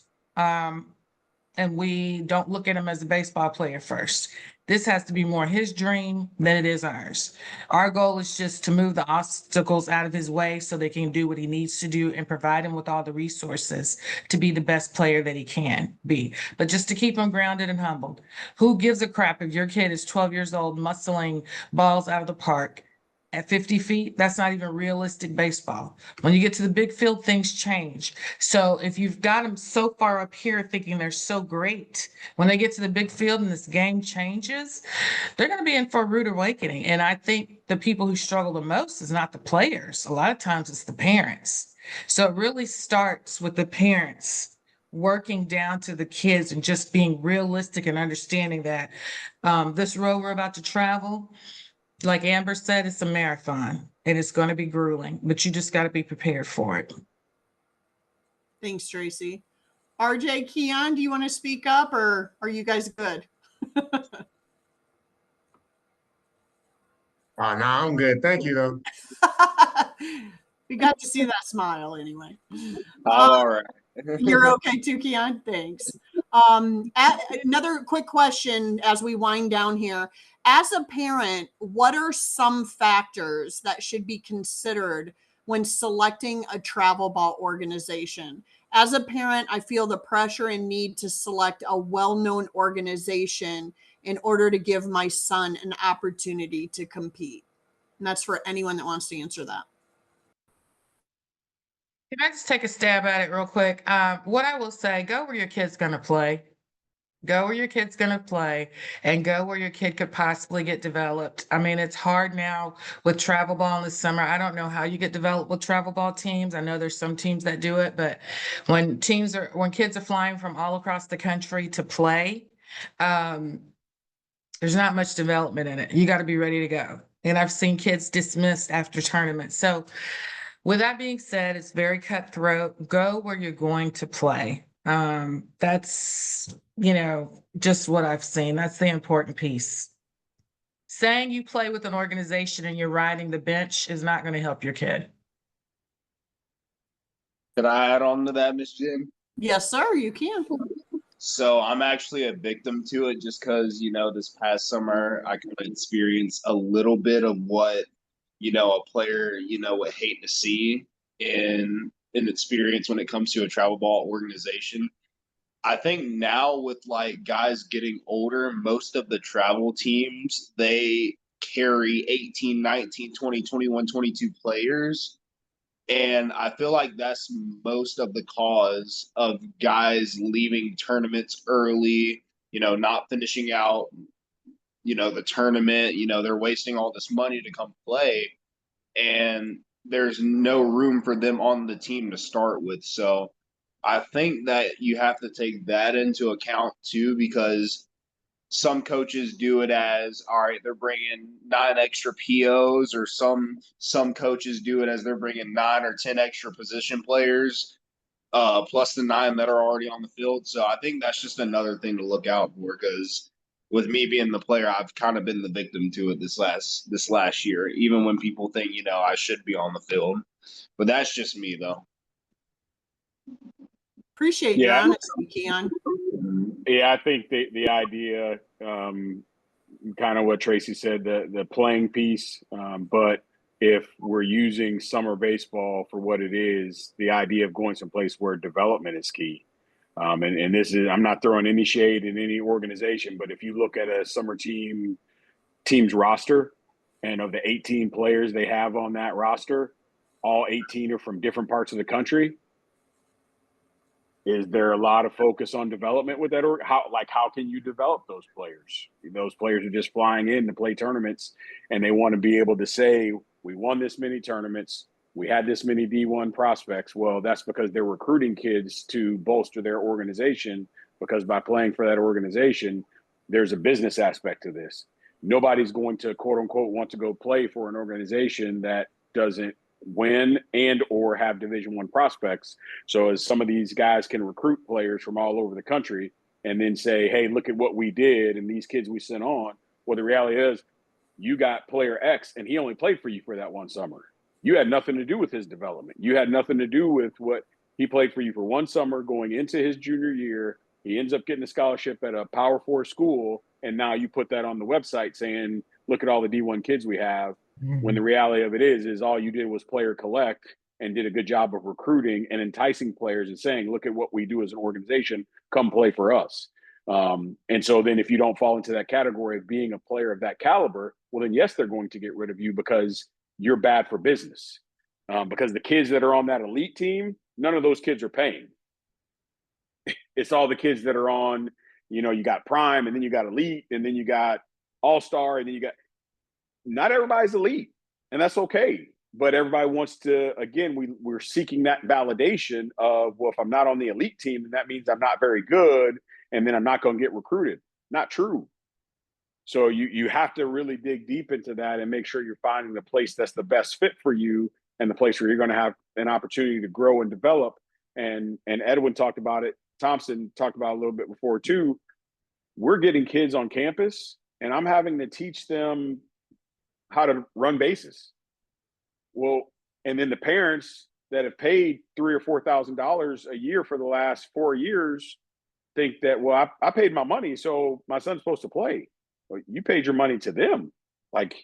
and we don't look at him as a baseball player first. This has to be more his dream than it is ours. Our goal is just to move the obstacles out of his way so they can do what he needs to do and provide him with all the resources to be the best player that he can be. But just to keep him grounded and humbled. Who gives a crap if your kid is 12 years old muscling balls out of the park at 50 feet? That's not even realistic baseball. When you get to the big field, things change. So if you've got them so far up here thinking they're so great, when they get to the big field and this game changes, they're going to be in for a rude awakening. And I think the people who struggle the most is not the players. A lot of times it's the parents. So it really starts with the parents working down to the kids and just being realistic and understanding that this road we're about to travel, like Amber said, it's a marathon and it's going to be grueling, but you just got to be prepared for it. Thanks, Tracy. RJ, Keon, do you want to speak up or are you guys good? Oh, no, I'm good. Thank you, though. We got to see that smile anyway. All right. You're okay too, Keon? Thanks. Another quick question as we wind down here. As a parent, what are some factors that should be considered when selecting a travel ball organization? As a parent, I feel the pressure and need to select a well-known organization in order to give my son an opportunity to compete. And that's for anyone that wants to answer that. Can I just take a stab at it real quick? What I will say, go where your kid's going to play. Go where your kid's going to play and go where your kid could possibly get developed. I mean, it's hard now with travel ball in the summer. I don't know how you get developed with travel ball teams. I know there's some teams that do it, but when kids are flying from all across the country to play, there's not much development in it. You got to be ready to go. And I've seen kids dismissed after tournaments. So with that being said, it's very cutthroat. Go where you're going to play. That's, just what I've seen. That's the important piece. Saying you play with an organization and you're riding the bench is not going to help your kid. Could I add on to that, Miss Jim? Yes, sir, you can. So I'm actually a victim to it just because, this past summer I could experience a little bit of what, a player, would hate to see in an experience when it comes to a travel ball organization. I think now with like guys getting older, most of the travel teams, they carry 18, 19, 20, 21, 22 players. And I feel like that's most of the cause of guys leaving tournaments early, not finishing out, the tournament, they're wasting all this money to come play. And there's no room for them on the team to start with. So I think that you have to take that into account too, because some coaches do it as, all right, they're bringing 9 extra POs, or some coaches do it as they're bringing 9 or 10 extra position players, plus the 9 that are already on the field. So I think that's just another thing to look out for, because with me being the player, I've kind of been the victim to it this last year, even when people think, I should be on the field. But that's just me, though. Appreciate your honesty, Keon. Yeah, I think the idea, kind of what Tracy said, the playing piece. But if we're using summer baseball for what it is, the idea of going someplace where development is key. And this is, I'm not throwing any shade in any organization, but if you look at a summer team's roster, and of the 18 players they have on that roster, all 18 are from different parts of the country. Is there a lot of focus on development with that? Or how can you develop those players? Those players are just flying in to play tournaments, and they want to be able to say, we won this many tournaments, we had this many D1 prospects. Well, that's because they're recruiting kids to bolster their organization, because by playing for that organization, there's a business aspect to this. Nobody's going to, quote unquote, want to go play for an organization that doesn't win and or have Division I prospects. So as some of these guys can recruit players from all over the country and then say, hey, look at what we did and these kids we sent on. Well, the reality is you got player X and he only played for you for that one summer. You had nothing to do with his development. You had nothing to do with what he played for you for one summer going into his junior year, He ends up getting a scholarship at a Power 4 school, and now you put that on the website saying, look at all the D1 kids we have, when the reality of it is all you did was player collect and did a good job of recruiting and enticing players and saying, look at what we do as an organization, come play for us. And so then if you don't fall into that category of being a player of that caliber, well, then yes, they're going to get rid of you because you're bad for business. Because the kids that are on that elite team, none of those kids are paying. It's all the kids that are on, you got prime, and then you got elite, and then you got all-star, and then you got – not everybody's elite, and that's okay. But everybody wants to – again, we're seeking that validation of, well, if I'm not on the elite team, then that means I'm not very good, and then I'm not going to get recruited. Not true. So you have to really dig deep into that and make sure you're finding the place that's the best fit for you and the place where you're going to have an opportunity to grow and develop. And Edwin talked about it. Thompson talked about it a little bit before too. We're getting kids on campus, and I'm having to teach them how to run bases. Well, and then the parents that have paid $3,000 or $4,000 a year for the last 4 years think that, well, I paid my money, so my son's supposed to play. Well, you paid your money to them. Like,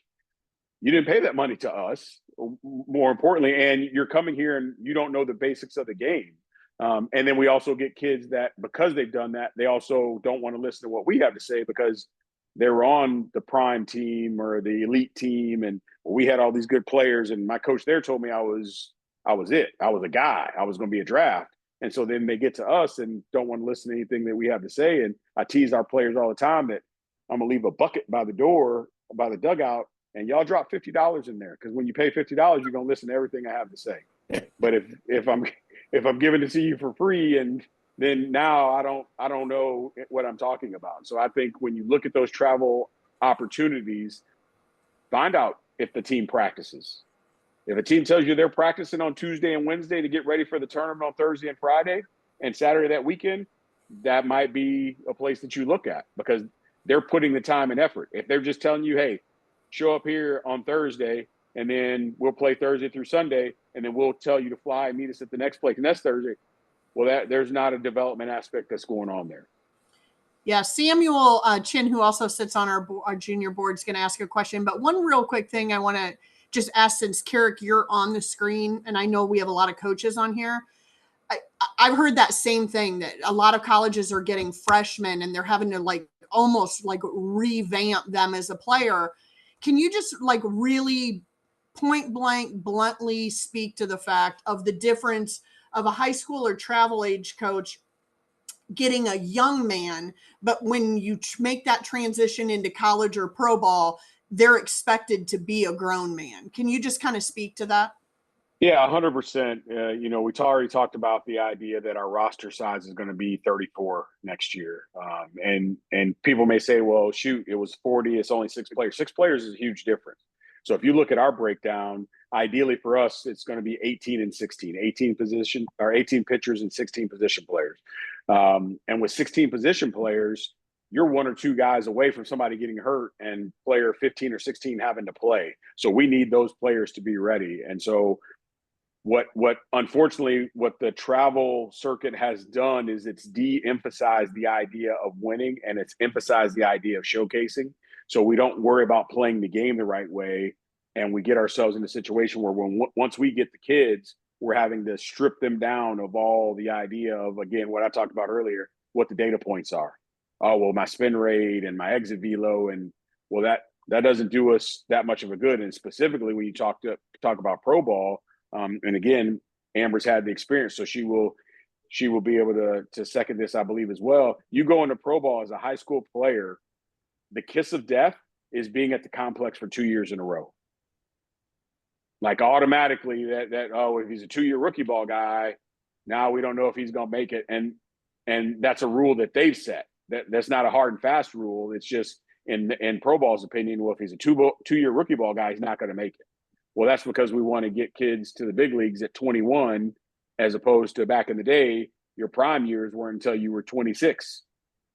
you didn't pay that money to us, more importantly, and you're coming here and you don't know the basics of the game. And then we also get kids that, because they've done that, they also don't want to listen to what we have to say because they were on the prime team or the elite team, and we had all these good players. And my coach there told me I was it. I was a guy. I was going to be a draft. And so then they get to us and don't want to listen to anything that we have to say. And I tease our players all the time that I'm going to leave a bucket by the door, by the dugout, and y'all drop $50 in there. Because when you pay $50, you're going to listen to everything I have to say. But if I'm giving it to you for free, and then now I don't know what I'm talking about. So I think when you look at those travel opportunities, find out if the team practices. If a team tells you they're practicing on Tuesday and Wednesday to get ready for the tournament on Thursday and Friday and Saturday that weekend, that might be a place that you look at because they're putting the time and effort. If they're just telling you, hey, show up here on Thursday and then we'll play Thursday through Sunday, and then we'll tell you to fly and meet us at the next place next Thursday. Well, there's not a development aspect that's going on there. Yeah, Samuel Chin, who also sits on our junior board, is going to ask a question. But one real quick thing I want to just ask, since Carrick, you're on the screen, and I know we have a lot of coaches on here. I've heard that same thing, that a lot of colleges are getting freshmen and they're having to almost revamp them as a player. Can you just really point blank, bluntly speak to the fact of the difference of a high school or travel age coach getting a young man, but when you make that transition into college or pro ball, they're expected to be a grown man? Can you just kind of speak to that? Yeah, 100%. We already talked about the idea that our roster size is going to be 34 next year. And people may say, well, shoot, it was 40. It's only 6 players. 6 players is a huge difference. So if you look at our breakdown, ideally for us, it's going to be 18 and 16, 18 pitchers and 16 position players. And with 16 position players, you're 1 or 2 guys away from somebody getting hurt and player 15 or 16 having to play. So we need those players to be ready. And so unfortunately, what the travel circuit has done is it's de-emphasized the idea of winning, and it's emphasized the idea of showcasing. So we don't worry about playing the game the right way, and we get ourselves in a situation where once we get the kids, we're having to strip them down of all the idea of, again, what I talked about earlier, what the data points are. Oh, well, my spin rate and my exit velo, and well, that doesn't do us that much of a good. And specifically when you talk about pro ball. And again, Amber's had the experience, so she will be able to second this, I believe, as well. You go into pro ball as a high school player, the kiss of death is being at the complex for 2 years in a row. Automatically if he's a 2-year rookie ball guy, now we don't know if he's going to make it. And that's a rule that they've set. That's not a hard and fast rule. It's just in pro ball's opinion, well, if he's a 2-year rookie ball guy, he's not going to make it. Well, that's because we want to get kids to the big leagues at 21, as opposed to back in the day, your prime years weren't until you were 26.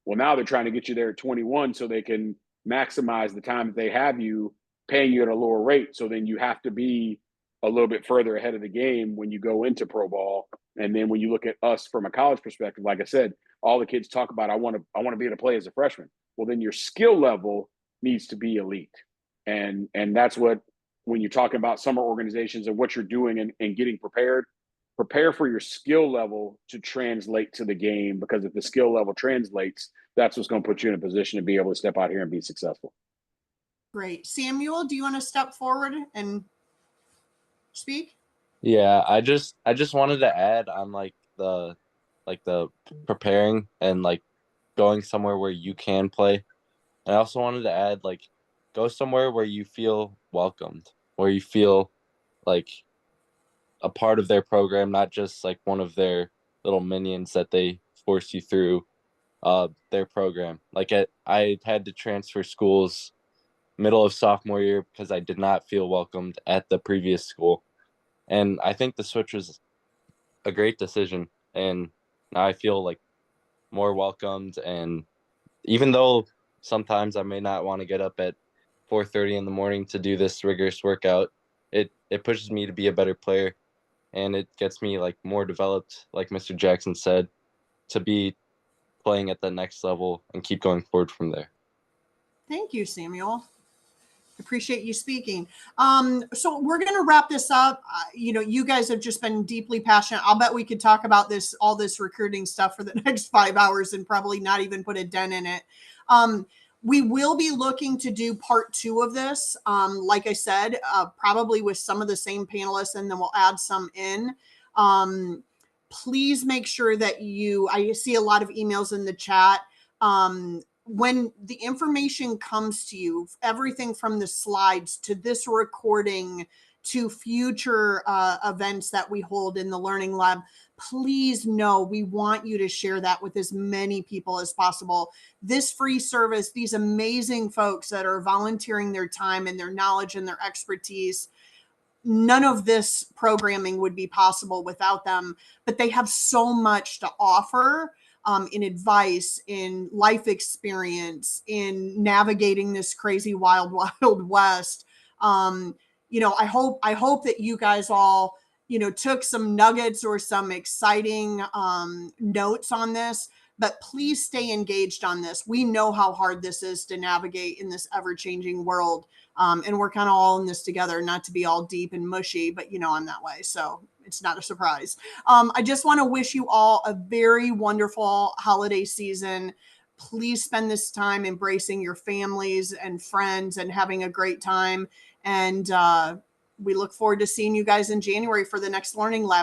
Well, now they're trying to get you there at 21 so they can maximize the time that they have you, paying you at a lower rate. So then you have to be a little bit further ahead of the game when you go into pro ball. And then when you look at us from a college perspective, like I said, all the kids talk about, I want to be able to play as a freshman. Well, then your skill level needs to be elite. And that's what, when you're talking about summer organizations and what you're doing and getting prepared, prepare for your skill level to translate to the game, because if the skill level translates, that's what's going to put you in a position to be able to step out here and be successful. Great. Samuel, do you want to step forward and speak? Yeah, I just wanted to add on the preparing and going somewhere where you can play. I also wanted to add go somewhere where you feel welcomed, where you feel like a part of their program, not just one of their little minions that they force you through their program. I had to transfer schools middle of sophomore year because I did not feel welcomed at the previous school. And I think the switch was a great decision. And now I feel more welcomed. And even though sometimes I may not want to get up at 4:30 in the morning to do this rigorous workout, it pushes me to be a better player. And it gets me more developed, like Mr. Jackson said, to be playing at the next level and keep going forward from there. Thank you, Samuel. Appreciate you speaking. So we're going to wrap this up. You guys have just been deeply passionate. I'll bet we could talk about all this recruiting stuff for the next 5 hours and probably not even put a dent in it. We will be looking to do part 2 of this. Like I said, probably with some of the same panelists, and then we'll add some in. Please make sure that I see a lot of emails in the chat. When the information comes to you, everything from the slides to this recording to future events that we hold in the Learning Lab, please know we want you to share that with as many people as possible. This free service, these amazing folks that are volunteering their time and their knowledge and their expertise, none of this programming would be possible without them, but they have so much to offer. In advice, in life experience, in navigating this crazy wild west. I hope that you guys all, took some nuggets or some exciting notes on this, but please stay engaged on this. We know how hard this is to navigate in this ever-changing world. And we're kind of all in this together, not to be all deep and mushy, but I'm that way. So it's not a surprise. I just want to wish you all a very wonderful holiday season. Please spend this time embracing your families and friends and having a great time. And we look forward to seeing you guys in January for the next Learning Lab.